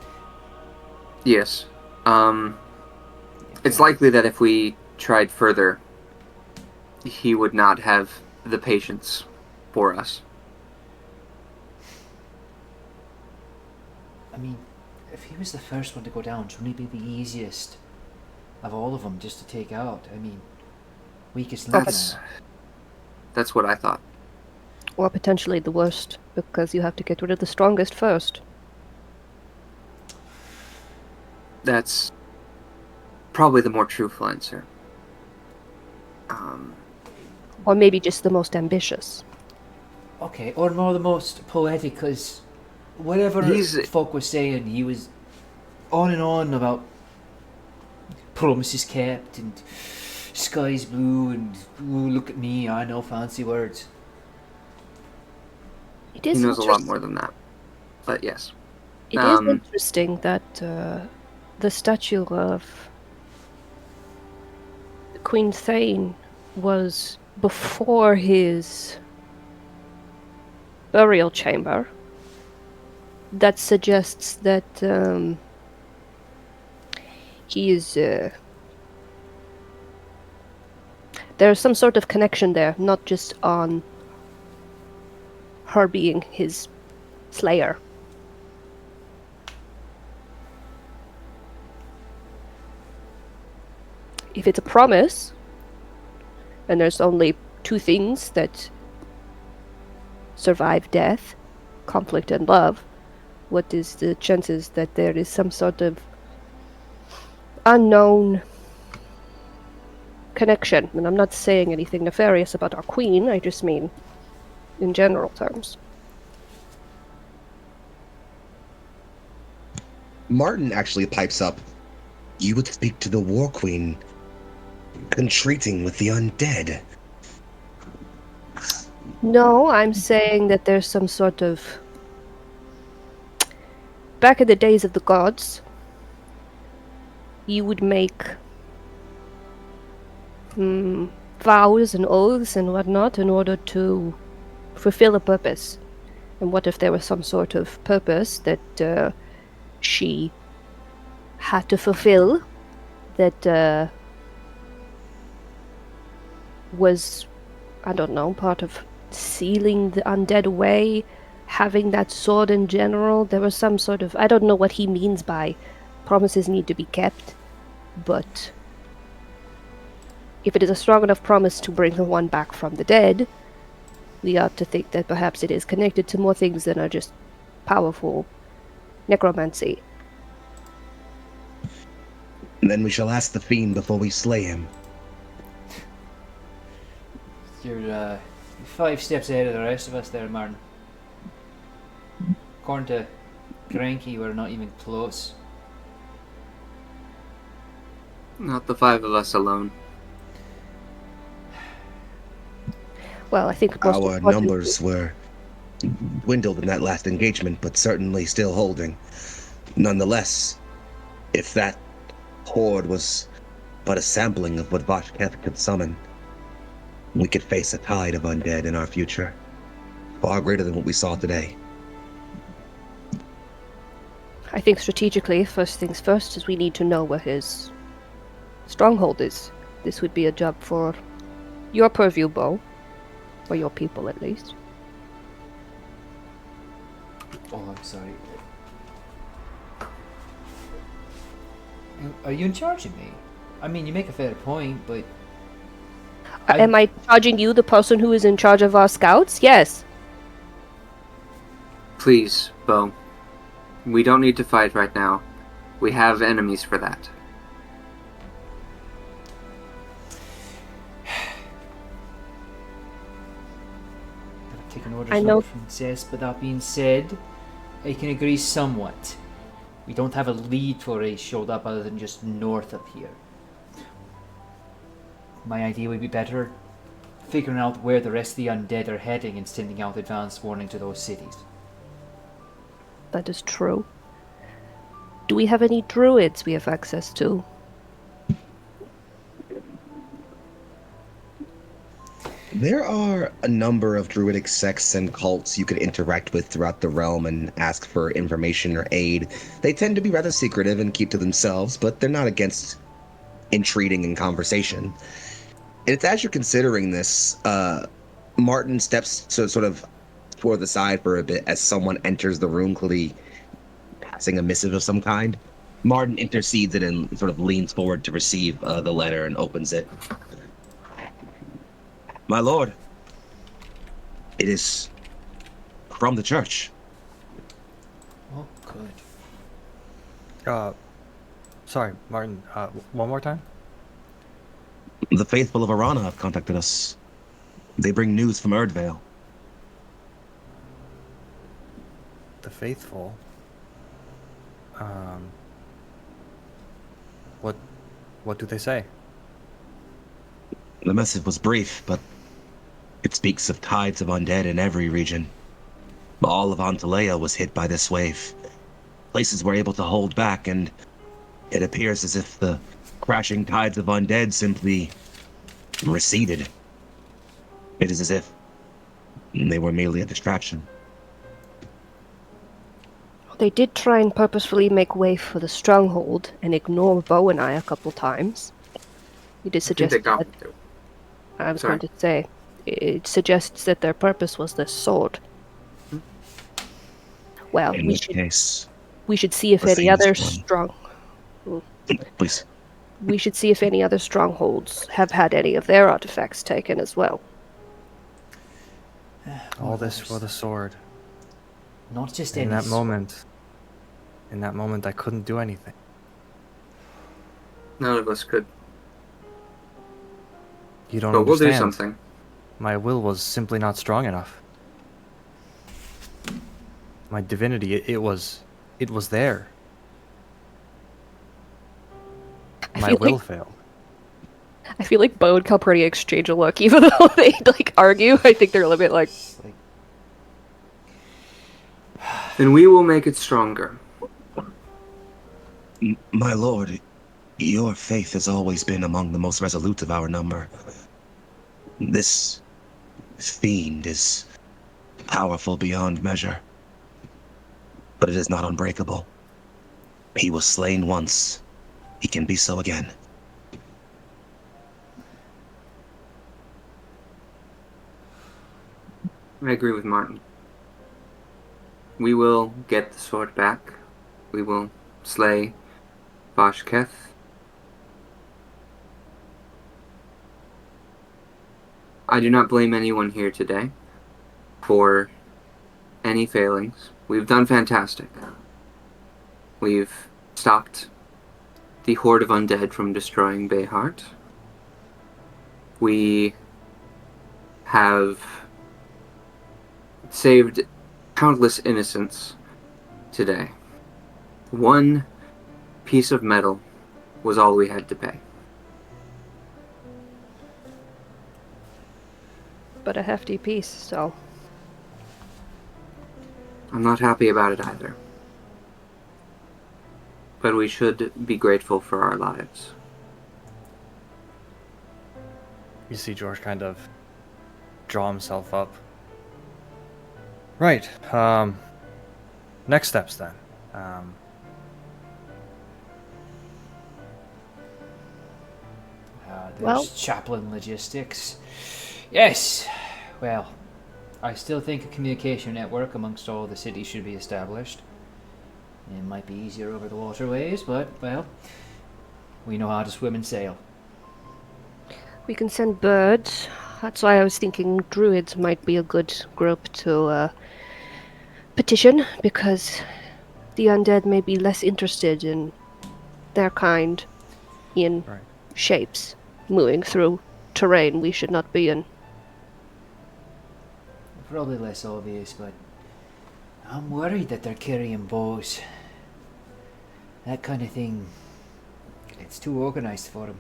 Yes. It's likely that if we tried further, he would not have the patience for us. I mean, if he was the first one to go down, shouldn't he be the easiest of all of them just to take out? I mean, weakest link. That's what I thought. Or potentially the worst, because you have to get rid of the strongest first. That's probably the more truthful answer. Or maybe just the most ambitious. Okay, or more the most poetic, because whatever folk was saying, he was on and on about promises kept and skies blue and ooh, look at me, I know fancy words. It is he knows a lot more than that, but yes. It is interesting that the statue of Queen Thane was before his burial chamber. That suggests that he is... there's some sort of connection there, not just on her being his slayer. If it's a promise, and there's only two things that survive death, conflict and love, what is the chances that there is some sort of unknown connection? And I'm not saying anything nefarious about our queen, I just mean in general terms. Martin actually pipes up. You would speak to the War Queen, entreating with the undead. No, I'm saying that there's some sort of... Back in the days of the gods, you would make vows and oaths and whatnot in order to fulfill a purpose. And what if there was some sort of purpose that she had to fulfill that was, I don't know, part of sealing the undead away, having that sword in general? There was some sort of... I don't know what he means by promises need to be kept, but if it is a strong enough promise to bring the one back from the dead, we ought to think that perhaps it is connected to more things than are just powerful necromancy. And then we shall ask the fiend before we slay him. You're 5 steps ahead of the rest of us there, Martin. According to Granky, we're not even close. Not the 5 of us alone. Well, I think most Our importantly, numbers were dwindled in that last engagement, but certainly still holding. Nonetheless, if that horde was but a sampling of what Vashketh could summon, we could face a tide of undead in our future, far greater than what we saw today. I think strategically, first things first is we need to know where his stronghold is. This would be a job for your purview, Bo. Or your people, at least. Oh, I'm sorry. Are you in charge of me? I mean, you make a fair point, but... Am I charging you, the person who is in charge of our scouts? Yes. Please, Bo. We don't need to fight right now. We have enemies for that. Taking orders I from know- the princess, but that being said, I can agree somewhat. We don't have a lead for a showed up other than just north of here. My idea would be better figuring out where the rest of the undead are heading and sending out advance warning to those cities. That is true. Do we have any druids we have access to? There are a number of druidic sects and cults you could interact with throughout the realm and ask for information or aid. They tend to be rather secretive and keep to themselves, but they're not against entreating in conversation. It's as you're considering this, Martin steps to sort of toward the side for a bit as someone enters the room, clearly passing a missive of some kind. Martin intercedes it and sort of leans forward to receive the letter and opens it. My lord, it is from the church. Oh, good. Sorry, Martin. One more time. The faithful of Arana have contacted us. They bring news from Erdvale. The faithful. What do they say? The missive was brief, but it speaks of tides of undead in every region. All of Antalea was hit by this wave. Places were able to hold back, and it appears as if the crashing tides of undead simply receded. It is as if they were merely a distraction. They did try and purposefully make way for the stronghold and ignore Bo and I a couple times. You did I think suggest they got that. I was going to say, it suggests that their purpose was the sword. Well, In which case, we should see if let's any see other this please. we should see if any other strongholds have had any of their artifacts taken as well. All this for the sword. Not just In any that moment, I couldn't do anything. None of us could. You don't But we'll understand. do something. My will was simply not strong enough. My divinity, it was there. My feel will like- failed. I feel like Bo and Calpurnia exchange a look, even though they argue. I think they're a little bit like, Then we will make it stronger. My lord, your faith has always been among the most resolute of our number. This fiend is powerful beyond measure, but it is not unbreakable. He was slain once. He can be so again. I agree with Martin. We will get the sword back. We will slay Vashketh. I do not blame anyone here today for any failings. We've done fantastic. We've stopped the horde of undead from destroying Bayheart. We have saved countless innocents today. One piece of metal was all we had to pay. but a hefty piece, so... I'm not happy about it either. But we should be grateful for our lives. You see George kind of draw himself up. Right. Next steps then. There's Well- chaplain logistics. Yes. Well, I still think a communication network amongst all the cities should be established. It might be easier over the waterways, but, well, we know how to swim and sail. We can send birds. That's why I was thinking druids might be a good group to petition, because the undead may be less interested in their kind in Right. shapes moving through terrain we should not be in. Probably less obvious, but I'm worried that they're carrying bows. That kind of thing, it's too organized for them.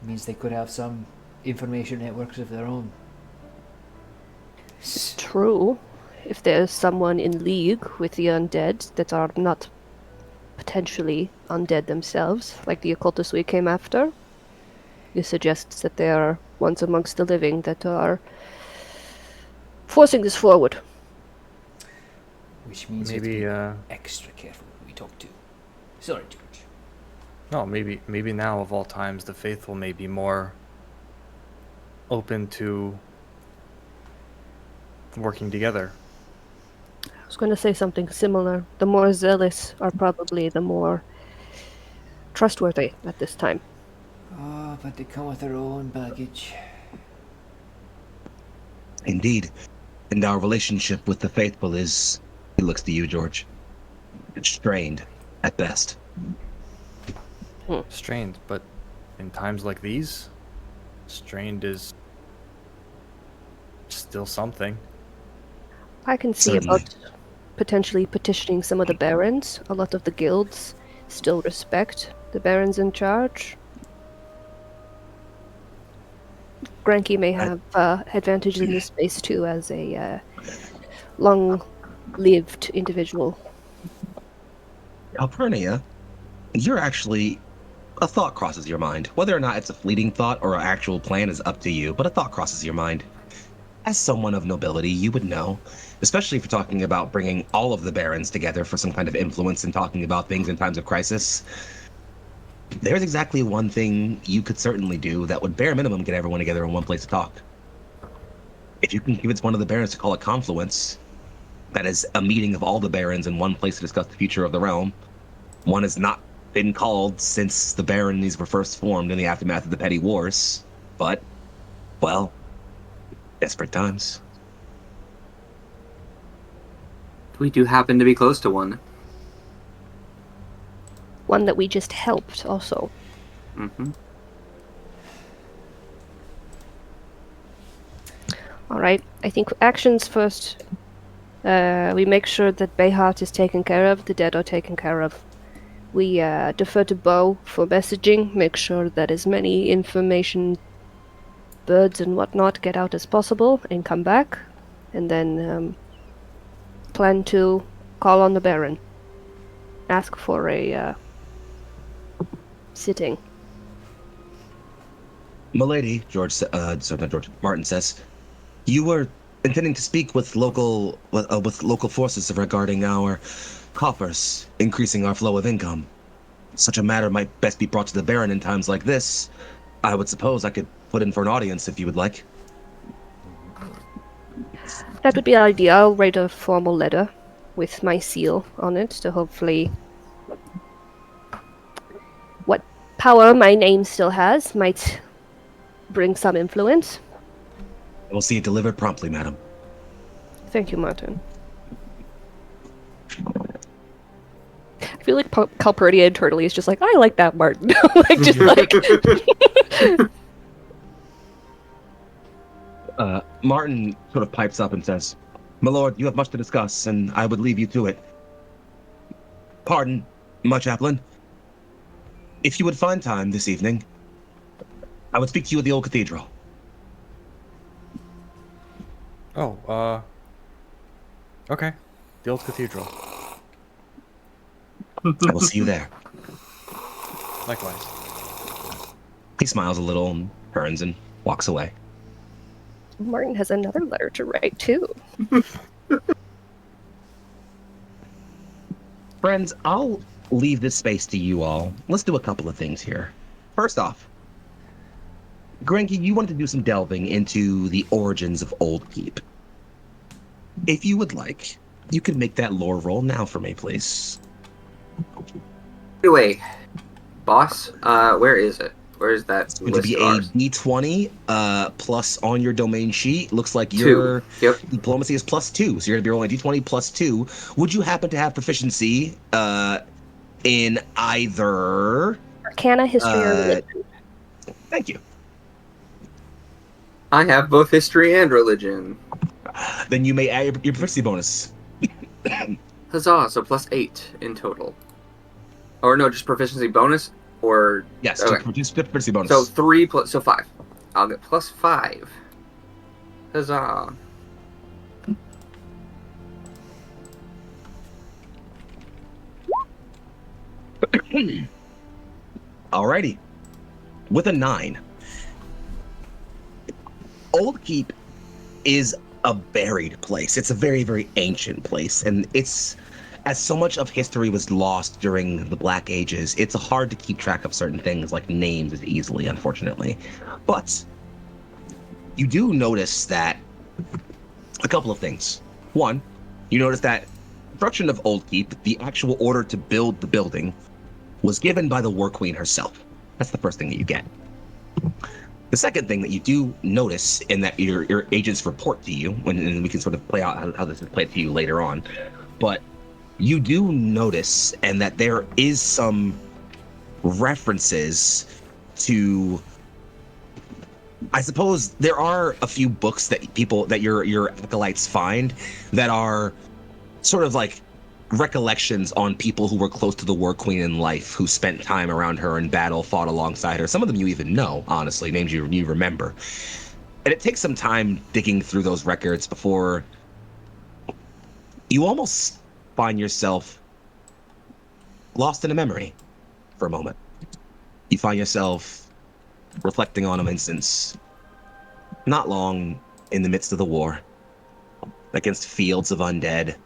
It means they could have some information networks of their own. True, if there's someone in league with the undead that are not potentially undead themselves, like the occultists we came after, it suggests that there are ones amongst the living that are forcing this forward. Which means Maybe, we have to be extra careful who we talk to. Sorry, George. no, maybe now of all times the faithful may be more open to working together. I was going to say something similar. The more zealous are probably the more trustworthy at this time. Oh, but they come with their own baggage. Indeed. And our relationship with the faithful is, he looks to you, George, strained at best. Strained, but in times like these, strained is still something. I can see Certainly. about potentially petitioning some of the barons. A lot of the guilds still respect the barons in charge. Granky may have advantages in this space too, as a long-lived individual. Calpurnia, you're actually... A thought crosses your mind. Whether or not it's a fleeting thought or an actual plan is up to you, but a thought crosses your mind. As someone of nobility, you would know, especially if you're talking about bringing all of the barons together for some kind of influence and talking about things in times of crisis. There's exactly one thing you could certainly do that would bare minimum get everyone together in one place to talk. If you can convince one of the barons to call a confluence, that is a meeting of all the barons in one place to discuss the future of the realm. One has not been called since the baronies were first formed in the aftermath of the petty wars, but, well, desperate times. We do happen to be close to one. One that we just helped, also. Mm-hmm. Alright, I think actions first. We make sure that Bayheart is taken care of, the dead are taken care of. We defer to Bo for messaging, make sure that as many information, birds and whatnot get out as possible and come back. And then plan to call on the Baron. Ask for a sitting. Milady, Martin says, you were intending to speak with local forces regarding our coffers, increasing our flow of income. Such a matter might best be brought to the Baron in times like this. I would suppose I could put in for an audience if you would like. That would be ideal. I'll write a formal letter with my seal on it to hopefully... What power my name still has might bring some influence. I will see it delivered promptly, madam. Thank you, Martin. I feel like Calpurnia internally is just like, I like that, Martin. Like, just like... Martin sort of pipes up and says, My lord, you have much to discuss, and I would leave you to it. Pardon, my chaplain. If you would find time this evening, I would speak to you at the old cathedral. Oh, okay. The old cathedral. I will see you there. Likewise. He smiles a little and turns and walks away. Martin has another letter to write too. Friends, I'll leave this space to you all. Let's do a couple of things here. First off, Granky, you wanted to do some delving into the origins of Old Keep. If you would like, you can make that lore roll now for me, please. Anyway, boss, where is it? Where is that It's going to list be of a ours? D20 plus on your domain sheet. Looks like 2. your Yep. diplomacy is +2, so you're going to be rolling a D20 +2. Would you happen to have proficiency in either? Arcana, history, or religion. Thank you. I have both history and religion. Then you may add your proficiency bonus. Huzzah, so +8 in total. Or no, just proficiency bonus? Or Yes, okay. just proficiency bonus. So 3 plus, so 5. I'll get +5. Huzzah. Alrighty. With a 9. Old Keep is a buried place. It's a very, very ancient place. And it's, as so much of history was lost during the Black Ages, it's hard to keep track of certain things like names as easily, unfortunately. But you do notice that a couple of things. One, you notice that construction of Old Keep, the actual order to build the building, was given by the War Queen herself. That's the first thing that you get. The second thing that you do notice, in that your agents report to you, and we can sort of play out how this is played to you later on, but you do notice, and that there is some references to, I suppose there are a few books that your acolytes find that are sort of like recollections on people who were close to the War Queen in life, who spent time around her in battle, fought alongside her. Some of them you even know, honestly, names you remember. And it takes some time digging through those records before you almost find yourself lost in a memory for a moment. You find yourself reflecting on an instance not long in the midst of the war, against fields of undead,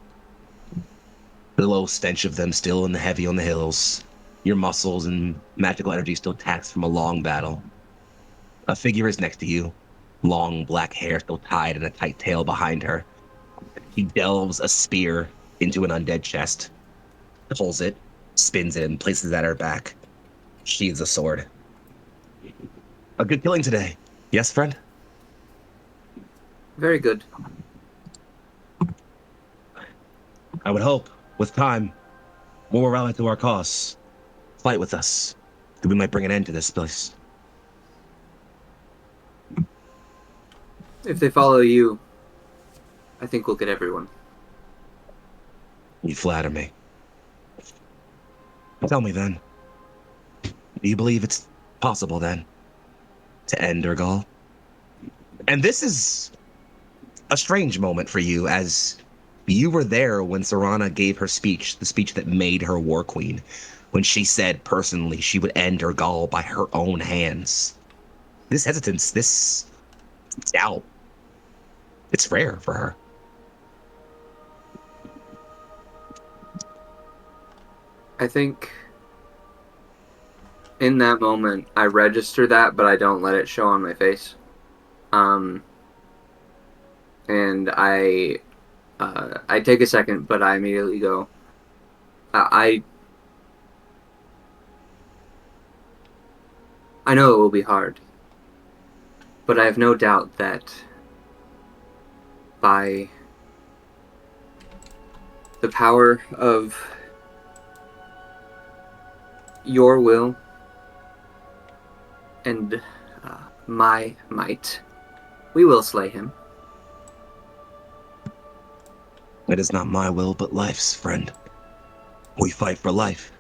the low stench of them still in the heavy on the hills, your muscles and magical energy still taxed from a long battle. A figure is next to you, long black hair still tied in a tight tail behind her. He delves a spear into an undead chest, pulls it, spins it, and places it at her back. Sheathes a sword. A good killing today. Yes, friend? Very good. I would hope, with time, more will rally to our cause. Fight with us, that we might bring an end to this place. If they follow you, I think we'll get everyone. You flatter me. Tell me then, do you believe it's possible then to end Urgal? And this is a strange moment for you, as you were there when Serana gave her speech, the speech that made her War Queen, when she said personally she would end Urgal by her own hands. This hesitance, this doubt, it's rare for her. I think in that moment, I register that, but I don't let it show on my face. And I take a second, but I immediately go, I know it will be hard, but I have no doubt that by the power of your will and my might, we will slay him. It is not my will, but life's, friend. We fight for life,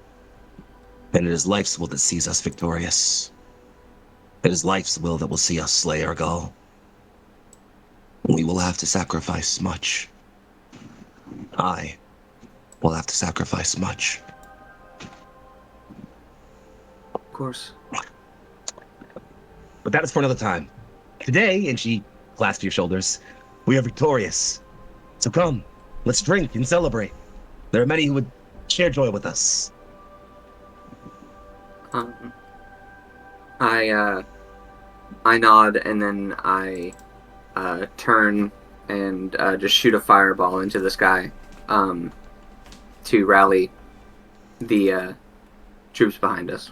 and it is life's will that sees us victorious. It is life's will that will see us slay Urgal. We will have to sacrifice much. I will have to sacrifice much. Of course. But that is for another time. Today, and she clasps your shoulders, we are victorious. So come, let's drink and celebrate. There are many who would share joy with us. Um, I nod and then I turn and just shoot a fireball into the sky to rally the troops behind us.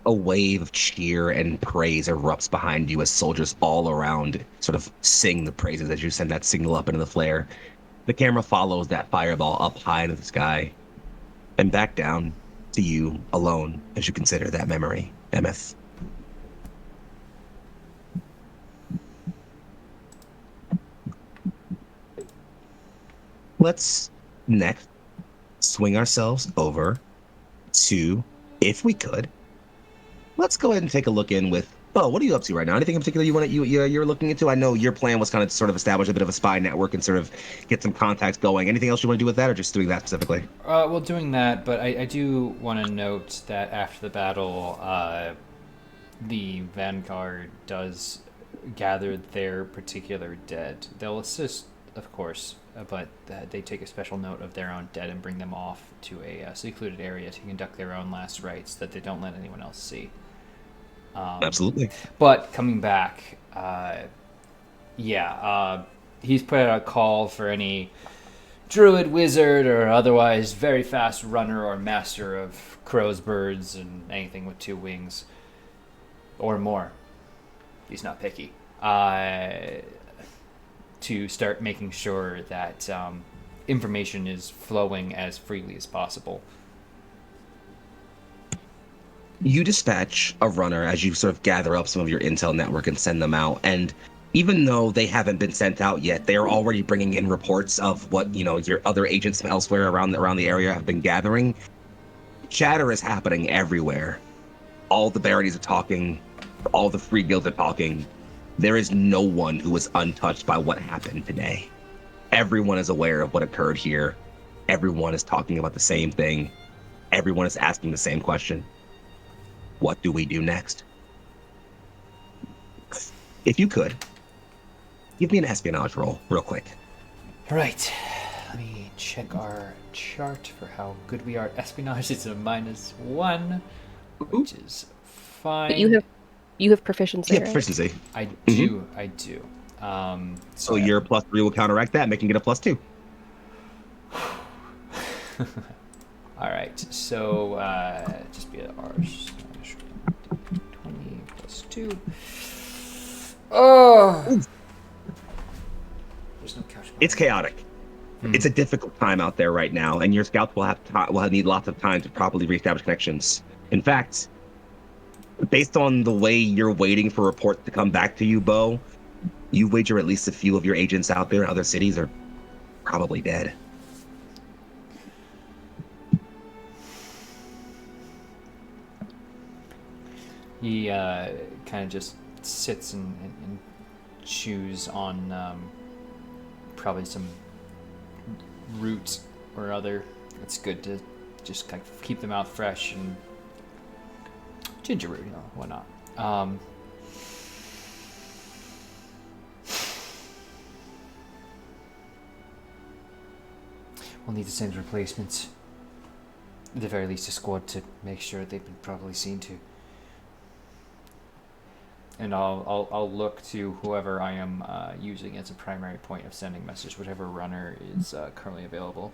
A wave of cheer and praise erupts behind you as soldiers all around sort of sing the praises as you send that signal up into the flare. The camera follows that fireball up high into the sky and back down to you alone as you consider that memory, Emeth. Let's next swing ourselves over to, if we could, let's go ahead and take a look in with. Oh, what are you up to right now? Anything in particular you're looking into? I know your plan was kind of sort of establish a bit of a spy network and sort of get some contacts going. Anything else you want to do with that, or just doing that specifically? Well, doing that, but I do want to note that after the battle, the Vanguard does gather their particular dead. They'll assist, of course, but they take a special note of their own dead and bring them off to a secluded area to conduct their own last rites that they don't let anyone else see. Absolutely. But coming back, he's put out a call for any druid, wizard, or otherwise very fast runner or master of crows, birds, and anything with 2 wings or more. He's not picky. To start making sure that information is flowing as freely as possible. You dispatch a runner as you sort of gather up some of your intel network and send them out. And even though they haven't been sent out yet, they are already bringing in reports of what, your other agents from elsewhere around the area have been gathering. Chatter is happening everywhere. All the baronies are talking. All the free guilds are talking. There is no one who is untouched by what happened today. Everyone is aware of what occurred here. Everyone is talking about the same thing. Everyone is asking the same question. What do we do next? If you could, give me an espionage roll real quick. Right. Let me check our chart for how good we are at espionage. It's a -1, which is fine. But you have proficiency. Yeah, Right? proficiency. I do. I do. So your +3 will counteract that, making it a +2. All right. So just be a R/20 +2. Oh. There's no couch. It's chaotic. It's a difficult time out there right now, and your scouts will need lots of time to properly reestablish connections. In fact, based on the way you're waiting for reports to come back to you, Bo, you wager at least a few of your agents out there in other cities are probably dead. He kind of just sits and chews on probably some root or other. It's good to just kind of keep them out fresh, and ginger root, why not? We'll need to send replacements. At the very least, a squad to make sure they've been properly seen to. And I'll look to whoever I am using as a primary point of sending message, whatever runner is currently available.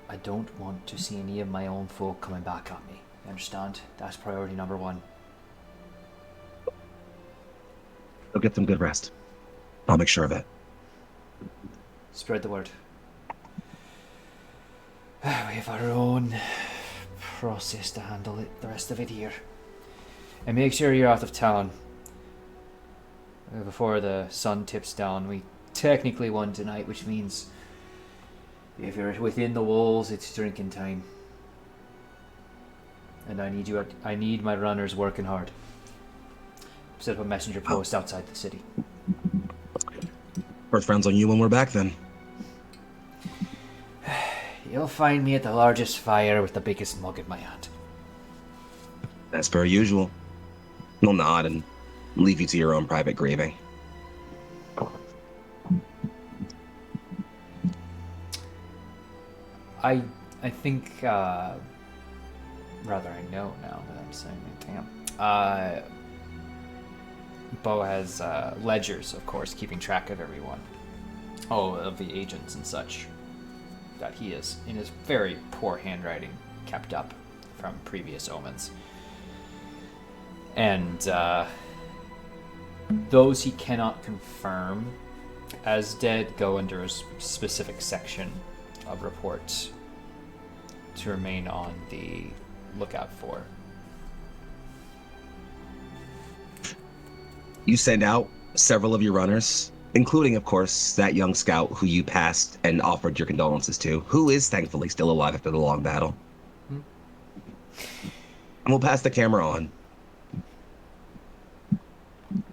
I don't want to see any of my own folk coming back at me. You understand? That's priority number 1. Go get some good rest. I'll make sure of it. Spread the word. We have our own process to handle it, the rest of it here. And make sure you're out of town before the sun tips down. We technically won tonight, which means if you're within the walls, it's drinking time. And I need my runners working hard. set up a messenger post outside the city. First rounds on you when we're back, then. You'll find me at the largest fire with the biggest mug in my hand. As per usual. He'll nod and leave you to your own private grieving. I think, rather I know now that I'm saying it, damn. Bo has ledgers, of course, keeping track of everyone. Oh, of the agents and such. That he is, in his very poor handwriting, kept up from previous omens. And those he cannot confirm as dead go under a specific section of reports to remain on the lookout for. You send out several of your runners, including, of course, that young scout who you passed and offered your condolences to, who is thankfully still alive after the long battle. And we'll pass the camera on.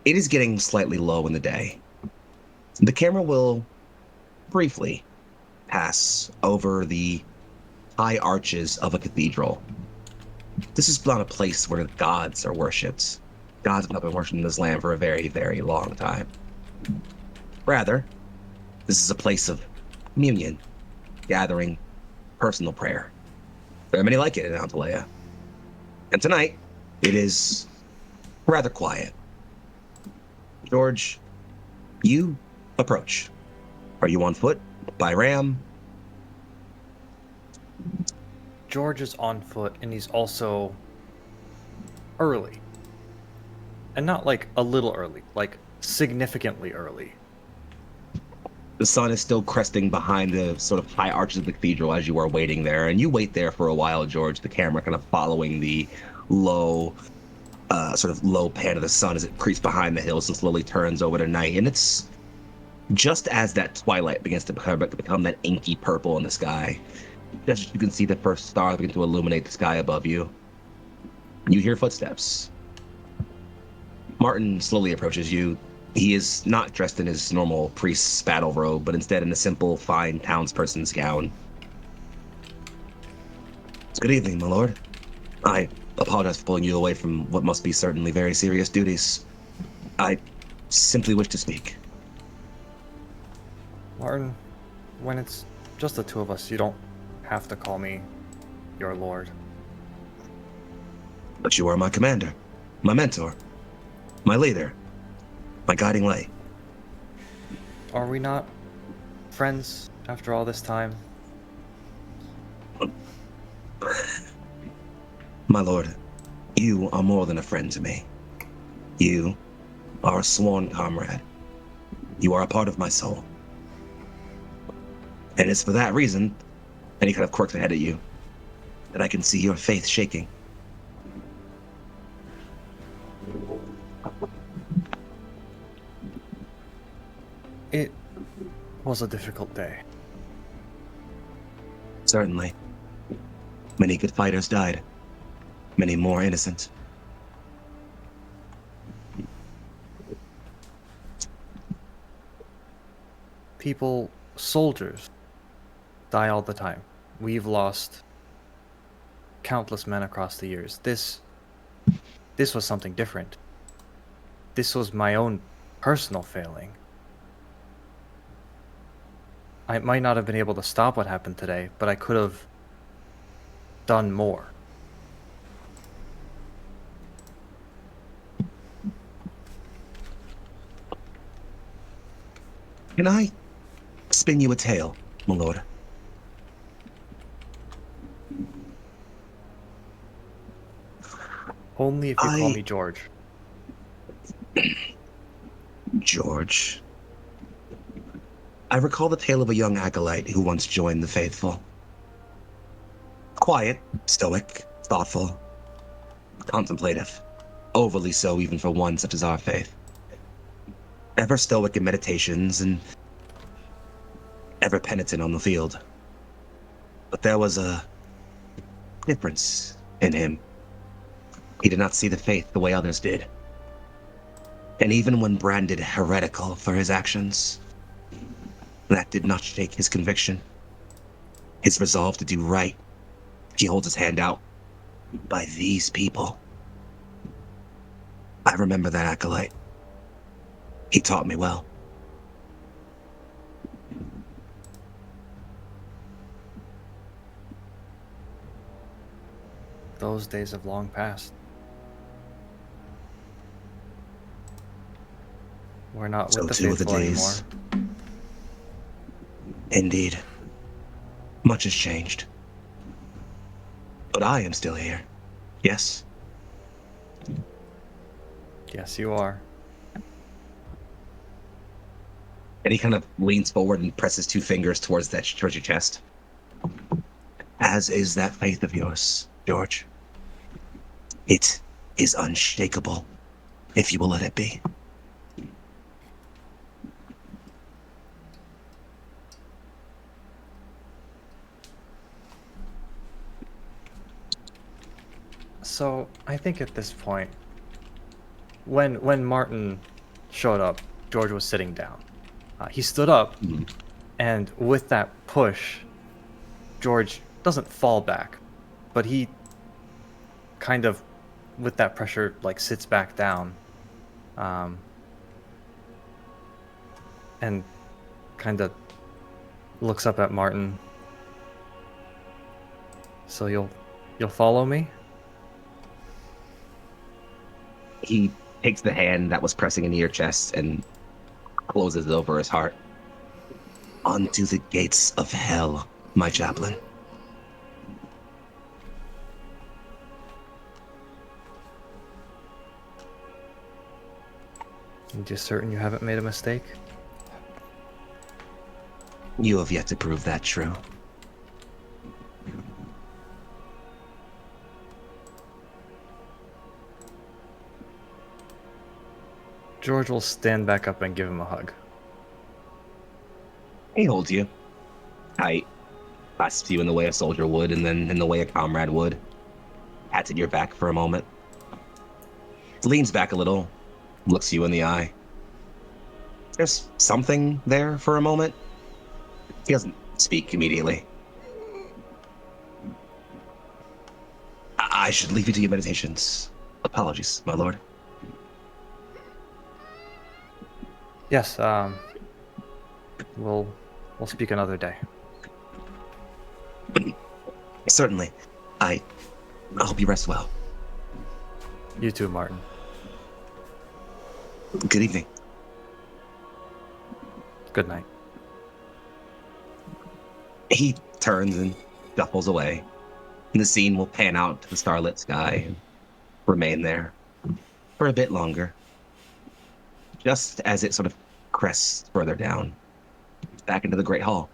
It is getting slightly low in the day. The camera will briefly pass over the high arches of a cathedral. This is not a place where gods are worshipped. Gods have not been worshipped in this land for a very, very long time. Rather, this is a place of communion, gathering, personal prayer. There are many like it in Antalea. And tonight, it is rather quiet. George, you approach. Are you on foot? By ram? George is on foot, and he's also early. And not like a little early, like significantly early. The sun is still cresting behind the sort of high arches of the cathedral as you are waiting there. And you wait there for a while, George, the camera kind of following the low, sort of low pan of the sun as it creeps behind the hills and slowly turns over to night. And it's just as that twilight begins to become that inky purple in the sky. Just as you can see the first stars begin to illuminate the sky above you. You hear footsteps. Martin slowly approaches you. He is not dressed in his normal priest's battle robe, but instead in a simple, fine townsperson's gown. Good evening, my lord. I apologize for pulling you away from what must be certainly very serious duties. I simply wish to speak. Martin, when it's just the two of us, you don't have to call me your lord. But you are my commander, my mentor, my leader, my guiding light. Are we not friends after all this time? My lord, you are more than a friend to me. You are a sworn comrade. You are a part of my soul. And it's for that reason, and he kind of quirks ahead at you, that I can see your faith shaking. It was a difficult day. Certainly. Many good fighters died. Many more innocent. People, soldiers, die all the time. We've lost countless men across the years. This was something different. This was my own personal failing. I might not have been able to stop what happened today, but I could have done more. Can I spin you a tale, my lord? Only if you call me George. George. I recall the tale of a young acolyte who once joined the faithful. Quiet, stoic, thoughtful, contemplative. Overly so even for one such as our faith. Ever stoic in meditations and ever penitent on the field. But there was a difference in him. He did not see the faith the way others did. And even when branded heretical for his actions, that did not shake his conviction. His resolve to do right. He holds his hand out by these people. I remember that acolyte. He taught me well. Those days have long passed. We're not So with the too are the faithful anymore. days. Indeed. Much has changed. But I am still here. Yes? Yes, you are. And he kind of leans forward and presses two fingers towards your chest. As is that faith of yours, George. It is unshakable, if you will let it be. So I think at this point, when Martin showed up, George was sitting down. He stood up, and with that push, George doesn't fall back, but he kind of, with that pressure, like sits back down, and kind of looks up at Martin. So you'll follow me? He takes the hand that was pressing into your chest and closes it over his heart. Onto the gates of hell, my chaplain. You just certain you haven't made a mistake? You have yet to prove that true. George will stand back up and give him a hug. He holds you tight, clasps you in the way a soldier would, and then in the way a comrade would. Pats at your back for a moment. Leans back a little, looks you in the eye. There's something there for a moment. He doesn't speak immediately. I should leave you to your meditations. Apologies, my lord. Yes, we'll speak another day. Certainly. I hope you rest well. You too, Martin. Good evening. Good night. He turns and shuffles away. And the scene will pan out to the starlit sky and remain there for a bit longer. Just as it sort of crests further down, back into the Great Hall.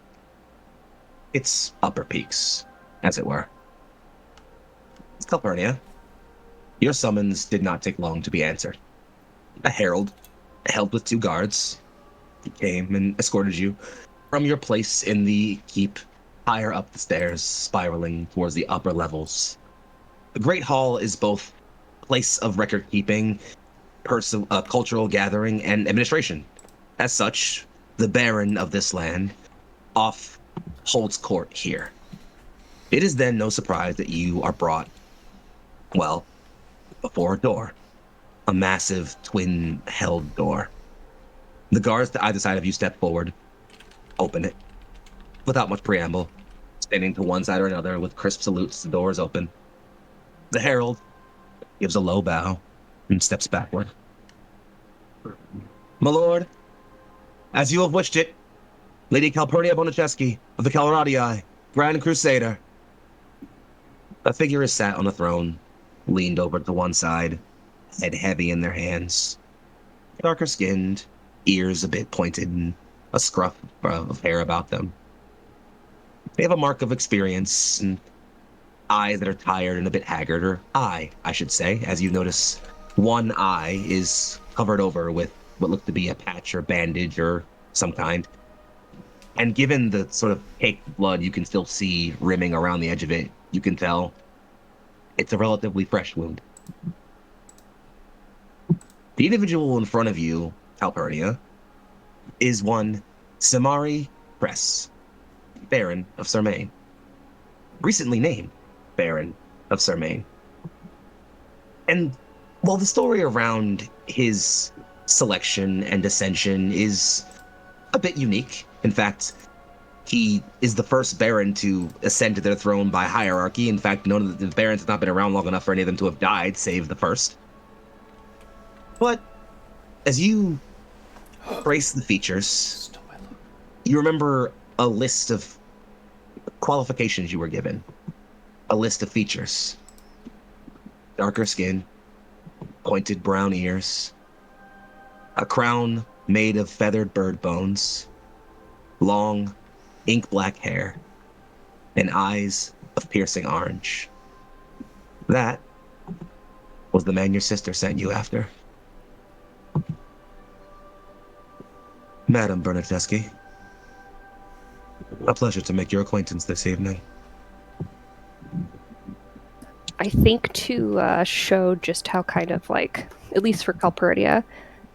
Its upper peaks, as it were. Calpurnia, your summons did not take long to be answered. A herald, held with two guards, came and escorted you from your place in the keep higher up the stairs, spiraling towards the upper levels. The Great Hall is both a place of record keeping, cultural gathering, and administration. As such, the Baron of this land holds court here. It is then no surprise that you are brought, well, before a door. A massive twin-held door. The guards to either side of you step forward, open it. Without much preamble, standing to one side or another with crisp salutes, the door is open. The herald gives a low bow and steps backward. My lord, as you have wished it, Lady Calpurnia Bonicheski of the Caladriai, Grand Crusader. A figure is sat on a throne, leaned over to one side, head heavy in their hands. Darker skinned, ears a bit pointed, and a scruff of hair about them. They have a mark of experience and eyes that are tired and a bit haggard, or eye, I should say, as you notice one eye is covered over with what looks to be a patch or bandage or some kind. And given the sort of caked blood you can still see rimming around the edge of it, you can tell it's a relatively fresh wound. The individual in front of you, Calpurnia, is one Samari Press, Baron of Sermain. Recently named Baron of Sermain. And while the story around his selection and ascension is a bit unique, in fact, he is the first Baron to ascend to their throne by hierarchy. In fact, none of the Barons have not been around long enough for any of them to have died, save the first. But as you trace the features, you remember a list of qualifications you were given. A list of features. Darker skin, pointed brown ears, a crown made of feathered bird bones, long, ink black hair, and eyes of piercing orange. That was the man your sister sent you after. Madam Bernadeschi, a pleasure to make your acquaintance this evening. I think to show just how kind of like, at least for Calpurnia,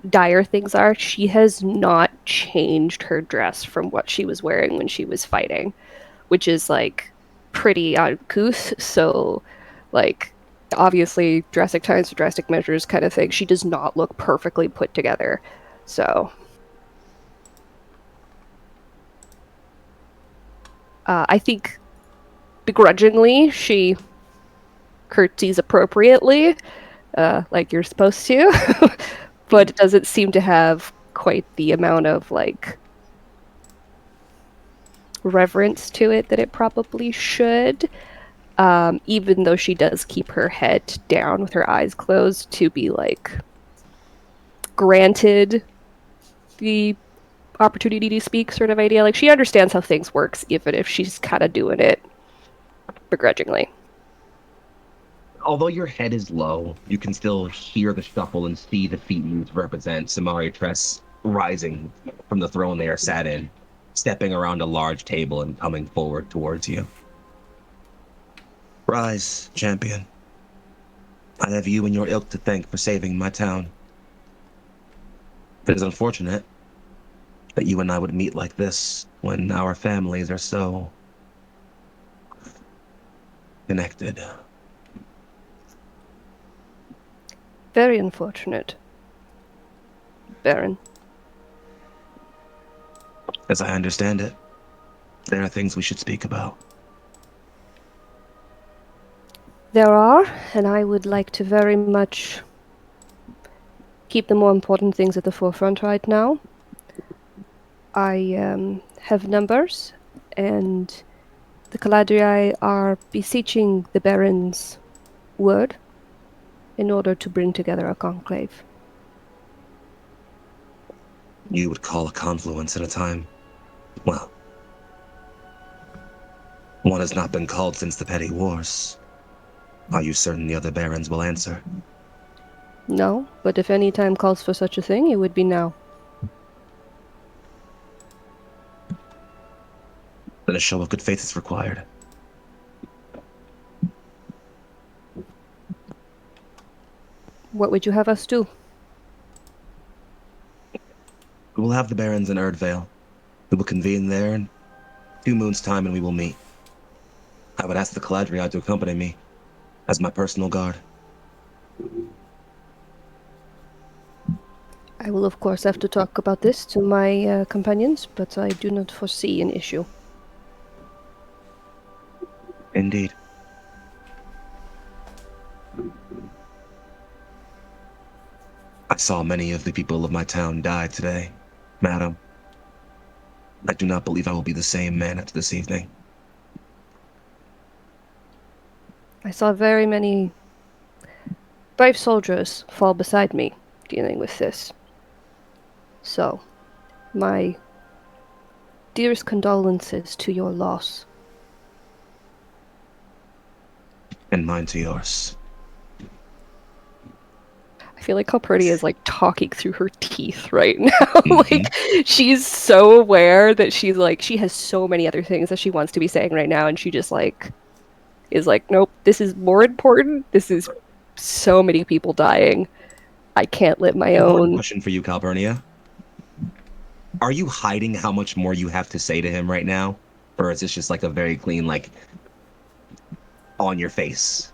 dire things are, she has not changed her dress from what she was wearing when she was fighting, which is like pretty uncouth. So, like, obviously, drastic times for drastic measures kind of thing. She does not look perfectly put together. So, I think begrudgingly she curtsies appropriately, like you're supposed to, but it doesn't seem to have quite the amount of like reverence to it that it probably should. Even though she does keep her head down with her eyes closed to be like granted the opportunity to speak sort of idea. Like she understands how things works, even if she's kind of doing it begrudgingly. Although your head is low, you can still hear the shuffle and see the feet used to represent Samari Tress rising from the throne they are sat in, stepping around a large table and coming forward towards you. Rise, champion. I have you and your ilk to thank for saving my town. It is unfortunate that you and I would meet like this when our families are so connected. Very unfortunate, Baron. As I understand it, there are things we should speak about. There are, and I would like to very much keep the more important things at the forefront right now. I have numbers, and the Caladriai are beseeching the Baron's word in order to bring together a conclave. You would call a confluence at a time. Well, one has not been called since the petty wars. Are you certain the other barons will answer? No, but if any time calls for such a thing, it would be now. Then a show of good faith is required. What would you have us do? We will have the barons in Erdvale. We will convene there in 2 moons' time and we will meet. I would ask the Caladriai to accompany me as my personal guard. I will, of course, have to talk about this to my companions, but I do not foresee an issue. Indeed. I saw many of the people of my town die today, madam. I do not believe I will be the same man after this evening. I saw very many brave soldiers fall beside me dealing with this. So, my dearest condolences to your loss. And mine to yours. I feel like Calpurnia is like talking through her teeth right now. Like she's so aware that she's like she has so many other things that she wants to be saying right now, and she just like is like, nope, this is more important. This is so many people dying. I can't live my One own. question for you, Calpurnia. Are you hiding how much more you have to say to him right now? Or is this just like a very clean, like, on your face?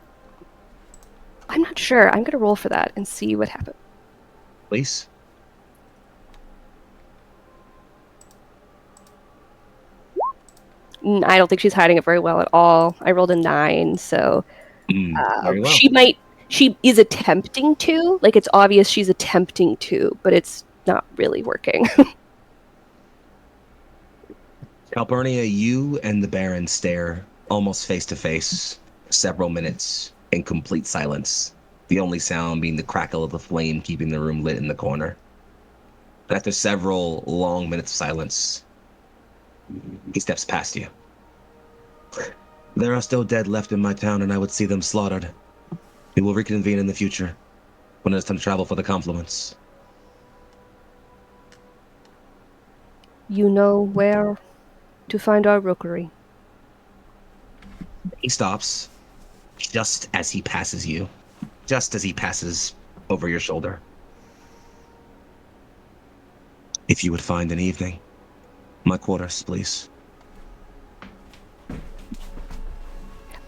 I'm not sure. I'm gonna roll for that and see what happens. Please? I don't think she's hiding it very well at all. I rolled a 9, so Very well. she is attempting to. Like, it's obvious she's attempting to, but it's not really working. Calpurnia, you and the Baron stare almost face to face for several minutes in complete silence, the only sound being the crackle of the flame keeping the room lit in the corner. But after several long minutes of silence, he steps past you. There are still dead left in my town, and I would see them slaughtered. We will reconvene in the future, when it is time to travel for the confluence. You know where to find our rookery. He stops just as he passes you, just as he passes over your shoulder. If you would find an evening, my quarters, please.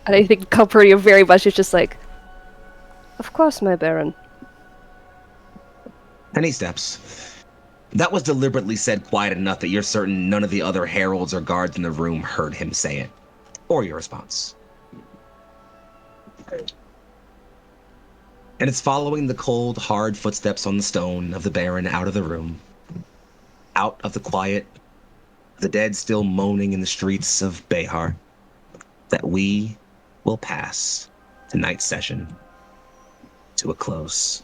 And I think Calpurnia very much is just like, of course, my Baron. And he steps. That was deliberately said quiet enough that you're certain none of the other heralds or guards in the room heard him say it, or your response. And it's following the cold, hard footsteps on the stone of the Baron out of the room, out of the quiet, the dead still moaning in the streets of Bayheart, that we will pass tonight's session to a close.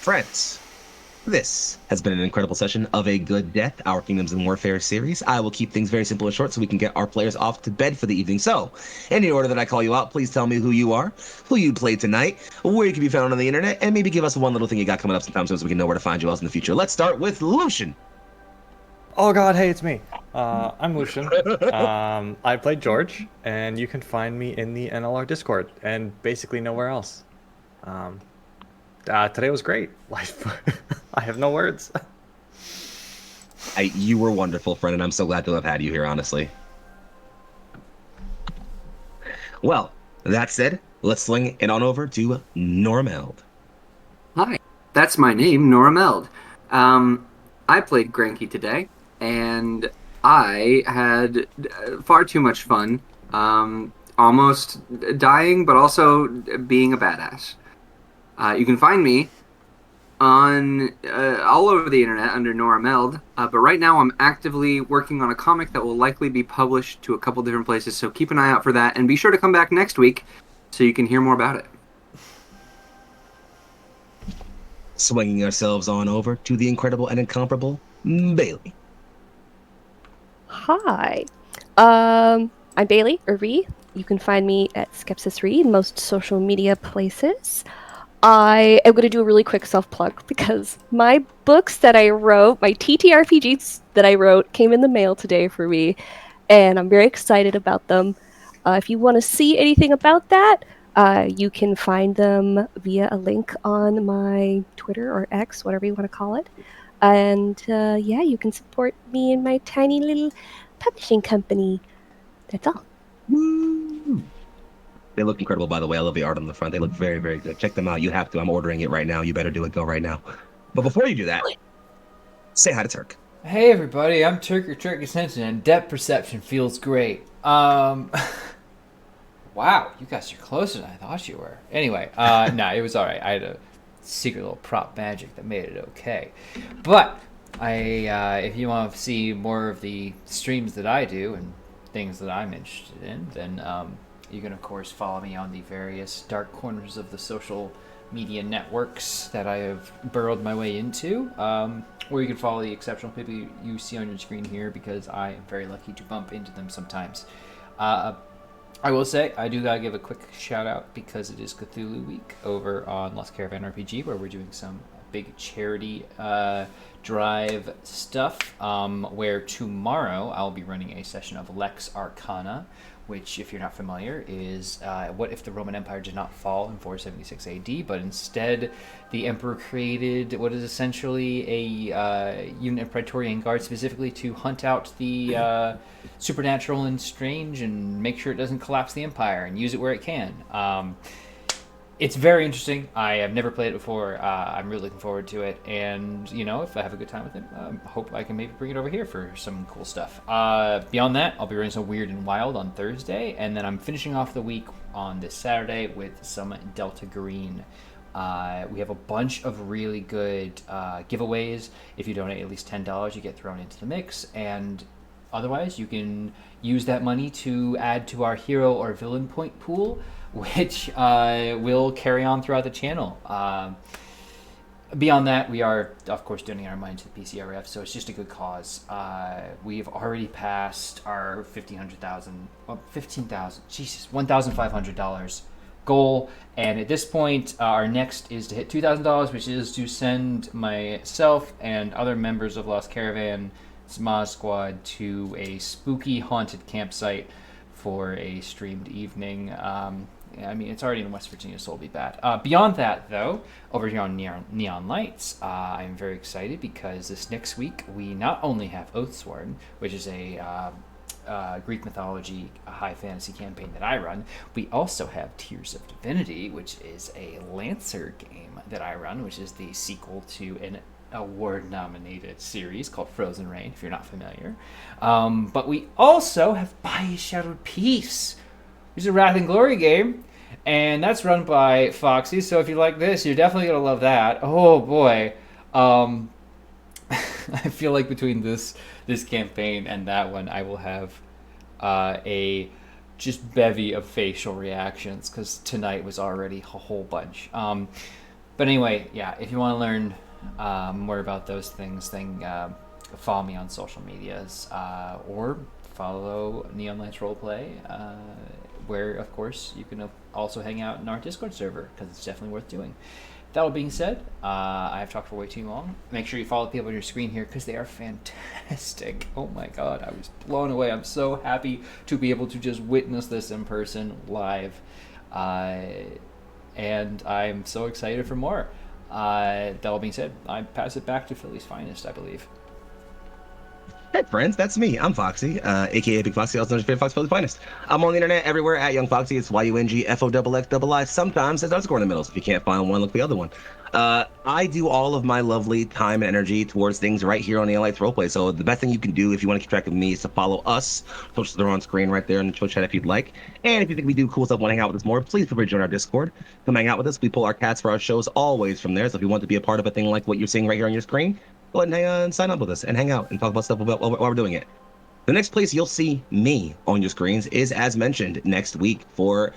Friends, this has been an incredible session of A Good Death, our Kingdoms in Warfare series. I will keep things very simple and short so we can get our players off to bed for the evening. So, in the order that I call you out, please tell me who you are, who you played tonight, where you can be found on the internet, and maybe give us one little thing you got coming up sometime soon so we can know where to find you else in the future. Let's start with Lucian. Oh god, hey, it's me. I'm Lucian. I played George, and you can find me in the NLR Discord, and basically nowhere else. Today was great. Life, I have no words. You were wonderful, friend, and I'm so glad to have had you here, honestly. Well, that said, let's sling it on over to Normeld. Hi, that's my name, Nora Meld. I played Granky today, and I had far too much fun. Almost dying, but also being a badass. You can find me on all over the internet under Nora Meld, but right now I'm actively working on a comic that will likely be published to a couple different places, so keep an eye out for that, and be sure to come back next week so you can hear more about it. Swinging ourselves on over to the incredible and incomparable Bailey. Hi. I'm Bailey, or Ree. You can find me at Skepsis Ree in most social media places. I am going to do a really quick self-plug because my books that I wrote, my TTRPGs that I wrote, came in the mail today for me, and I'm very excited about them. If you want to see anything about that, you can find them via a link on my Twitter or X, whatever you want to call it. And yeah, you can support me in my tiny little publishing company. That's all. Woo! They look incredible, by the way. I love the art on the front. They look very, very good. Check them out. You have to. I'm ordering it right now. You better do it. Go right now. But before you do that, say hi to Turk. Hey everybody, I'm Turk Turkey Sensen, and depth perception feels great. Wow, you guys are closer than I thought you were. Anyway, it was alright. I had a secret little prop magic that made it okay. But if you want to see more of the streams that I do and things that I'm interested in, then you can of course follow me on the various dark corners of the social media networks that I have burrowed my way into. Or you can follow the exceptional people you see on your screen here, because I am very lucky to bump into them sometimes. I will say, I do gotta give a quick shout out because it is Cthulhu Week over on Lost Caravan RPG, where we're doing some big charity drive stuff, where tomorrow I'll be running a session of Lex Arcana, which, if you're not familiar, is what if the Roman Empire did not fall in 476 AD, but instead the Emperor created what is essentially a unit of Praetorian Guard specifically to hunt out the supernatural and strange and make sure it doesn't collapse the Empire and use it where it can. It's very interesting. I have never played it before. I'm really looking forward to it. And, you know, if I have a good time with it, hope I can maybe bring it over here for some cool stuff. Beyond that, I'll be running some Weird and Wild on Thursday. And then I'm finishing off the week on this Saturday with some Delta Green. We have a bunch of really good giveaways. If you donate at least $10, you get thrown into the mix. And otherwise, you can use that money to add to our hero or villain point pool, which will carry on throughout the channel. Beyond that, we are, of course, donating our money to the PCRF, so it's just a good cause. We've already passed our $1,500 goal, and at this point, our next is to hit $2,000, which is to send myself and other members of Lost Caravan Smaz Squad to a spooky haunted campsite for a streamed evening. I mean, it's already in West Virginia, so it'll be bad. Beyond that, though, over here on Neon Lights, I'm very excited because this next week we not only have Oathsworn, which is a Greek mythology high fantasy campaign that I run, we also have Tears of Divinity, which is a Lancer game that I run, which is the sequel to an award-nominated series called Frozen Rain, if you're not familiar. But we also have By Shadowed Peace, which is a Wrath and Glory game, and that's run by Foxy, so if you like this, you're definitely going to love that. Oh, boy. I feel like between this campaign and that one, I will have a just bevy of facial reactions, because tonight was already a whole bunch. But anyway, yeah, if you want to learn more about those things, then follow me on social medias, or follow Neon Lights Roleplay, where, of course, you can also hang out in our Discord server, because it's definitely worth doing. That all being said, I have talked for way too long. Make sure you follow the people on your screen here, because they are fantastic. Oh my god, I was blown away. I'm so happy to be able to just witness this in person, live. And I'm so excited for more. That all being said, I pass it back to Philly's Finest, I believe. Hey friends, that's me. I'm Foxy, aka Big Foxy, also known as Favorite Fox Philly's Finest. I'm on the internet everywhere at Young Foxy. It's YUNGFOXXII. Sometimes there's underscore in the middle, so if you can't find one, look the other one. I do all of my lovely time and energy towards things right here on the Lights Roleplay. So the best thing you can do if you want to keep track of me is to follow us. Socials are on screen right there in the Twitch chat if you'd like. And if you think we do cool stuff, want to hang out with us more, please feel free to join our Discord. Come hang out with us. We pull our cats for our shows always from there. So if you want to be a part of a thing like what you're seeing right here on your screen, go ahead and sign up with us and hang out and talk about stuff while we're doing it. The next place you'll see me on your screens is, as mentioned, next week for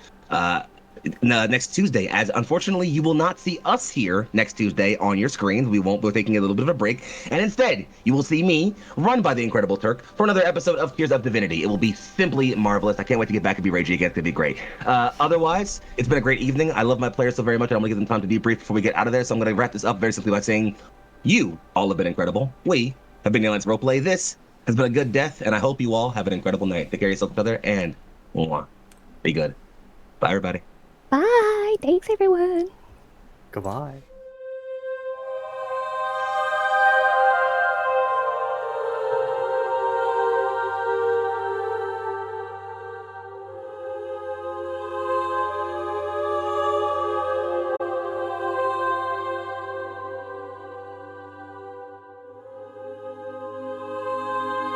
next Tuesday. As unfortunately, you will not see us here next Tuesday on your screens. We're taking a little bit of a break, and instead, you will see me, run by the Incredible Turk, for another episode of Tears of Divinity. It will be simply marvelous. I can't wait to get back and be ragey again. It's gonna be great. Otherwise, it's been a great evening. I love my players so very much. I'm gonna give them time to debrief before we get out of there. So I'm gonna wrap this up very simply by saying, you all have been incredible. We have been Neon Lights Roleplay. This has been a good death, and I hope you all have an incredible night. Take care of yourself, each other, and be good. Bye, everybody. Bye. Thanks, everyone. Goodbye.